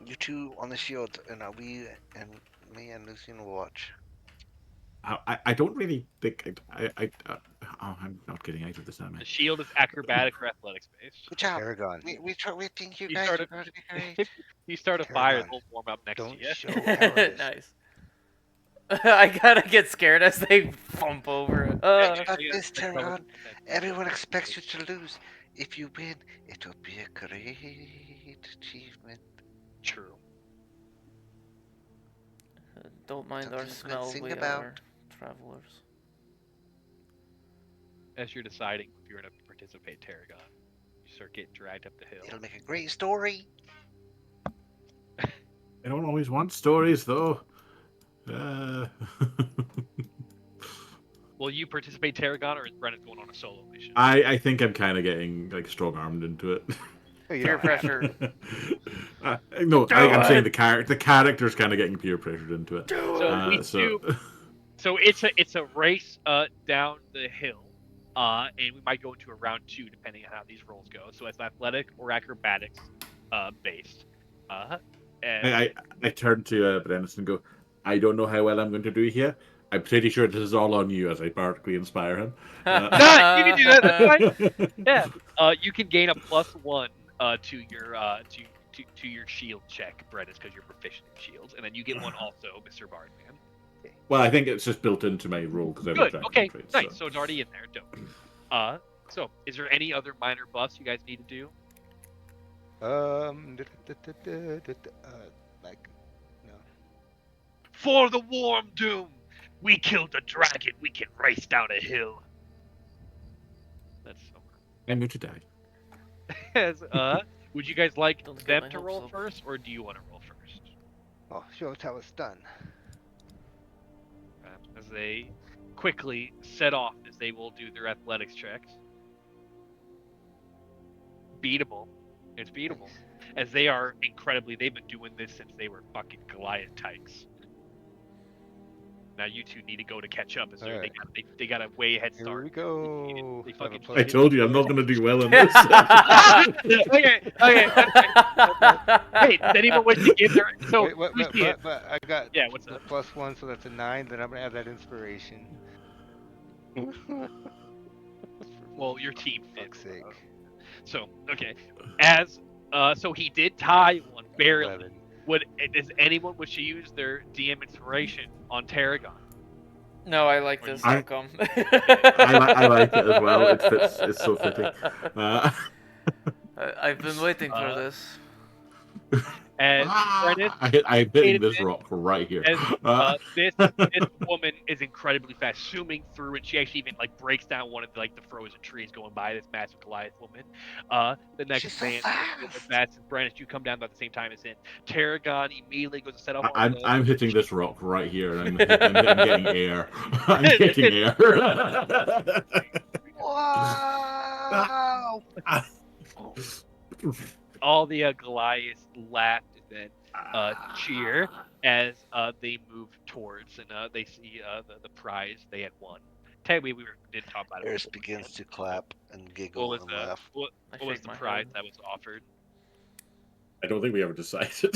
You two on the shield, and we and me and Lucian will watch. I don't really think oh, I'm not getting out of this, am I? The shield is acrobatic or athletics based. Good job. Tarragon, We think you You guys start are a- going to be great. You start a fire, Tarragon, they'll warm up next don't to you. show cowardice. Nice. I gotta get scared as they bump over. Got this, Tarragon. Everyone expects you to lose. If you win, it'll be a great achievement. True. Don't mind our Something you can smell. sing We about. are travelers. As you're deciding if you're going to participate, Tarragon, you start getting dragged up the hill. It'll make a great story. I don't always want stories, though. Will you participate, Tarragon, or is Brennan going on a solo mission? I think I'm kind of getting like strong armed into it. Oh, you Peer don't have to. pressure. No, Do I'm saying it! the character's kind of getting peer pressured into it. So it's a race down the hill, and we might go into a round 2 depending on how these rolls go. So it's athletic or acrobatics based. And I turn to Brennis and go, I don't know how well I'm going to do here. I'm pretty sure this is all on you, as I barkly inspire him. Nah, you can do that. That's fine. Yeah. You can gain a +1 to your to your shield check, Brennis, because you're proficient in shields, and then you get one also, Mr. Bardman. Well, I think it's just built into my role because I'm a Good. jack of Okay. all trades, Nice. So it's already in there. Dope. So is there any other minor buffs you guys need to do? Like, no. For the warm doom, we killed a dragon. We can race down a hill. That's so. I'm going to die. As would you guys like Don't get them my to hopes roll up. first, or do you want to roll first? Oh, show us how it's done. As they quickly set off, as they will do their athletics checks. Beatable. It's beatable. As they are incredibly, they've been doing this since they were fucking Goliath tykes. Now you two need to go to catch up. As Alright. they got a way head Here start. we go. They So I have a fucking plus I told you I'm not one. going to do well in this. okay. Hey, does anyone wish to give their so Wait, what, Lucian- but I got Yeah, what's the up? +1, so that's a 9. Then I'm gonna add that inspiration. Well, your team Fuck's fits. sake. So okay, as so he did tie one barely. 11. Does anyone wish to use their DM inspiration on Tarragon? No, I like this I- outcome. I like it as well. It fits. It's so fitting. I've been waiting for Uh, this. As Brennan, I'm hitting this Aiden, rock right here. as this woman is incredibly fast, zooming through, and she actually even like breaks down one of the frozen trees going by. This massive Goliath woman. The next She's so man, fast. fast as Brennan, you come down about the same time as in. Tarragon immediately goes to set off. I'm hitting this rock right here, and I'm getting air. I'm getting air. Wow! All the Goliaths laugh and then cheer as they move towards and they see the prize they had won. Technically, didn't talk about it. Eris beforehand. begins to clap and What giggle was and the laugh. what I was shake the my prize head. that was offered? I don't think we ever decided. We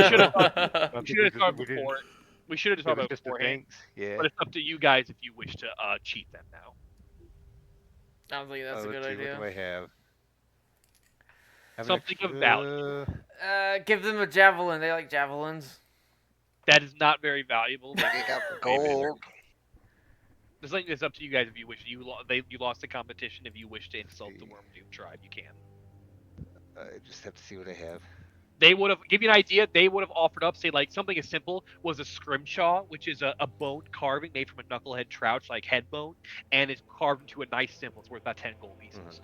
should have I we think should have we talked didn't- before. We should have It talked was about it just a beforehand. thanks. Yeah. But it's up to you guys if you wish to cheat them now. Sounds like that's a Let's good see, idea. what do I have? Have an Something of value. Give them a javelin. They like javelins. That is not very valuable. They They got will way better. gold. There's something that's up to you guys if you wish. You lost the competition. If you wish to insult the see. Worm Doom tribe, you can. I just have to see what I have. They would have give you an idea. They would have offered up, say, like something as simple was a scrimshaw, which is a bone carving made from a knucklehead trout's like head bone, and it's carved into a nice symbol. It's worth about 10 gold pieces. Mhm.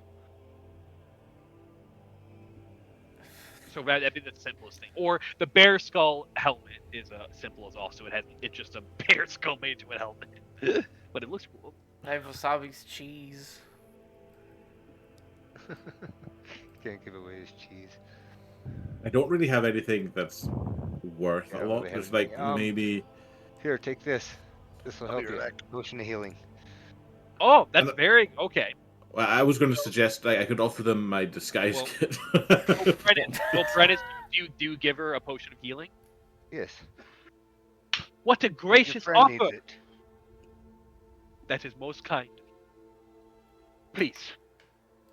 So that'd be the simplest thing. Or the bear skull helmet is simple as also. It's just a bear skull made into a helmet, but it looks cool. I have wasabi's cheese. Can't give away his cheese. I don't really have anything that's worth Yeah, a well, lot. we have It's like anything. maybe. Here, take this. This will I'll be help you. right back. Potion of healing. Oh, that's And- very okay. Well, I was going to suggest I could offer them my disguise Well, kit. Brennan, do you give her a potion of healing? Yes. What a Your gracious friend offer! needs it. That is most kind. Please,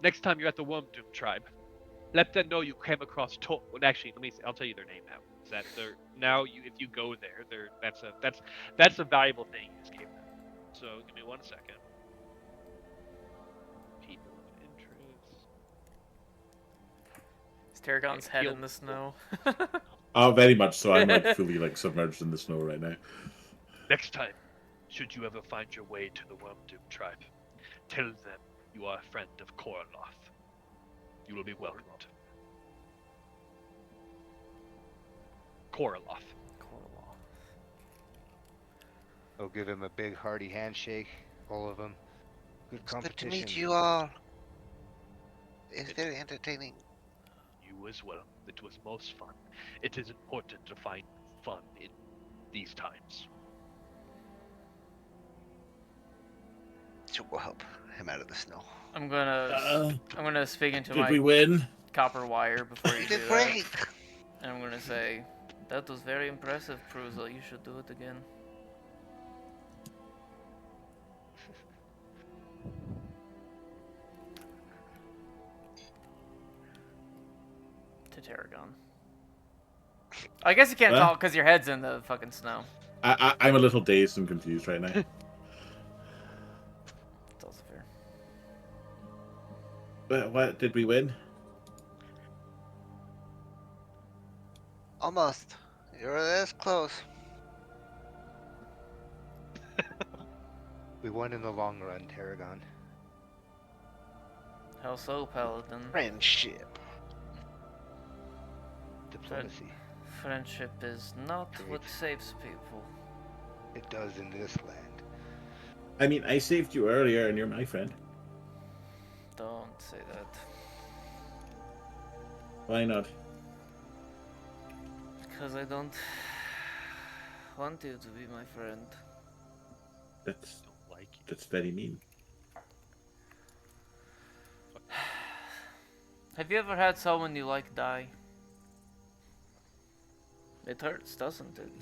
next time you're at the Worm Doom tribe, let them know you came across Well, actually, let me. I'll tell you their name now. Is that they're now you if you go there, that's a valuable thing you just gave them. So give me 1 second. People of interest. Is Tarragon's Yeah, head he'll- in the snow? Oh, very much so. I'm like fully like submerged in the snow right now. Next time, should you ever find your way to the Worm Doom tribe, tell them you are a friend of Korloth. You will be welcomed. Korloth. I'll give him a big hearty handshake. All of them. Good It's good to competition. meet you all. It's very entertaining. You as well. It was most fun. It is important to find fun in these times. So we'll help him out of the snow. I'm gonna speak into Did my we win? copper wire before you You do did that. great. And I'm gonna say, that was very impressive, Pruzel. You should do it again. To Tarragon. I guess you can't Huh? talk because your head's in the fucking snow. I'm a little dazed and confused right now. It's also fair. What did we win? Almost. You're this close. We won in the long run, Tarragon. How so, Paladin? Friendship. Diplomacy. Friendship is not what Great. saves people. It does in this land. I mean, I saved you earlier, and you're my friend. Don't say that. Why not? Because I don't want you to be my friend. That's Don't like you. that's very mean. Have you ever had someone you like die? It hurts, doesn't it?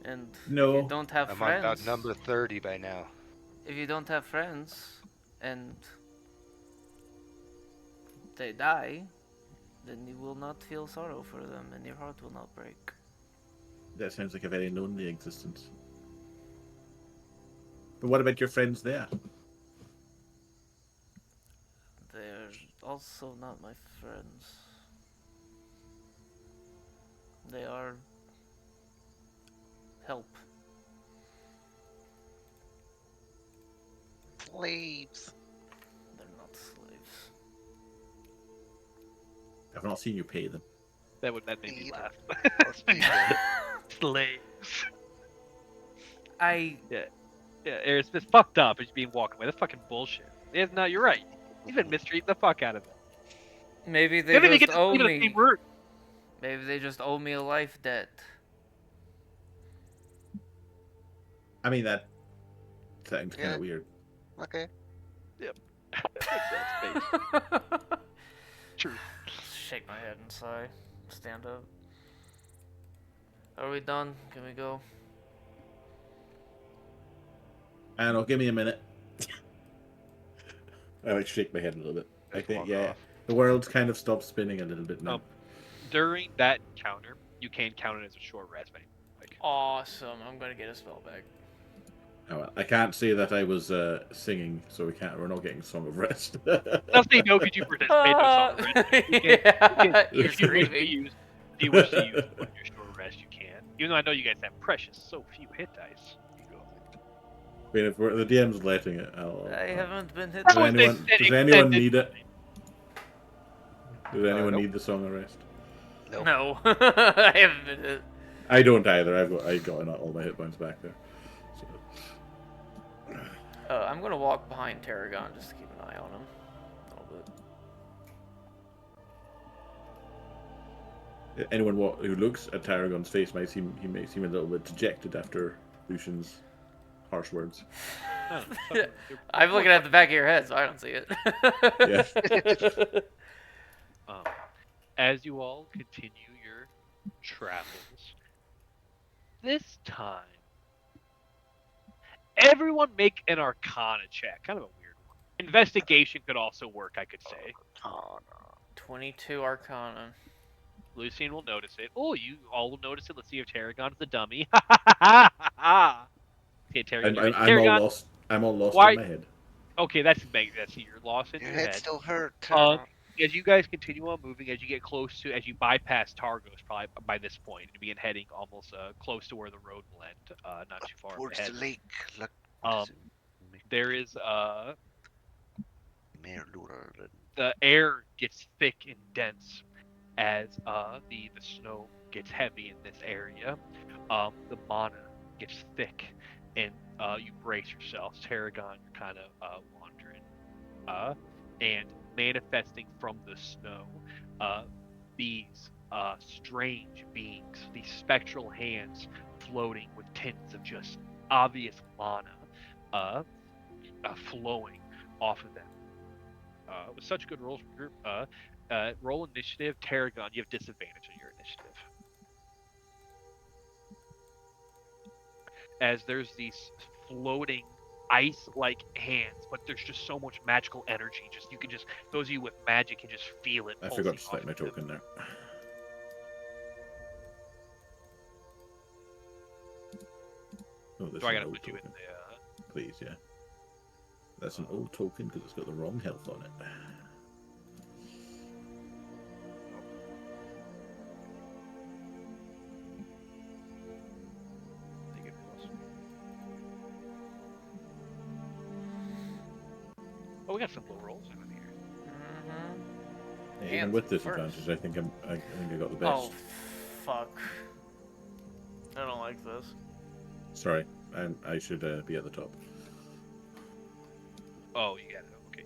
And No. if you don't have I'm friends, on about number 30 by now. if you don't have friends and they die, then you will not feel sorrow for them and your heart will not break. That sounds like a very lonely existence. But what about your friends there? They're also not my friends. They are help. Slaves. They're not slaves. I've not seen you pay them. That made me Indeed. laugh. Either. Slaves. I Yeah, it's just fucked up. It's being walked away. That's fucking bullshit. Yeah, no, you're right. You've been mistreating the fuck out of them. maybe They they don't even just get to owe sleep in the me. same room. Maybe they just owe me a life debt. I mean, that sounds kind Yeah. of weird. Okay. That's true. Shake my head and sigh. Stand up. Are we done? Can we go? I don't know. Give me a minute. I like shake my head a little bit. I Just think, walk yeah. off. The world's kind of stopped spinning a little bit now. During that encounter, you can count it as a short rest. Like, Awesome. I'm gonna get a spell back. Oh, well, I can't say that I was singing, so we're not getting Song of Rest. I'll say no because you participated in a song of rest. Yeah, you're If you wish to screaming. use, if you wish to use one of your short rest, you can. Even though I know you guys have precious so few hit dice. You go. I mean, if the DM's letting it, I haven't been hit. Does That was anyone, the does anyone extended need it? Does anyone Nope. need the Song of Rest? Nope. No, I haven't been hit. I don't either. I got all my hit points back there. So. I'm gonna walk behind Tarragon just to keep an eye on him a little bit. Anyone who looks at Tarragon's face may seem a little bit dejected after Lucian's harsh words. Oh, I'm looking at the back of your head, so I don't see it. Yeah. Um, as you all continue your travels, this time, everyone make an Arcana check. Kind of a weird one. Investigation could also work, I could say. Oh no. 22 Arcana. Lucian will notice it. Oh, you all will notice it. Let's see if Tarragon's the dummy. Okay, Tarragon, you're right. I'm all Tarragon, lost. I'm all lost why? in my head. Okay, that's you're lost in Your your head head. still hurt. As you guys continue on moving, as you get close to, as you bypass Targos, probably by this point, and begin heading almost close to where the road will end, not too far Towards ahead. the lake. Look, There is Merlura. the air gets thick and dense as the snow gets heavy in this area. The mana gets thick, and you brace yourselves. Tarragon, you're kind of wandering, and manifesting from the snow, these strange beings, these spectral hands floating with tints of just obvious mana flowing off of them. With such good rolls from your group, roll initiative. Tarragon, you have disadvantage on your initiative. As there's these floating ice-like hands, but there's just so much magical energy. Just you can just those of you with magic can just feel it. I pulsing forgot to select off my of them. token there. Oh, this So I is gotta an old put you in token. the. Please, yeah. That's an old token because it's got the wrong health on it. Take it plus. Oh, we got some low rolls in here. Mm-hmm. Even with disadvantage, I think I got the best. Oh, fuck. I don't like this. Sorry, I should be at the top. Oh, you got it. Okay,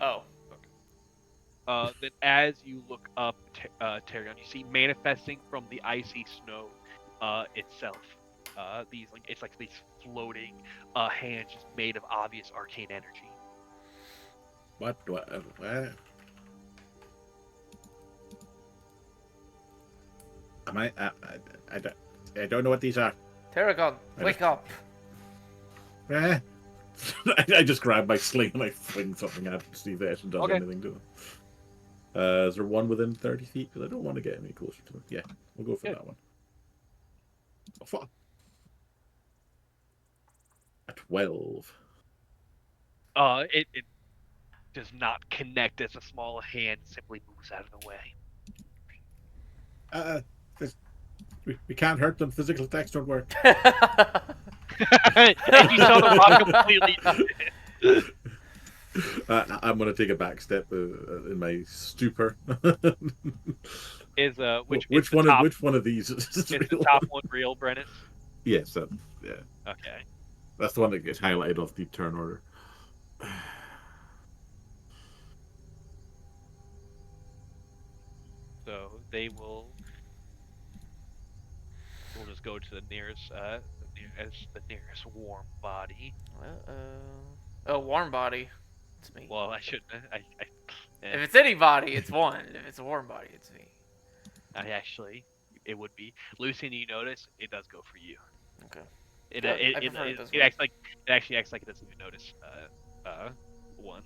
yeah. Oh. Then as you look up, Tarragon, you see manifesting from the icy snow itself. These it's like these floating hands just made of obvious arcane energy. What? Am I don't know what these are. Tarragon, wake up. Eh? I just grab my sling and I fling something at it to see if it actually does Okay. anything to it. Is there one within 30 feet? Because I don't want to get any closer to it. Yeah, we'll go for that one. Oh, fuck. A 12. It does not connect as a small hand simply moves out of the way. We can't hurt them. Physical attacks don't work. And you saw the rock completely. I'm going to take a back step in my stupor. Is which one? top, Which one of these is the real? top one real, Brennan? Yes, yeah. Okay. That's the one that gets highlighted off the turn order. So we'll just go to the nearest warm body. Oh, warm body. It's me. Well, I shouldn't. If it's any body, it's one. If it's a warm body, it's me. I actually, it would be Lucian. You notice it does go for you. Okay. It Good. I prefer it this way. actually acts like it doesn't even notice. One.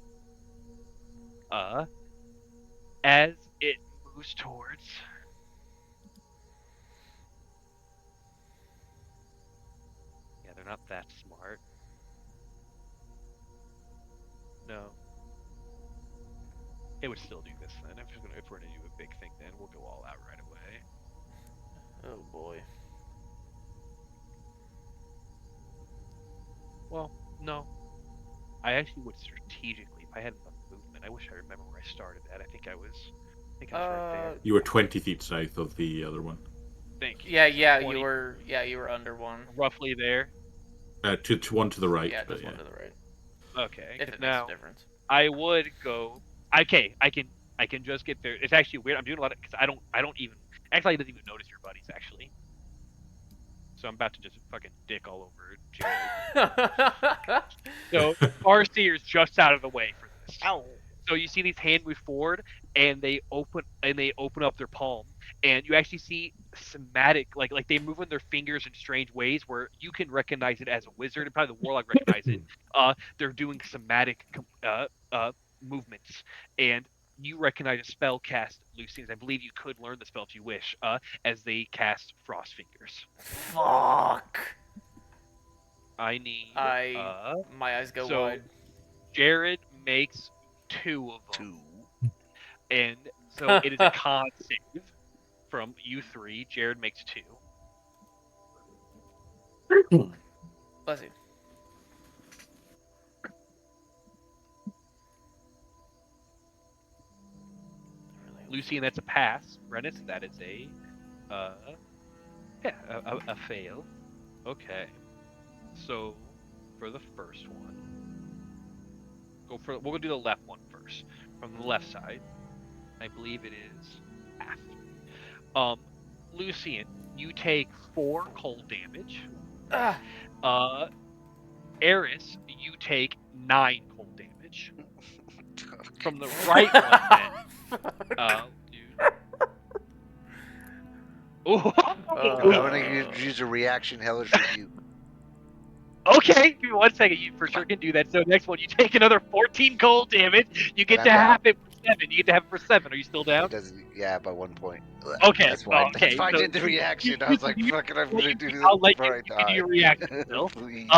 As it moves towards, yeah, they're not that smart. No, it would still do this then. If we're gonna do a big thing, then we'll go all out right away. Oh boy. Well, no, I actually would strategically, if I had enough movement. I wish I remember where I started at. I think I was right there. You were 20 feet south of the other one. Thank you. Yeah, So yeah, 20, you were under one. roughly there. To one to the right, Yeah, but just yeah. one to the right. Okay, If because it makes a now difference. I would go. Okay, I can just get there. It's actually weird. I'm doing a lot of because I don't even actually I doesn't even notice your buddies actually. So I'm about to just fucking dick all over Jared. So Farseer's just out of the way for this. Ow. So you see these hands move forward and they open up their palm and you actually see somatic like they move in their fingers in strange ways where you can recognize it as a wizard and probably the warlock recognize it. They're doing somatic movements and you recognize a spell cast Lucian's. I believe you could learn the spell if you wish, as they cast Frost Fingers. Fuck. I need I my eyes go so wide. Jared makes two of them. Two. And so it is a con save from you three. Jared makes two. Bless you. Lucy, and that's a pass. Rennis, that is uh yeah, a fail. Okay. So for the first one, we're gonna do the left one first. From the left side. I believe it is half. Um Lucian, you take 4 cold damage. Ah. Uh Eris, you take 9 cold damage. From the right one then. Dude. Oh. I'm gonna use a reaction hellish rebuke. Okay, give me 1 second. You for sure can do that. So next one, you take another 14 cold damage. You get And to I'm down. half it for 7. You get to have it for 7. Are you still down? It doesn't. Yeah, by 1 point. Ugh, Okay. That's why. That's Okay. why I So did the reaction. I was like, "Fuck it, I'm gonna do this I'll let before I you can do die." your reaction still. Please.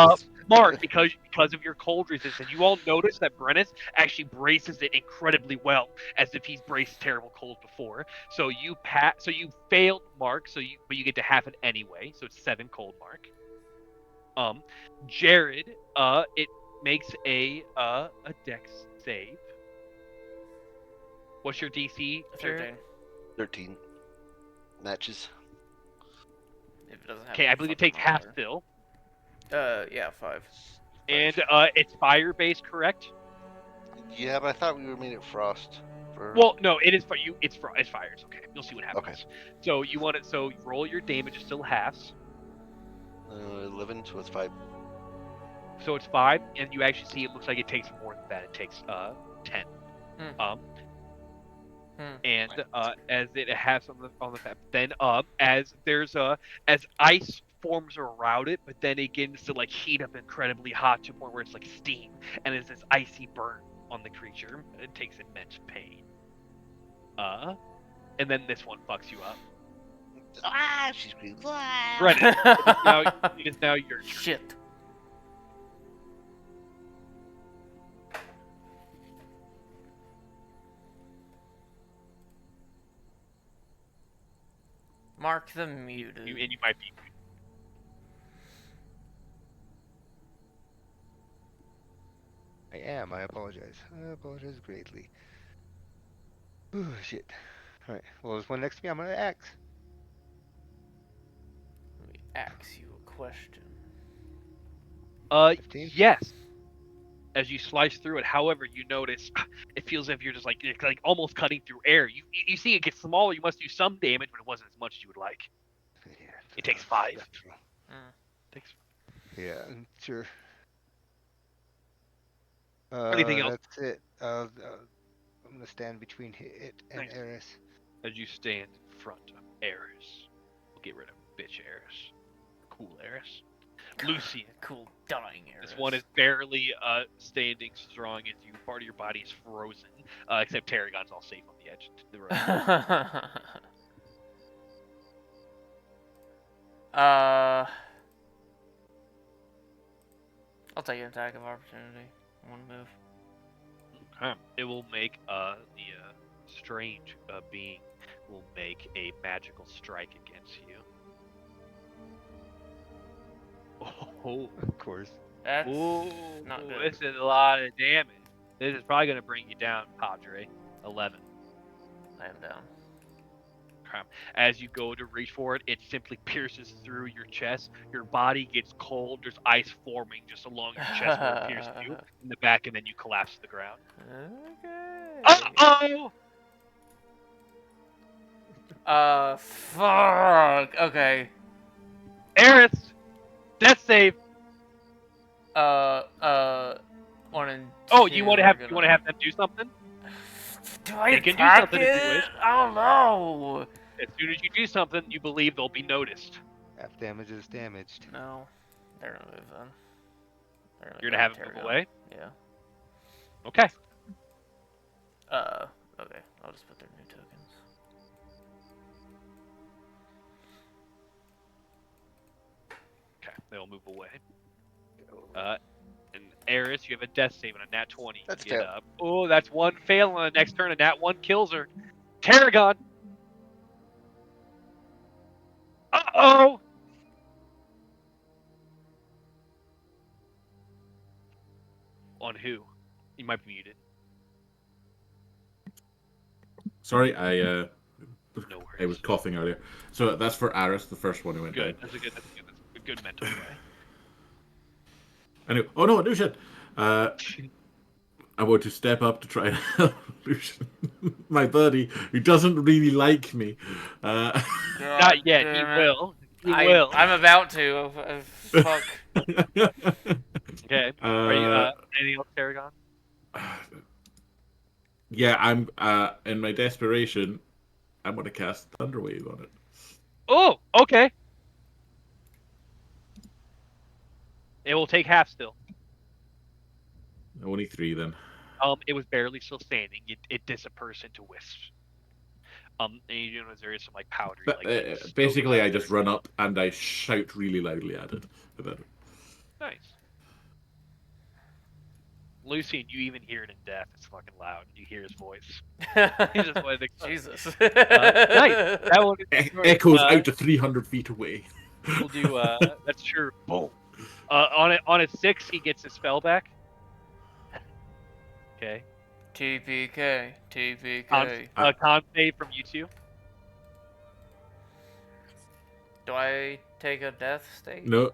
Mark, because of your cold resistance, you all notice that Brennis actually braces it incredibly well, as if he's braced terrible cold before. So you failed, Mark. But you get to half it anyway. So it's 7 cold, Mark. Jared, it makes a dex save. What's your DC, Jared? 13. 13 matches. If it doesn't have Okay, a I believe it fucking takes half modifier. still. Yeah, 5. And it's fire based, correct? Yeah, but I thought we were made it frost. For... Well, no, it is for you. It's fire. It's okay. You'll see what Okay. happens. So you want it. So roll your damage is still halves. 11, so it's 5. So it's 5, and you actually see it looks like it takes more than that. It takes 10. Hmm. And as it has on the map, then as there's as ice forms around it, but then it begins to like heat up incredibly hot to a point where it's like steam, and there's this icy burn on the creature. It takes immense pain. And then this one fucks you up. Ah, she screams. Ah. Brennan, it is now your turn. Shit. Mark the muted. And you might be. I am. I apologize. I apologize greatly. Oh shit. All right. Well, there's one next to me. I'm gonna axe. Let me ask you a question. 15? Yes. As you slice through it, however, you notice it feels as if you're just like almost cutting through air. You see it gets smaller. You must do some damage, but it wasn't as much as you would like. Yeah. It takes 5. Takes. Yeah. Sure. Anything else? That's it. I'm gonna stand between it and Nice. Eris. As you stand in front of Eris, we'll get rid of bitch Eris, cool Eris. Lucian. Cool dying This arrows. one is barely standing strong as you. Part of your body is frozen, except Tarragon's all safe on the edge to the road. I'll take an attack of opportunity. One move. It will make the strange being will make a magical strike against you. Oh, Of course. That's ooh, not good. this is a lot of damage. This is probably gonna bring you down, Padre. 11. I am down. As you go to reach for it, it simply pierces through your chest. Your body gets cold. There's ice forming just along your chest where it pierced you in the back, and then you collapse to the ground. Okay. Uh-oh! Fuck. Okay. Eris! Death save! One and Oh, two you want to are have gonna... them do something? Do I They can do attack something if you it? wish. I don't know. As soon as you do something, you believe they'll be noticed. Half damage is damaged. No. They're gonna move then. You're gonna have them move away? Yeah. Okay. Okay. I'll just put their new tokens. Okay, they'll move away. And Eris, you have a death save on a nat 20. That's Get fail. up. Oh, that's one fail on the next turn. A nat 1 kills her. Tarragon! Uh-oh! On who? You might be muted. Sorry, No I was worries. coughing earlier. So that's for Aris, the first one who went Good. down. That's a good mental play. Anyway, oh no, Lucian! I want to step up to try and help Lucian, my buddy, who doesn't really like me. Not yet. He damn it. will. He will. I'm about to. Fuck. Okay. Are you anything else, Tarragon? Yeah, I'm in my desperation, I'm gonna cast Thunderwave on it. Oh, okay. It will take half still. Only 3 then. It was barely still standing. It dispersed into wisps. And you know there is some like powdery But, like basically, smoke I just run up and I shout really loudly at it. Nice. Lucian, you even hear it in death. It's fucking loud. You hear his voice. He just wanted to- Jesus. Nice. That one is Echoes out to 300 feet away. We'll do. That's true. Boom. On a 6, he gets his spell back. Okay. TPK. TPK. Con save from you two. Do I take a death state? No,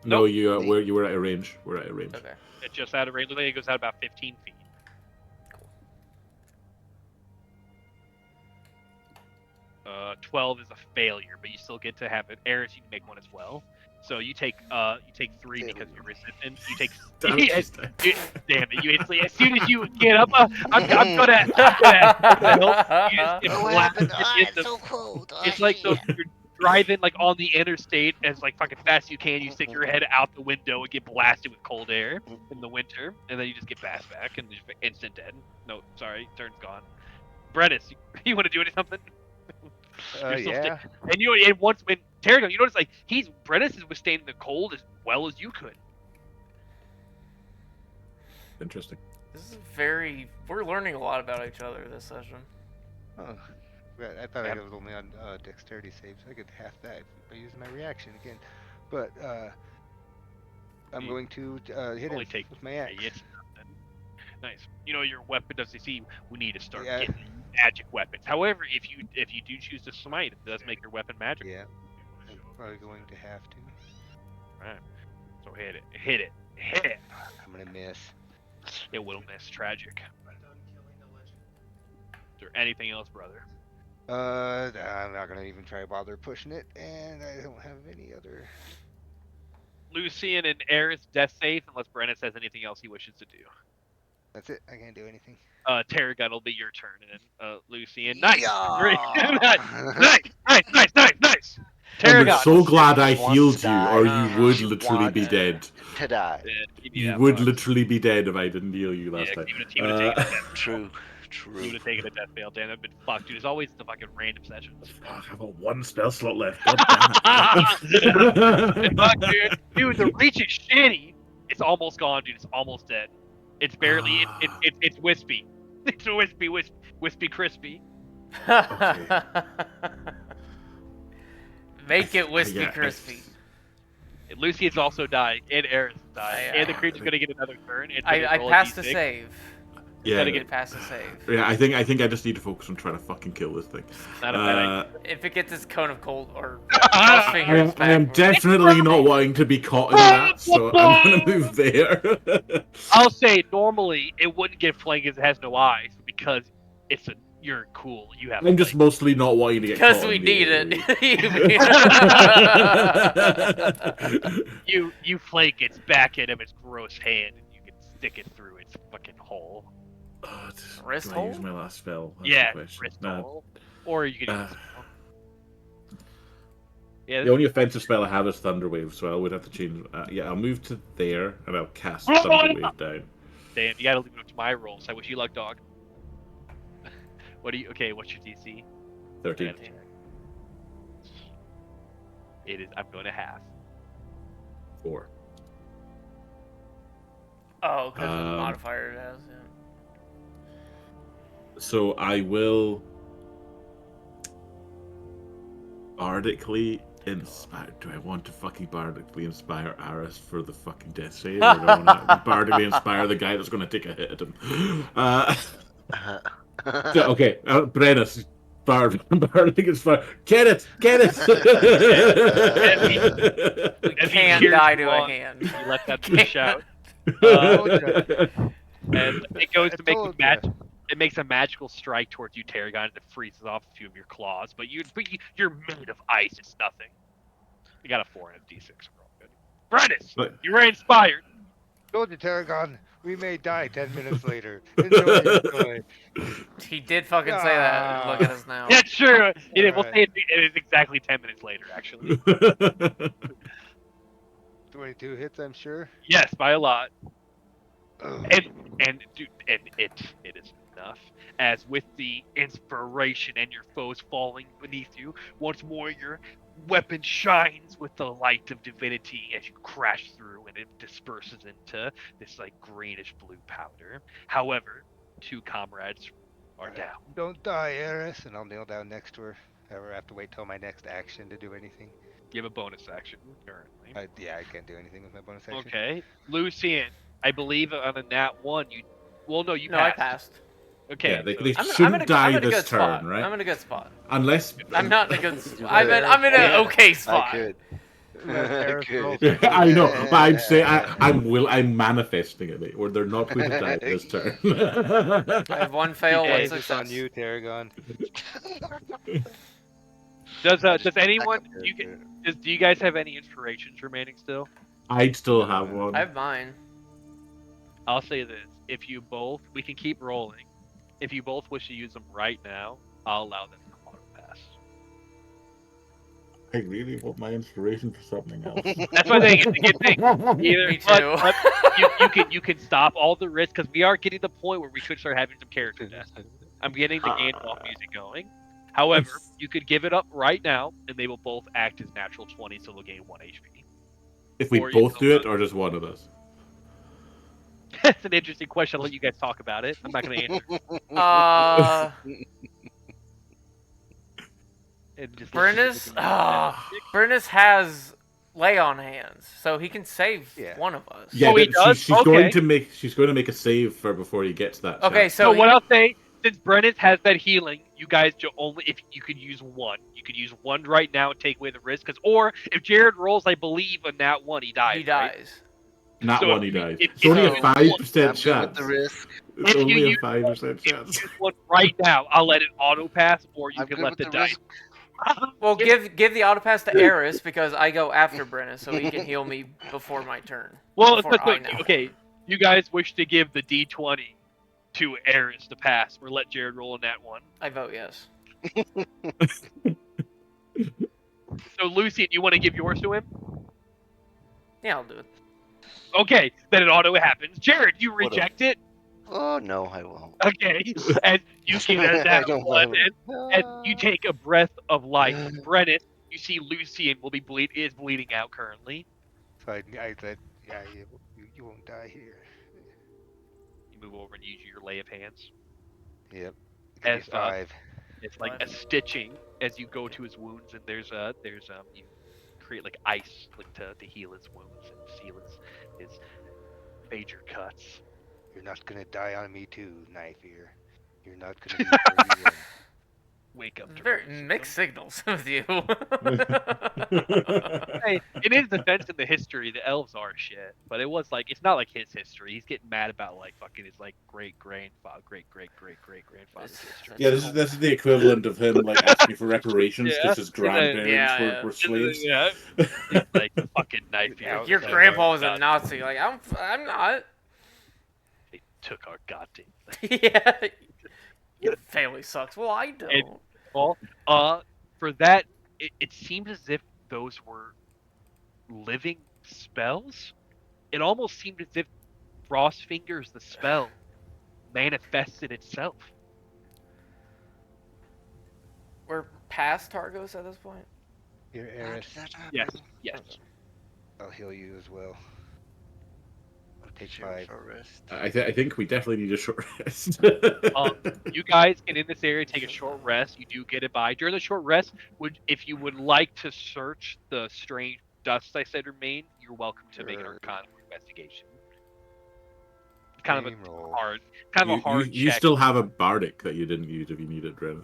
Nope. you were at a range. We're at a range. Okay. It's just out of range. It goes out about 15 feet. Cool. 12 is a failure, but you still get to have it. Eris, you can make one as well. So you take 3 because you're resistant. You take Damn it, damn it! You instantly, as soon as you get up, I'm gonna help. You just get What blasted happened? Ah, in it's the- so cold. It's like so you're driving like on the interstate as like fucking fast as you can. You stick your head out the window and get blasted with cold air in the winter, and then you just get fast back and just instant dead. No, sorry, turn's gone. Brennis, you want to do something? You're still Yeah. and once when Tarragon, you notice like Brennis is withstanding the cold as well as you could. Interesting. This is we're learning a lot about each other this session. Oh, I thought I was only on dexterity saves. I could half that by using my reaction again. But I'm going to hit him with my axe. Yes. Nice. You know your weapon doesn't see. We need to start Yeah. getting magic weapons. However, if you do choose to smite, it does make your weapon magical. Yeah. I'm probably going to have to. Right. So hit it. I'm gonna miss. It will miss. Tragic. Is there anything else, brother? I'm not gonna even try to bother pushing it, and I don't have any other. Lucian and Eris death safe unless Brennan says anything else he wishes to do. That's it. I can't do anything. Tarragon will be your turn, and then Lucian. Nice. Yeah. Great. nice. I'm Tarragon. so glad I Wants to healed you, die. or you would She literally be wants dead. to die. Yeah, give me You that would fuck. literally be dead if I didn't heal you Yeah, last 'cause time. he would have taken a death fail. True. He True. would have taken a death fail. Damn, I've been fucked, dude. There's always the fucking random sessions. Fuck, I've got one spell slot left. God damn it. Fuck, dude. Dude, the reach is shitty. It's almost gone, dude. It's almost dead. It's barely. It's wispy. It's a wispy crispy. Okay. Make it wispy Yeah, crispy. Lucy is also dying, and Eris is dying, and the I- creature's gonna get another turn. It's I roll a passed the D6. save. It's gotta Yeah, get Pass the save. yeah. I think I just need to focus on trying to fucking kill this thing. not a bad idea. If it gets its cone of cold or I cross fingers I am back, definitely not wanting to be caught in that, so I'm gonna move there. I'll say normally it wouldn't get flanked as it has no eyes because you're cool. You have. I'm just flank. mostly not wanting to get because caught we in the need AoE. it. You flank its back at him, its gross hand, and you can stick it through its fucking hole. Wrist Do I use hole? my last spell? That's Yeah, the question. wrist Nah. hole. Or you could. Yeah. The only offensive spell I have is Thunder Wave, so I would have to change. Yeah, I'll move to there and I'll cast Thunder Wave down. Damn, you gotta leave it up to my rolls. I wish you luck, dog. Okay, what's your DC? 13. It is. I'm going to half. 4. Oh, because of the modifier it has. Yeah. So I will bardically inspire. Do I want to fucking bardically inspire Aris for the fucking death save, or do I want to bardically inspire the guy that's going to take a hit at him? So, okay, Brennus, bardically inspire. Get it! We As he can't cheers die you to a on, hand. You let that fish out. And it goes to make a told ya. It makes a magical strike towards you, Tarragon, and it freezes off a few of your claws. But you're made of ice. It's nothing. You got a 4 and a D6. We're all good. Brennus, you were inspired. Told you, Tarragon. We may die 10 minutes later. Enjoy your toy. He did fucking say that. Look at us now. Yeah, sure. We'll Alright. say it is exactly 10 minutes later, actually. 22 hits, I'm sure. Yes, by a lot. Ugh. And dude, and it is enough. As with the inspiration and your foes falling beneath you, once more your weapon shines with the light of divinity as you crash through, and it disperses into this like greenish blue powder. However, 2 comrades are down. Don't die, Eris. And I'll kneel down next to her. Ever have to wait till my next action to do anything? You have a bonus action currently. I can't do anything with my bonus action. Okay, Lucian, I believe on a nat 1 you. Well, no, you No, I passed. passed. Okay, Yeah, they so- shouldn't die I'm in a this good turn, spot. right? I'm in a good spot. Unless I'm not in a good. I'm in an okay spot. I could. Let Eris roll. I know, but I'm saying I'm manifesting it, or they're not going to die this turn. I have 1 fail, Okay, 1 It's just on success. you, Tarragon. Does anyone Second do you guys have any inspirations remaining still? I'd still have one. I have mine. I'll say this: if you both, we can keep rolling. If you both wish to use them right now, I'll allow them to auto pass. I really want my inspiration for something else. That's my thing. It's a good thing. Either, Me too. but you can stop all the risks because we are getting to the point where we could start having some character deaths. I'm getting the Gandalf music going. However, you could give it up right now, and they will both act as natural 20, so they'll gain 1 HP. If we Or you both go do it, down. or just one of us? That's an interesting question. I'll let you guys talk about it. I'm not going to answer. And just Brennus. Brennus has lay on hands, so he can save Yeah. one of us. Yeah, Oh, he but does? she's Okay. going to make a save for before he gets that. Okay, chance. so So what I'll say, since Brennan has that healing, you guys if you could use one. You could use one right now and take away the risk. Or if Jared rolls, I believe on that one, he dies. he right? dies. Not so one, he if you- dies. if- It's only if a you- 5% I'm good with chance. the risk. It's If you only a use 5% If you chance. use one right now, I'll let it auto pass, or you I'm can good let with the the dice. risk. Well, give the auto pass to Eris because I go after Brennus, so he can heal me before my turn. Well, before I know. okay. You guys wish to give the D20 to Eris to pass, or let Jared roll in that one. I vote yes. So Lucian, you want to give yours to him? Yeah, I'll do it. Okay, then it auto happens. Jared, you What a- reject it. Oh no, I won't. Okay, and you get I that don't one, blame and you take a breath of life. him. Brennan, you see Lucian is bleeding out currently. So I let, yeah, you won't die here. You move over and use your lay of hands Yep. Give me as 5. it's like a 5. stitching as you go to his wounds, and there's you create like ice like to heal his wounds and seal his major cuts. You're not gonna die on me too, knife ear. You're not gonna be where you were. Wake up to Very racism. mixed signals with you. Hey, in his defense in the history, the elves are shit. But it was like it's not like his history. He's getting mad about like fucking his like great grandfather, great grandfather's history. Yeah, That's this is the equivalent of him like asking for reparations Yeah, because his grandparents yeah. were slaves. Yeah, he's like the fucking knife ear. Like, Out your there, grandpa was a God, Nazi. Like, I'm not. they took our goddamn Yeah. Your family sucks. Well, I and don't. well, for that, it seemed as if those were living spells. It almost seemed as if Frost Fingers, the spell, manifested itself. We're past Targos at this point. Here, How Eris. did that happen? Yes, yes. I'll heal you as well. Take Zero 5. for rest. I think we definitely need a short rest. You guys can in this area take a short rest. You do get it by during the short rest. If you would like to search the strange dust I said remain, you're welcome to make an Sure. Arcana investigation. It's kind of Same roll. a hard you check. still have a bardic that you didn't use if you need it, Dren.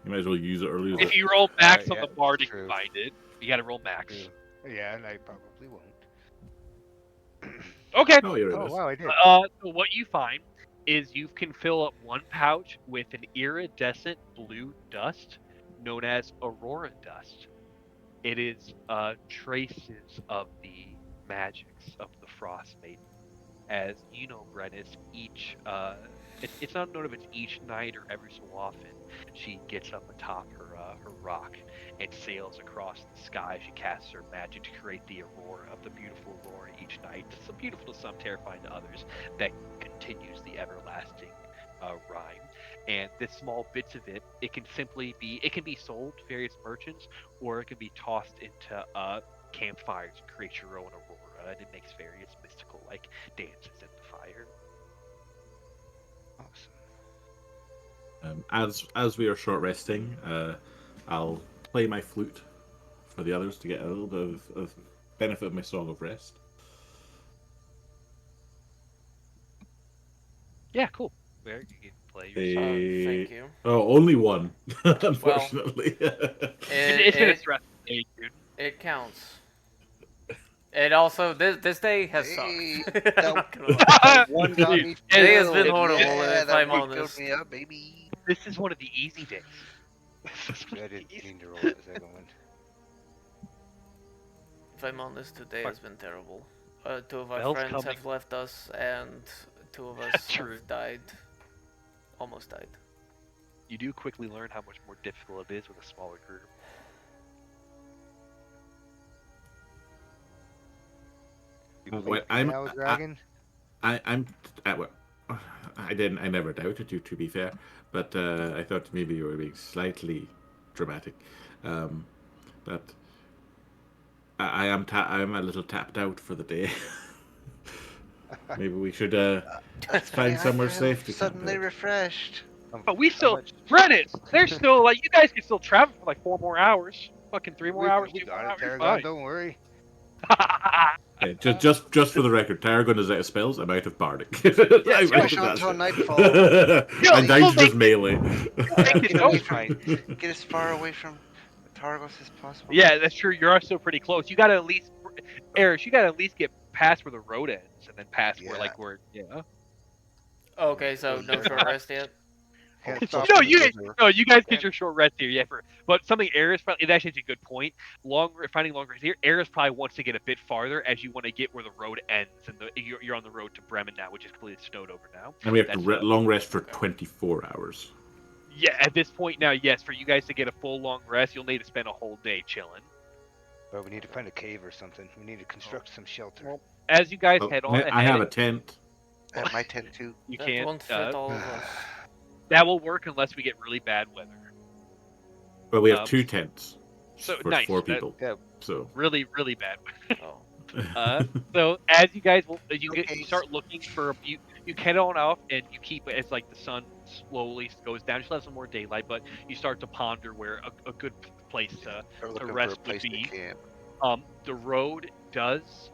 You might as well use it or lose If it. you roll max on yeah, the bardic, true. you find it. You got to roll max. True. Yeah, and I probably won't. Okay. Oh, you're in Oh this. wow, I did. So what you find is you can fill up one pouch with an iridescent blue dust known as aurora dust. It is traces of the magics of the Frost Maiden. As you know, Brennis, it's not known if it's each night or every so often she gets up atop her rock and sails across the sky. She casts her magic to create the aurora of the beautiful aurora each night. So beautiful to some, terrifying to others. That continues the everlasting rhyme. And the small bits of it, it can be sold to various merchants, or it can be tossed into campfires and create your own aurora. And it makes various mystical like dances in the fire. Awesome. As we are short resting, I'll play my flute for the others to get a little bit of benefit of my song of rest. Yeah, cool. Where you can play your song. Thank you. Oh, only one, unfortunately. It's been a stressful day, dude. It counts. And also, this day has Hey, sucked. I'm not gonna lie. that one got Dude, me Today has filled. been horrible, Yeah, if that I'm one honest. filled me up, baby. This is one of the easy days. I didn't mean to roll the second one. If I'm honest, today has been terrible. Two of our Bell's friends coming. have left us, and two of us True. have died. Almost died. You do quickly learn how much more difficult it is with a smaller group. You Well, played I'm- now, Dragon? I'm well, I never doubted you, to be fair, but I thought maybe you were being slightly dramatic. But I'm a little tapped out for the day. Maybe we should find somewhere safe to camp Suddenly out. refreshed. But we How still, much- Brennan, there's still like you guys can still travel for like 4 more hours, fucking 3 more hours, We 2 more got it, hours. You're Tarragon. fine. Don't worry. Okay, just for the record, Tarragon is out of spells. I'm out of bardic. Yeah, I'm you'll out of push on that till shit. nightfall. I'm down you'll to just make melee. make it Get no away fine. from, get as far away from Targos as possible. Yeah, that's true. You're also pretty close. You gotta at least, Eris, you gotta at least get past where the road ends, and then past Yeah. where yeah. Okay, so no short rest yet. Can't it's stop No, the you river. no, you guys Yeah. get your short rest here. Yeah, but something Eris probably, it actually is a good point. Finding long rest here. Eris probably wants to get a bit farther as you want to get where the road ends, and you're on the road to Bremen now, which is completely snowed over now. And we have to That's, long rest for 24 hours. Yeah, at this point now, yes, for you guys to get a full long rest, you'll need to spend a whole day chilling. Or we need to find a cave or something. We need to construct some shelter. Well, as you guys Well, head on I have ahead, a tent. I have my tent too. you That can't. won't fit all of us. That will work unless we get really bad weather. Well, we have Um, 2 tents so for nice. 4 people. Yeah, So. Really, really bad. Oh. So as you guys will, you Okay. start looking for you head on off and you keep as like the sun slowly goes down. You still have some more daylight, but you start to ponder where a good place We're to looking for a rest would place to be. camp. The road does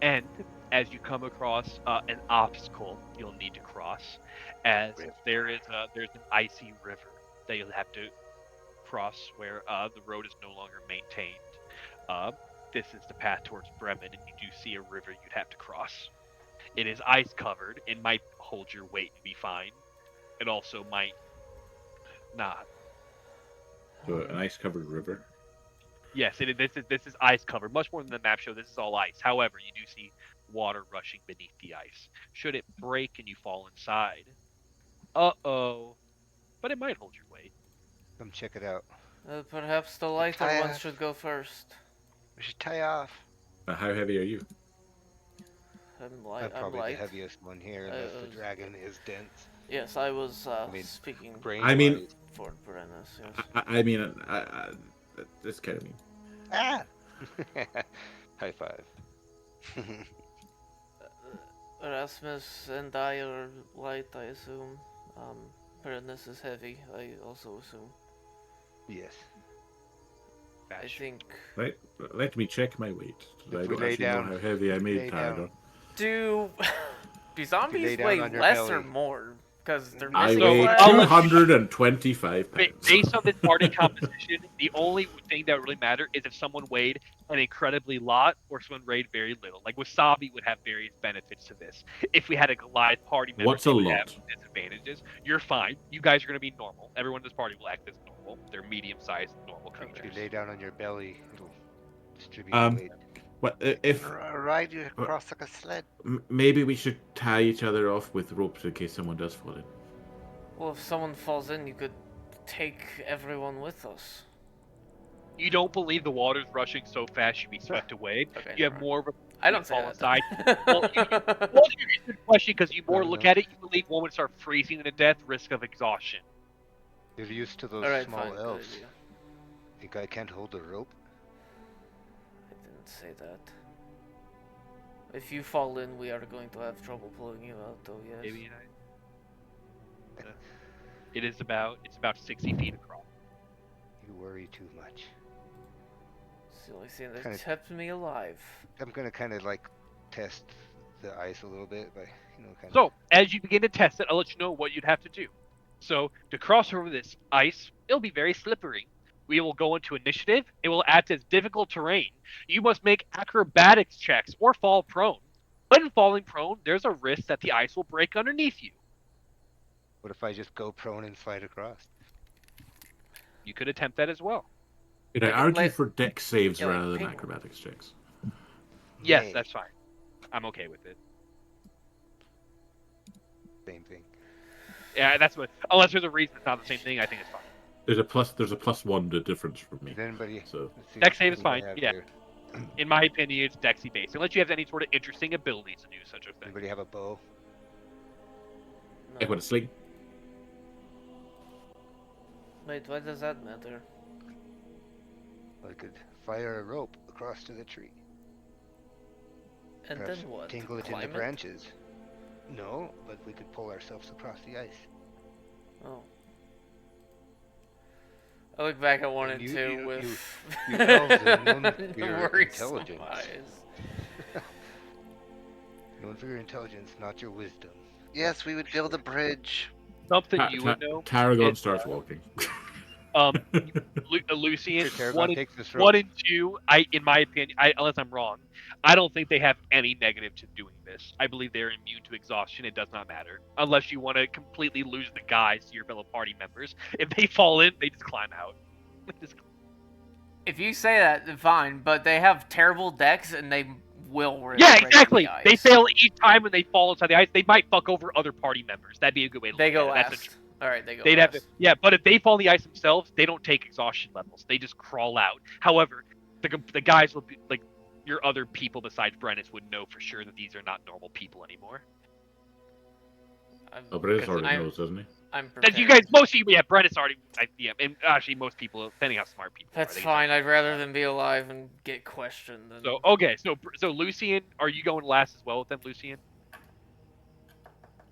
end as you come across an obstacle you'll need to cross, as River. there's an icy river that you'll have to cross where the road is no longer maintained. Uh, this is the path towards Bremen, and you do see a river you'd have to cross. It is ice covered. It might hold your weight and be fine. It also might not. So an ice-covered river. Yes, this is ice covered. Much more than the map show. This is all ice. However, you do see water rushing beneath the ice. Should it break and you fall inside, uh-oh. But it might hold your weight. come check it out. Perhaps the lighter tie ones off. should go first. We should tie off. How heavy are you? I'm I'm light. probably the light. heaviest one here, unless the dragon is dense. Yes, I was mean, speaking I mean- Brain-wise. for Brennis. Yes. I mean, that's kind of mean. Ah! High five. Erasmus and I are light, I assume. Brennis is heavy, I also assume. Yes. I Fashion. think. Let me check my weight. I If we don't lay actually down- know how heavy I made lay Paragon. Do lay zombies down weigh on your less or belly. more? Because they're I missing weigh flesh. I'll let- 225 pounds. Based on this party composition, the only thing that would really matter is if someone weighed an incredibly lot or someone weighed very little. Like Wasabi would have various benefits to this. If we had a Goliath party member, What's a they would lot? have disadvantages. You're fine. You guys are going to be normal. Everyone in this party will act as normal. They're medium-sized, normal If you creatures. lay down on your belly, it'll distribute Um, the weight. What if Ride you across like a sled. maybe we should tie each other off with ropes in case someone does fall in? Well, if someone falls in, you could take everyone with us. You don't believe the water's rushing so fast you'd be swept away. Okay. You have never more of a I don't say fall that. inside. Well, well, it's a good question because you more No, look no. at it, you believe one would start freezing to death, risk of exhaustion. You're used to those Alright, small fine. Good elves. idea. Think I can't hold a rope? I didn't say that. If you fall in, we are going to have trouble pulling you out, though. Yes. Maybe it's about 60 feet across. You worry too much. It's the only thing that Kinda- kept me alive. I'm gonna kind of like test the ice a little bit, but kind of. So as you begin to test it, I'll let you know what you'd have to do. So to cross over this ice, it'll be very slippery. We will go into initiative. It will act as difficult terrain. You must make acrobatics checks or fall prone. When falling prone, there's a risk that the ice will break underneath you. What if I just go prone and slide across? You could attempt that as well. Could I Like- argue like- for deck saves yeah, like rather than penguin. acrobatics checks? Yes, Yay. that's fine. I'm okay with it. Same thing. Yeah, that's what. Unless there's a reason it's not the same thing, I think it's fine. There's a +1 to difference for me. Is anybody? So let's see Dex save is what I fine, have yeah. here. In my opinion, it's Dexy based, unless you have any sort of interesting abilities to do such a thing. Anybody have a bow? No. I want to sling. Wait, why does that matter? I could fire a rope across to the tree. And Perhaps then what? Tingle it in Climb the branches. No, but we could pull ourselves across the ice. Oh. I look back at 1 and You- 2 you- with you elves are known for your worrisome intelligence. eyes. Known for your intelligence, not your wisdom. Yes, we would build a bridge. Something you would know. Tarragon is, starts walking. Lucian, Sure, Tarragon 1 and, takes this 1 rope. and 2, in my opinion, unless I'm wrong, I don't think they have any negative to doing this. I believe they're immune to exhaustion. It does not matter. Unless you want to completely lose the guys to your fellow party members. If they fall in, they just climb out. If you say that, then fine, but they have terrible decks and they will risk Yeah, breaking exactly. the They ice. fail each time when they fall inside the ice. They might fuck over other party members. That'd be a good way to They look go at it. last. All right, they go They'd have to, last. yeah. But if they fall on the ice themselves, they don't take exhaustion levels. They just crawl out. However, the guys will be like your other people besides Brennus would know for sure that these are not normal people anymore. I'm, Oh, but it already I'm, knows, doesn't he? I'm That prepared. you guys, most of you, yeah, Brennus already, yeah, and actually most people, depending how smart people are, That's they can fine. tell. I'd rather than be alive and get questioned than. So okay, so Lucian, are you going last as well with them, Lucian?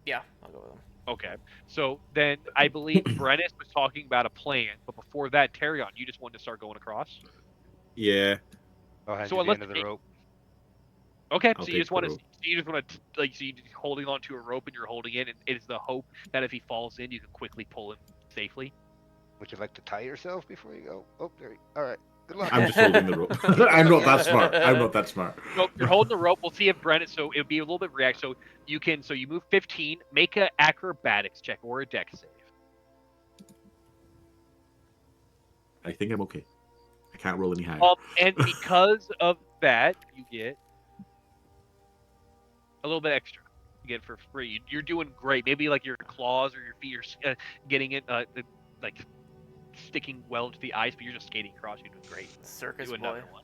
Yeah, I'll go with them. Okay, so then I believe Brennus was talking about a plan, but before that, Terion, you just wanted to start going across. Yeah, I'll hand So you the let's end of the rope. okay, I'll so you just take the want to, rope. you just want to like, so you're holding onto a rope and you're holding it, and it is the hope that if he falls in, you can quickly pull him safely. Would you like to tie yourself before you go? Oh, there. All right. Good luck. I'm just holding the rope. I'm not that smart. I'm not that smart. So you're holding the rope. We'll see if Brennan. So it'll be a little bit react. So you can. So you move 15. Make a acrobatics check or a dex save. I think I'm okay. I can't roll any higher. And because of that, you get a little bit extra. You get it for free. You're doing great. Maybe like your claws or your feet are getting it, like sticking well to the ice, but you're just skating across. You're doing great. Circus Do boy, another one.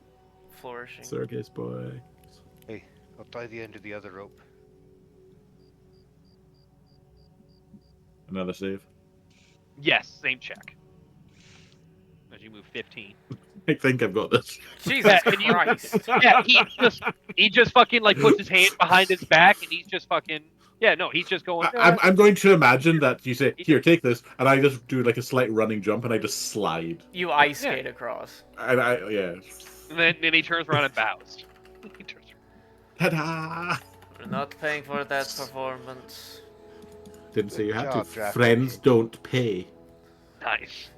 flourishing. Circus boy. Hey, I'll tie the end of the other rope. Another save. Yes, same check. As you move 15. I think I've got this. Jesus Yeah, and you- Christ! Yeah, he just fucking like puts his hand behind his back and he's just fucking he's just going. I'm going to imagine that you say, He "Here, take this," and I just do like a slight running jump and I just slide. You ice skate across. And yeah. And then he turns around and bows. He turns around. Ta-da! We're not paying for that performance. Didn't say you had job, to. Draft Friends Nation. don't pay. Nice.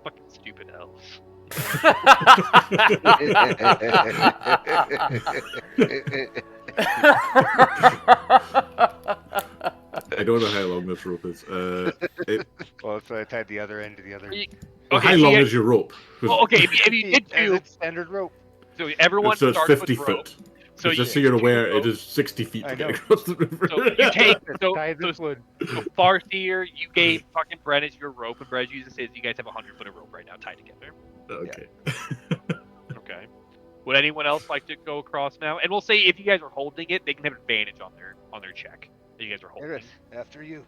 Fucking stupid elves. I don't know how long this rope is. Well, so I tied the other end to the other. Okay, How long is your rope? 'Cause- Well, okay, if you did As two, it's standard rope. so everyone so it's starts 50 with rope. foot. So just so you you're do aware, rope. it is 60 feet I to get know. across the river. So you take Tie so this one. Farseer, you gave fucking Brennus your rope, and Brennus uses his. You guys have 100 foot of rope right now tied together. Okay. Okay. Would anyone else like to go across now? And we'll say if you guys are holding it, they can have advantage on their check. That you guys are holding. Eris, after you.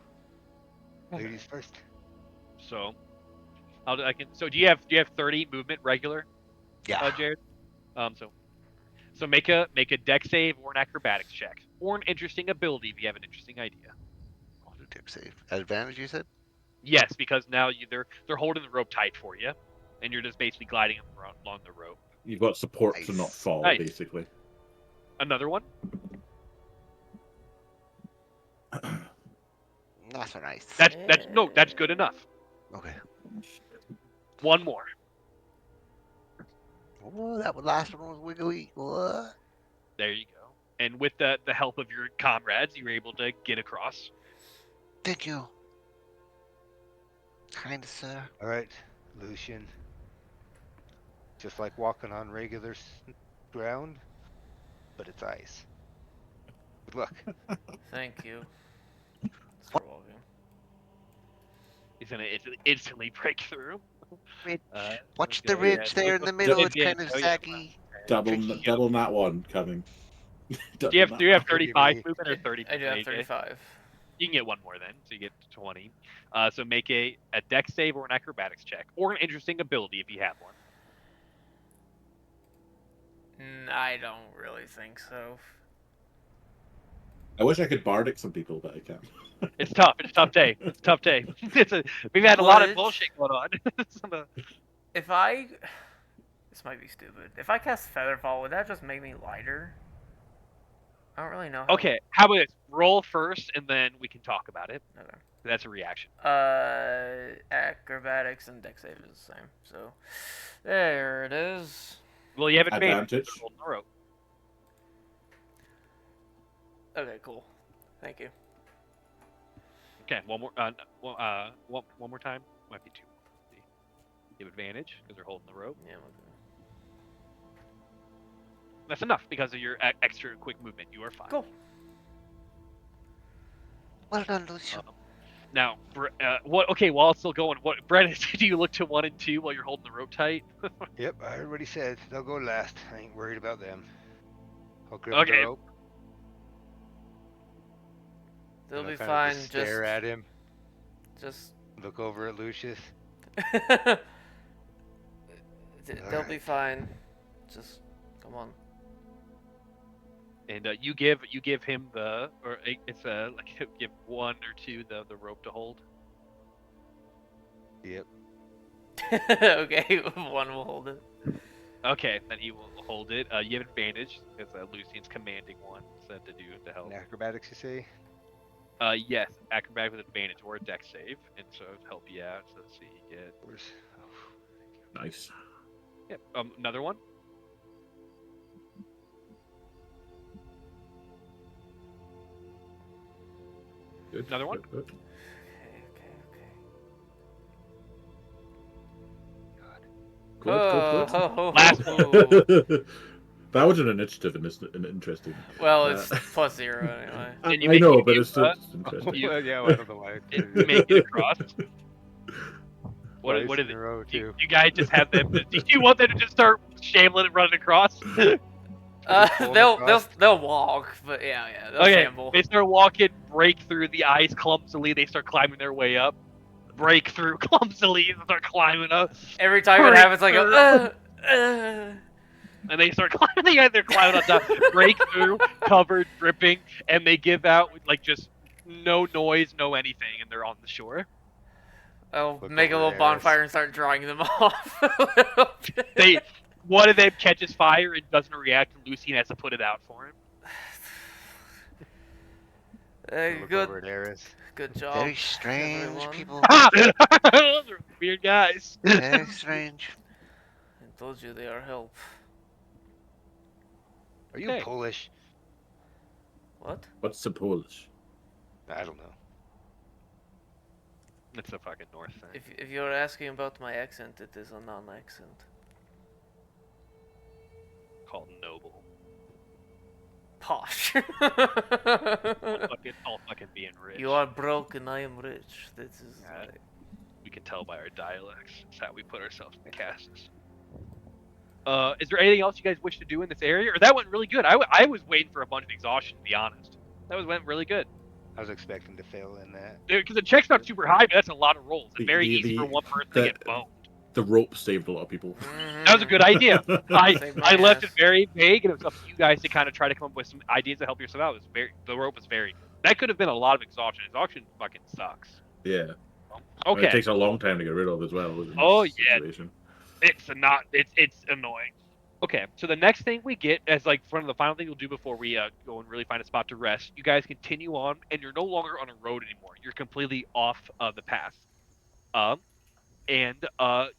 Ladies first. So, I can. So do you have 30 movement regular, Yeah. Jared? So make a dex save or an acrobatics check or an interesting ability if you have an interesting idea. I'll do tip save. Advantage, you said? Yes, because now they're holding the rope tight for you, and you're just basically gliding them along the rope. You've got support to not Nice. fall, Nice. basically. Another one. Not so nice. That's good enough. Okay. One more. Oh, that last one was wiggly. What? There you go. And with the help of your comrades, you were able to get across. Thank you. Kind sir. All right, Lucian. Just like walking on regular ground, but it's ice. Good luck. Thank you. Start walking. He's gonna instantly break through. Watch Okay, the ridge there in the middle. It's kind of Oh, yeah. saggy. Tricky. Double that one coming. Do you have Double 35 Give me- movement or 30? I do have AJ? 35. You can get one more then, so you get 20. So make a dex save or an acrobatics check, or an interesting ability if you have one. I don't really think so. I wish I could bardic some people, but I can't. It's tough. It's a tough day. It's a tough day. We've had a lot of Would- bullshit going on. If I... This might be stupid. If I cast Featherfall, would that just make me lighter? I don't really know how... Okay, how about this? Roll first, and then we can talk about it. Okay. That's a reaction. Acrobatics and dex save is the same. So, there it is. Well, you have advantage. Advantage. Roll in a row. Okay, cool. Thank you. Okay, one more. One more time. Might be two. You have advantage because they're holding the rope. Yeah, okay. That's enough because of your extra quick movement. You are fine. Cool. Well done, Lucio. Now, what? Okay, while it's still going, what? Brennan, do you look to 1 and 2 while you're holding the rope tight? Yep, I heard what he said. They'll go last. I ain't worried about them. I'll grip the Okay. rope They'll and I'll be kind of just fine. stare at him, Just. look over at Lucius. They'll be fine. Just come on. And you give him it's like give 1 or 2 the rope to hold. Yep. Okay, one will hold it. Okay, then he will hold it. You have advantage because Lucian's commanding one said to help. And acrobatics, you say? Yes, acrobatic with advantage or a deck save, and so to help you out. So let's see, you get Where's... Nice. yep, another one. Good. Another one? Good. Okay. Good. Oh, Last Good. That was an initiative and it's an interesting. Well, it's +0 anyway. And you I make know, it but you, it's still interesting. you- yeah, well, I don't know why I you included it. make it across. Twice What is in it? a row, You, too. you guys just have them. Do you want them to just start shambling and running across? pull 'em They'll across? they'll walk, but yeah, they'll Okay, shamble. they start walking, break through the ice clumsily. They start climbing their way up. Break through clumsily and start climbing up. Every time it Break happens, I through. go. And they start climbing. They're climbing on top. Break through, covered, dripping, and they give out like just no noise, no anything, and they're on the shore. I'll Look make a over little at Eris. bonfire and start drying them off. A little bit. They one of them catches fire and doesn't react, and Lucien has to put it out for him. Look Good, over at Eris. good job, Very strange everyone. people. Those are weird guys. Very strange. I told you they are help. Are you Okay. Polish? What? What's the Polish? I don't know. It's a fucking North thing. If you're asking about my accent, it is a non-accent. Called noble. Posh. All fucking being rich. You are broke and I am rich. This is. Yeah. We can tell by our dialects. It's how we put ourselves in the castes. Is there anything else you guys wish to do in this area? Or that went really good. I was waiting for a bunch of exhaustion, to be honest. Went really good. I was expecting to fail in that. Because the check's not super high, but that's a lot of rolls. It's very The- easy the- for one person to get boned. The rope saved a lot of people. That was a good idea. Saved my I left ass. it very vague, and it was up to you guys to kind of try to come up with some ideas to help yourself out. The rope was very good. That could have been a lot of exhaustion. Exhaustion fucking sucks. Yeah. Okay. It takes a long time to get rid of as well. In Oh, this yeah. Situation. It's annoying. Okay, so the next thing we get as like one of the final things we'll do before we go and really find a spot to rest. You guys continue on, and you're no longer on a road anymore. You're completely off of the path. And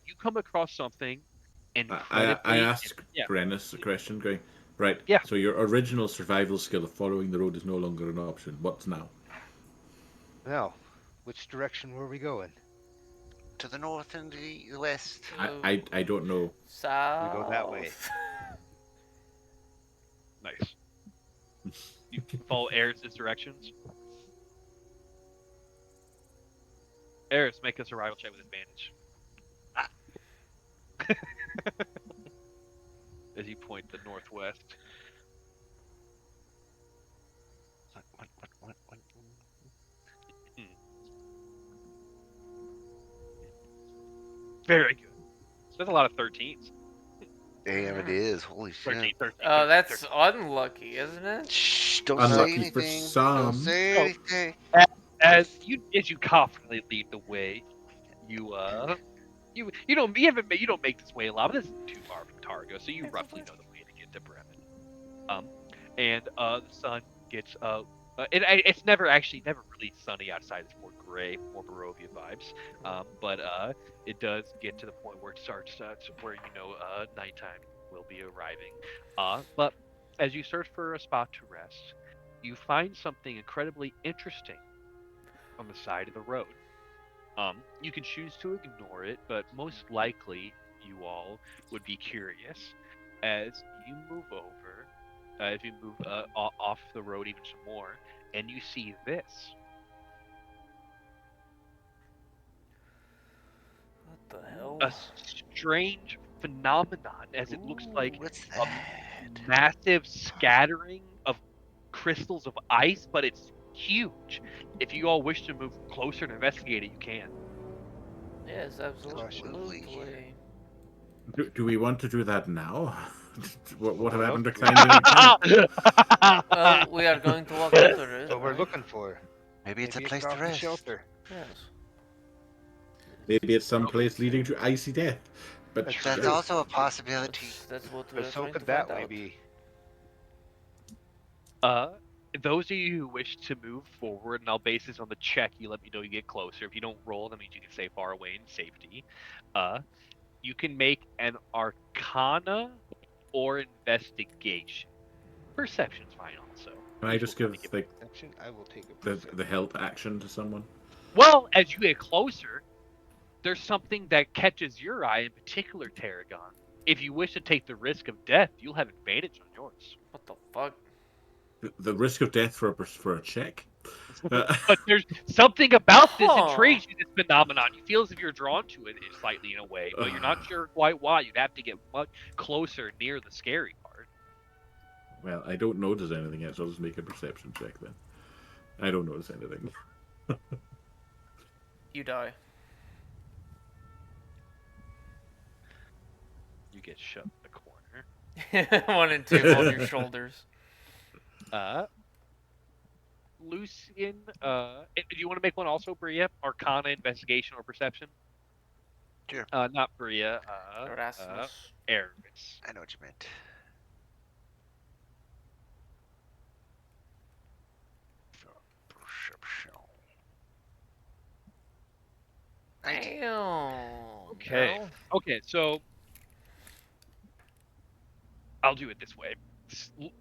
you come across something incredibly. I asked Yeah. Brennis a question, going, right, Yeah. so your original survival skill of following the road is no longer an option. What's now? Now, which direction were we going? To the north and the west. I don't know. South. We go that way. Nice. You follow Eris' directions. Eris, make a survival check with advantage. As you point the northwest. What? Very good. There's a lot of 13s. Damn, it is. Holy 13, shit. 13. Oh, 13, that's 13. unlucky, isn't it? Shh, don't Unlucky say for anything. some. Don't say Oh. anything. As you confidently lead the way, you don't make this way a lot, but this isn't too far from Targo, so you roughly know the way to get to Bremen. And the sun gets it's never really sunny outside. It's more gray, more Barovia vibes. But it does get to the point where it starts where nighttime will be arriving. But as you search for a spot to rest, you find something incredibly interesting on the side of the road. You can choose to ignore it, but most likely you all would be curious as you move over, if you move off the road even some more, and you see this. The hell? a strange phenomenon, as it looks Ooh, like what's a that? massive scattering of crystals of ice, but it's huge. If you all wish to move closer and investigate it, you can. Yes, Caution. absolutely. Do we want to do that now? What What we're happened to looking, climbing out camp? Well, we are going to walk into that's it, what we're right? looking for. Maybe it's a Maybe it's place to off the rest. shelter. Yes. Maybe it's some place leading to icy death. But That's That's sure. also a possibility. That's what But we're so trying could to that find way out. be. uh, those of you who wish to move forward, and I'll base this on the check, you let me know you get closer. If you don't roll, that means you can stay far away in safety. Uh, you can make an Arcana or Investigation. Perception's fine, also. Can I Who's just willing to give give like Perception? I will take a the perception. help action to someone? Well, as you get closer, there's something that catches your eye in particular, Tarragon. If you wish to take the risk of death, you'll have advantage on yours. What the fuck? The risk of death for a check. But there's something about this Huh. intrigues you, this phenomenon. You feel as if you're drawn to it slightly in a way, but you're not sure quite why. You'd have to get much closer near the scary part. Well, I don't notice anything yet, so I'll just make a perception check then. I don't notice anything. You die. You get shoved in the corner. 1 and 2 on your shoulders. Uh, Lucian, do you want to make one also, Bria? Arcana, investigation, or perception? Sure. Not Bria. Erasmus. Eris. I know what you meant. Perception. Damn. Okay. Girl. Okay, so I'll do it this way.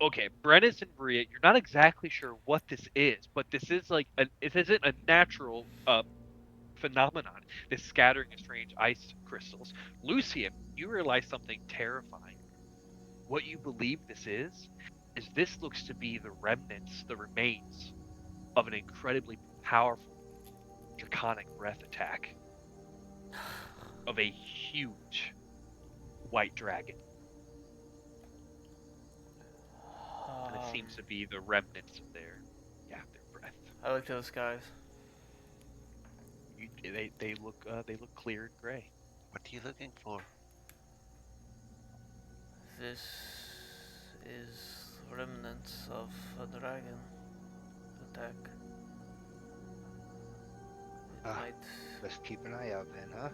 Okay, Brennis and Bria, you're not exactly sure what this is, but this is like it isn't a natural phenomenon. This scattering of strange ice crystals. Lucian, you realize something terrifying. What you believe this is this looks to be the remnants, the remains of an incredibly powerful draconic breath attack of a huge white dragon. And it seems to be the remnants of their breath. I look to the skies. They look clear and gray. What are you looking for? This is remnants of a dragon attack. It Ah. might. Let's keep an eye out then, huh?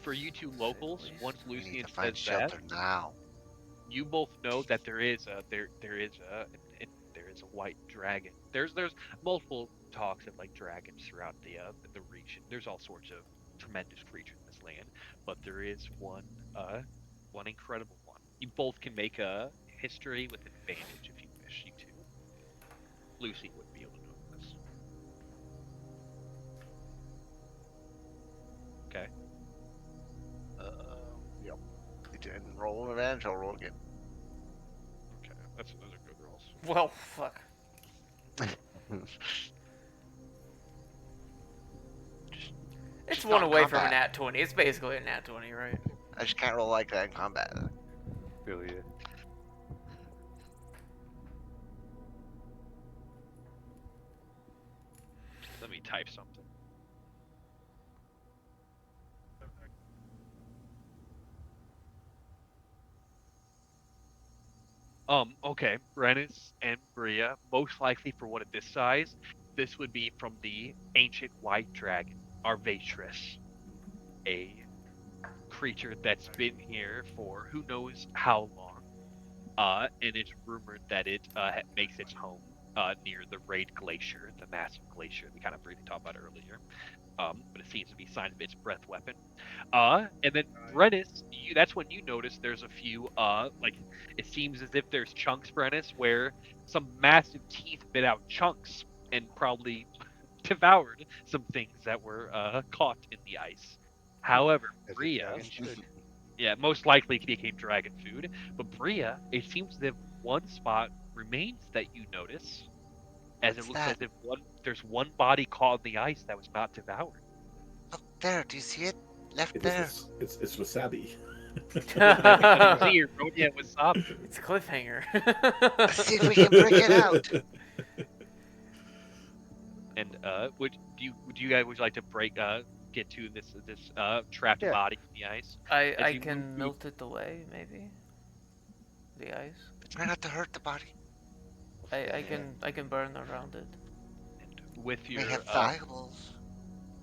For you two say the locals, least. once We need Lucian to find says that, shelter now. you both know that there is a white dragon. There's multiple talks of like dragons throughout the region. There's all sorts of tremendous creatures in this land, but there is one incredible one. You both can make a history with advantage if you wish. You two. Lucy wouldn't be able to know this. Okay. Yep. You didn't roll an advantage, I'll roll again. Okay. Those are good rolls. Well, fuck. It's Just one not away from a combat. nat 20. It's basically a nat 20, right? I just can't roll like that in combat. Really? Let me type something. Okay, Brennis and Bria, most likely for one of this size, this would be from the ancient white dragon, Arvatris, a creature that's been here for who knows how long. And it's rumored that it makes its home near the Raid Glacier, the massive glacier we kind of briefly talked about earlier. But it seems to be sign of its breath weapon. And then Brennis, that's when you notice there's a few like it seems as if there's chunks, Brennis, where some massive teeth bit out chunks and probably devoured some things that were caught in the ice. However, As a Bria, dragon should. yeah, most likely became dragon food. But Bria, it seems as if one spot remains that you notice, as it What's looks that? as if there's one body caught in the ice that was not devoured. Look, there. Do you see it? Left It there. is. It's wasabi. But you It's see your Ronia wasabi. cliffhanger. Let's see if we can break it out. And would you guys would you like to get to this trapped Yeah. body in the ice? As I you move can through melt it away, maybe. The ice. But try not to hurt the body. We'll stay ahead. I can burn around it. and They have valuables.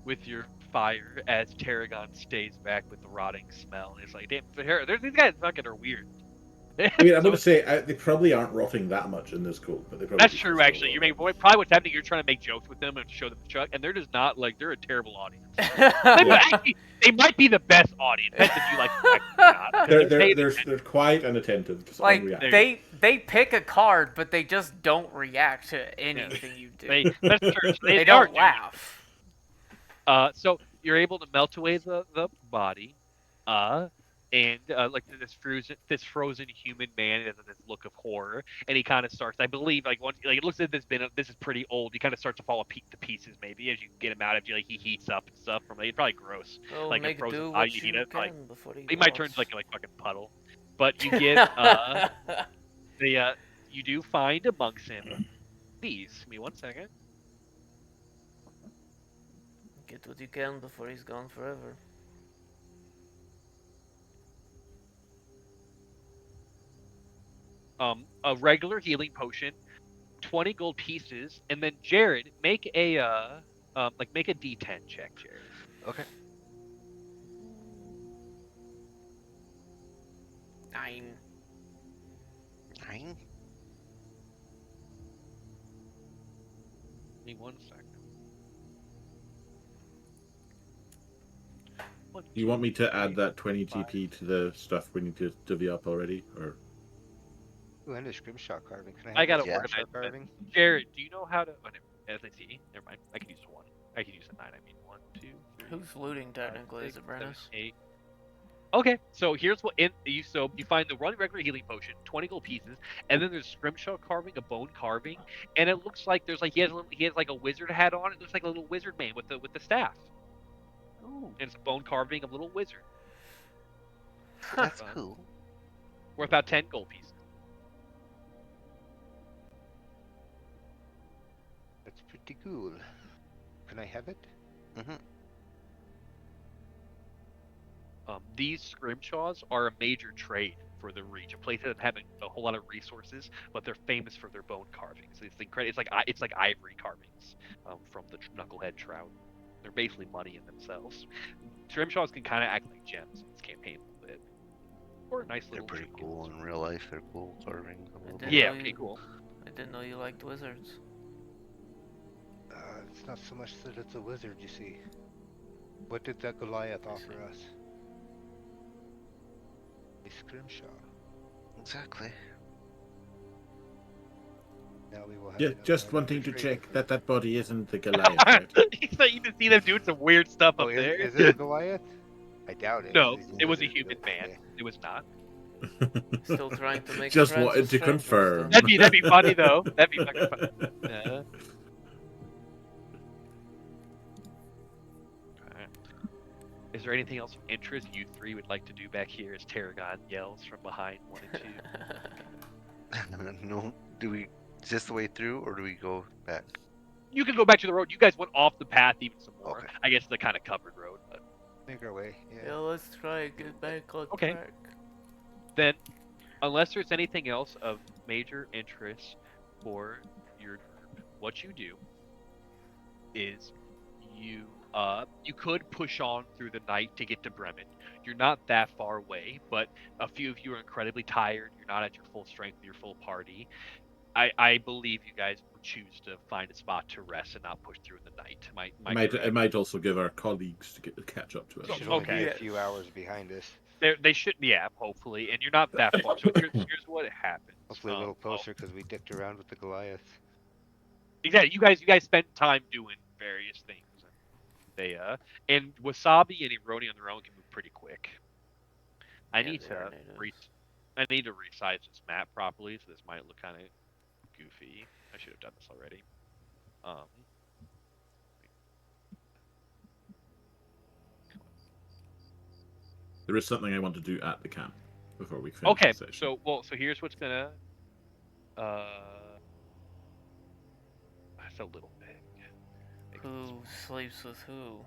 with your fire as Tarragon stays back with the rotting smell. And it's like, damn, these guys fucking are weird. I mean, I'm So going to say they probably aren't rotting that much in this cold, but they probably that's should true, still actually. You rot. may probably what's happening. You're trying to make jokes with them and show them the truck, and they're just not like they're a terrible audience. They, Yeah. actually, they might be the best audience. Depends if you like them or not. 'Cause They're quiet and attentive. Just Like unreactive. they pick a card, but they just don't react to anything you do. that's true. They They are don't doing laugh. So you're able to melt away the body, uh, and like this frozen human man has this look of horror, and he kind of starts. I believe like once like it looks like this is pretty old. He kind of starts to fall to pieces maybe as you get him out of you. Like he heats up and stuff from it's probably gross. Well, Like a make frozen do body, what you heat you it. Like can before he might turn rots. to like fucking puddle, but you get the you do find amongst him. Please, give me 1 second. Get what you can before he's gone forever. A regular healing potion, 20 gold pieces, and then Jared, make a D10 check, Jared. Okay. 9. 9? Give me 1 second. One, You two, want me to add three, that 20 five. GP to the stuff we need to divvy up already, or? Ooh, and a scrimshaw carving. Can I I have gotta that Yeah. organize scrimshaw that. carving? Jared, do you know how to? Oh, as I see, never mind. I can use one. I can use a 9. I mean 1, 2, 3. Who's looting 5, technically? Is 6, it 7, Brennis? 8. Okay, so here's what you find the one regular healing potion, 20 gold pieces, and then there's scrimshaw carving, a bone carving, and it looks like there's like he has like a wizard hat on. It looks like a little wizard man with the staff. Ooh, And it's a bone carving of a little wizard. That's Um, cool. Worth about 10 gold pieces. that's pretty cool. Can I have it? Mm-hmm. These scrimshaws are a major trade for the region. A place that doesn't have a whole lot of resources, but they're famous for their bone carvings. It's like ivory carvings from the knucklehead trout. They're basically money in themselves. Scrimshaws can kind of act like gems in this campaign a little bit, or nice They're little pretty trinkets. cool in real life. They're cool carvings. A little didn't bit. Yeah, know pretty you- cool. I didn't know you liked wizards. It's not so much that it's a wizard, you see. What did that Goliath offer us? A scrimshaw. Exactly. Now we will have Yeah, another just item wanting to trade check with. that body isn't the Goliath, right? You can see them doing some weird stuff Oh, up there. is it a Goliath? I doubt it. No, These it was a wizards human don't- man. yeah. It was not. Still trying to make Just friends wanted with to strangers, confirm. then. That'd be funny though. That'd be fucking funny. Alright. Is there anything else of interest you three would like to do back here as Tarragon yells from behind 1 and 2? No, do we just the way through, or do we go back? You can go back to the road. You guys went off the path even some more. Okay. I guess the kind of covered road, but Make our way. Yeah, Yeah. let's try and get back on Okay. track. then, unless there's anything else of major interest for your group, what you do is you could push on through the night to get to Bremen. You're not that far away, but a few of you are incredibly tired. You're not at your full strength with your full party. I believe you guys would choose to find a spot to rest and not push through in the night. It might also give our colleagues to catch up to They us. should only be Okay. a few hours behind us. They should, yeah, hopefully, and you're not that far. So here's what happens. Hopefully a little Oh, closer because we dicked around with the Goliath. exactly. You guys spent time doing various things. They and Wasabi and Eroni on their own can move pretty quick. I Yeah, need they are to natives. I need to resize this map properly, so this might look kind of goofy. I should have done this already. There is something I want to do at the camp before we finish Okay, the session. so here's what's gonna. That's a little big. Make this Who sleeps with who?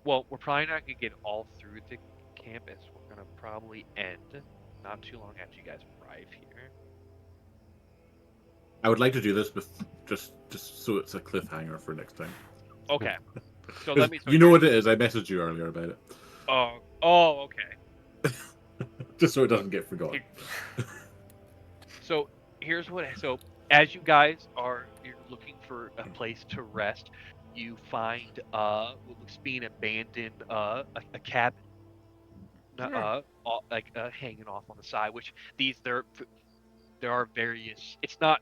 Well, we're probably not gonna get all through the campus. We're gonna probably end not too long after you guys arrive here. I would like to do this, just so it's a cliffhanger for next time. Okay. So 'Cause let me. So you know what it is. I messaged you earlier about it, Oh, okay. just so it doesn't get forgotten. So here's what. So as you guys you're looking for a place to rest, you find what looks to be an abandoned a cabin hanging off on the side. Which there are various. It's not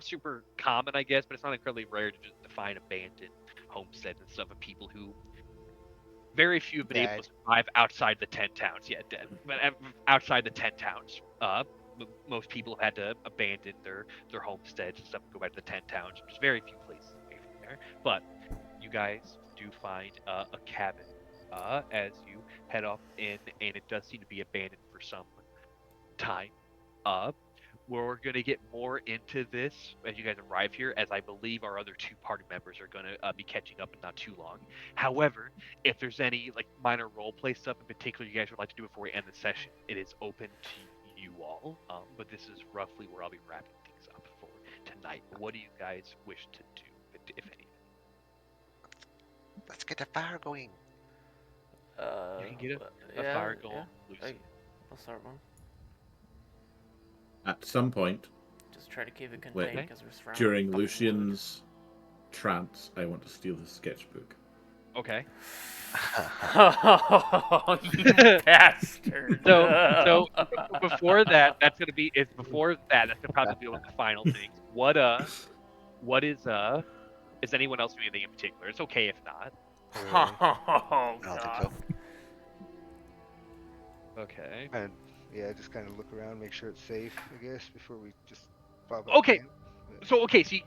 super common, I guess, but it's not incredibly rare to just find abandoned homesteads and stuff of people who very few have been able Dead. to survive outside the 10 towns. Yeah, dead. But outside the 10 towns, most people have had to abandon their homesteads and stuff and go back to the 10 towns. There's very few places away from there. But you guys do find a cabin as you head off in, and it does seem to be abandoned for some time. We're going to get more into this as you guys arrive here, as I believe our other two party members are going to be catching up in not too long. However, if there's any like minor role play stuff in particular you guys would like to do before we end the session, it is open to you all. But this is roughly where I'll be wrapping things up for tonight. What do you guys wish to do, if anything? Let's get a fire going. You can get a fire going, Lucy. I'll start one. At some point Just try to keep it Wait, contained because we're surrounded. during by fucking Lucian's trance, I want to steal his sketchbook. Okay. Oh, you bastard! So before that, that's gonna be is before that. That's gonna probably be one of the final things. What is anyone else doing anything in particular? It's okay if not. Oh I don't think god. so. Okay. And yeah, just kind of look around, make sure it's safe, I guess, before we just pop Okay. camp. So you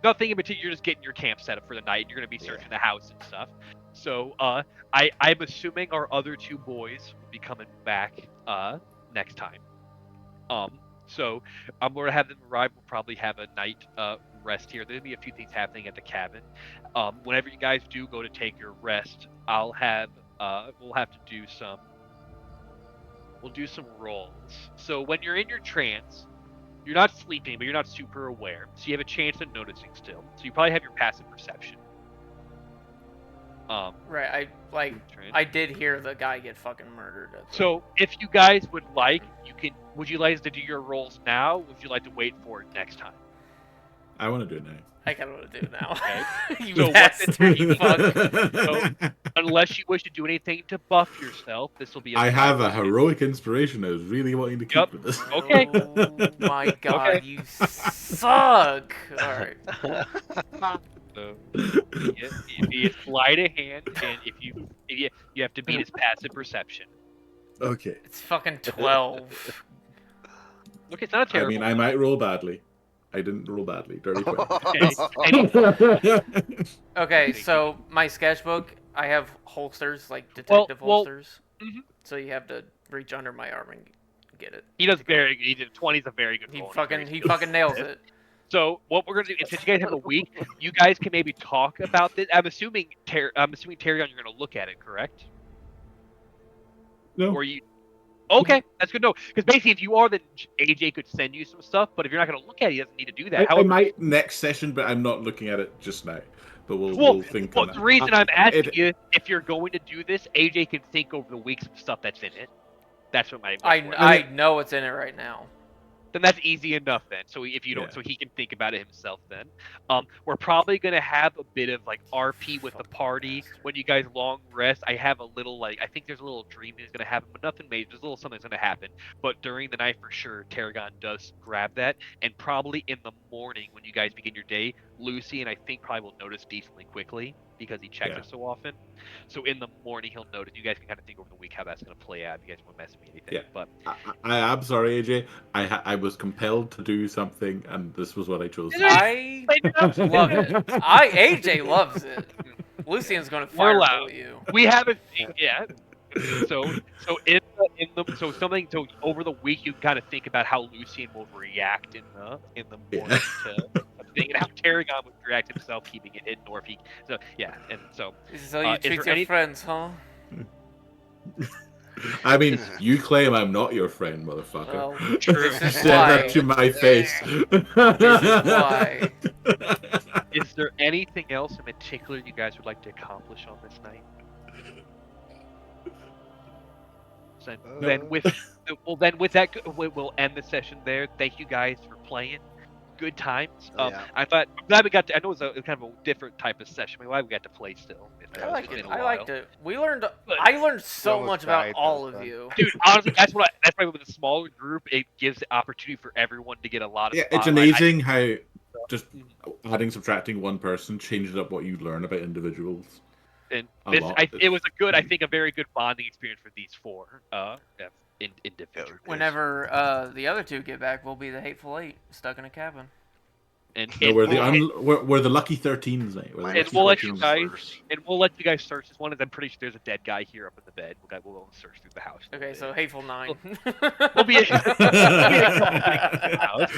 nothing in particular. You're just getting your camp set up for the night. You're gonna be Yeah. searching the house and stuff. So I'm assuming our other two boys will be coming back next time. So I'm gonna have them arrive. We'll probably have a night rest here. There'll be a few things happening at the cabin. Whenever you guys do go to take your rest, we'll have to do some. We'll do some rolls. So when you're in your trance, you're not sleeping, but you're not super aware. So you have a chance of noticing still. So you probably have your passive perception. Right, Trance. I did hear the guy get fucking murdered. So if you guys would like, you can. Would you like to do your rolls now? Or would you like to wait for it next time? I want to do it now. I kind of want to do it now. Okay. You So bastard, you fuck. So, unless you wish to do anything to buff yourself, this will be. I have a heroic inspiration. I was really wanting to keep Yep. with this. Okay. Oh my god, Okay. you suck. Alright. So if he is sleight of hand, and if you have to beat his passive perception. Okay. It's fucking 12. Look, it's not a I terrible. mean, I might roll badly. I didn't roll badly. Dirty Okay, so my sketchbook, I have holsters, like detective holsters. Mhm. So you have to reach under my arm and get it. He does very. He did 20 is a very good He roll. fucking nails it. So what we're gonna do is, since you guys have a week, you guys can maybe talk about this. I'm assuming Tyrion, you're gonna look at it, correct? No. Or you? Okay, that's good to know. Because basically, if you are, then AJ could send you some stuff. But if you're not gonna look at it, he doesn't need to do that. I However, might next session, but I'm not looking at it just now. But we'll think on the that. reason I'm asking you, if you're going to do this, AJ can think over the week some stuff that's in it. That's what my. I know what's in it right now. Then that's easy enough then. So if you don't, so he can think about it himself then. We're probably gonna have a bit of like RP with the party when you guys long rest. I have a little I think there's a little dream that's gonna happen, but nothing major. There's a little something's gonna happen. But during the night for sure, Tarragon does grab that, and probably in the morning when you guys begin your day, Lucy and I think probably will notice decently quickly because he checks it so often. So in the morning he'll notice. You guys can kind of think over the week how that's gonna play out. If you guys want to mess with me anything. Yeah. But I'm sorry, AJ. I was compelled to do something, and this was what I chose. I love it. AJ loves it. Lucian's gonna We're fireball allowed. you. we have a thing, yeah. So something so over the week you kind of think about how Lucian will react in the Yeah. morning to thing and how Tarragon would react himself keeping it hidden or if he so yeah and so This is how you is treat there your any friends, huh? I mean, you claim I'm not your friend, motherfucker. Well, True. this is Said that why. to my face. This is why. is there anything else in particular you guys would like to accomplish on this night? So then with then with that we'll end the session there. Thank you guys for playing. Good times. Yeah. I'm glad we got to. I know it was kind of a different type of session. I'm glad we got to play still. Yeah, I it was It's liked fun it. been a though. I while. liked it. We learned. But I learned We so almost much about died. That was all of fun. you. dude, honestly, that's why with a smaller group, it gives the opportunity for everyone to get a lot of. Yeah, it's amazing how So, just adding, subtracting one person changes up what you learn about individuals and a this, lot. it was a good, I think, a very good bonding experience for these four individuals. Whenever the other two get back, we'll be the Hateful Eight stuck in a cabin. And No, and we're we'll, we're the lucky 13s, mate. We're the Minus and lucky we'll let you 13s. guys worse. search this one. Is I'm pretty sure there's a dead guy here up in the bed. We'll go search through the house. A little Okay, so bit. Hateful Nine. We'll be a couple things in the house.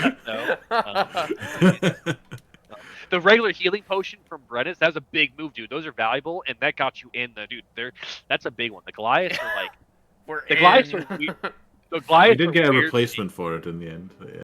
The regular healing potion from Brennus, that was a big move, dude. Those are valuable, and that got you in the dude. That's a big one. The Goliaths are like We're the Goliaths in. are weird. The We Goliaths did are get a weird. replacement for it in the end. But yeah.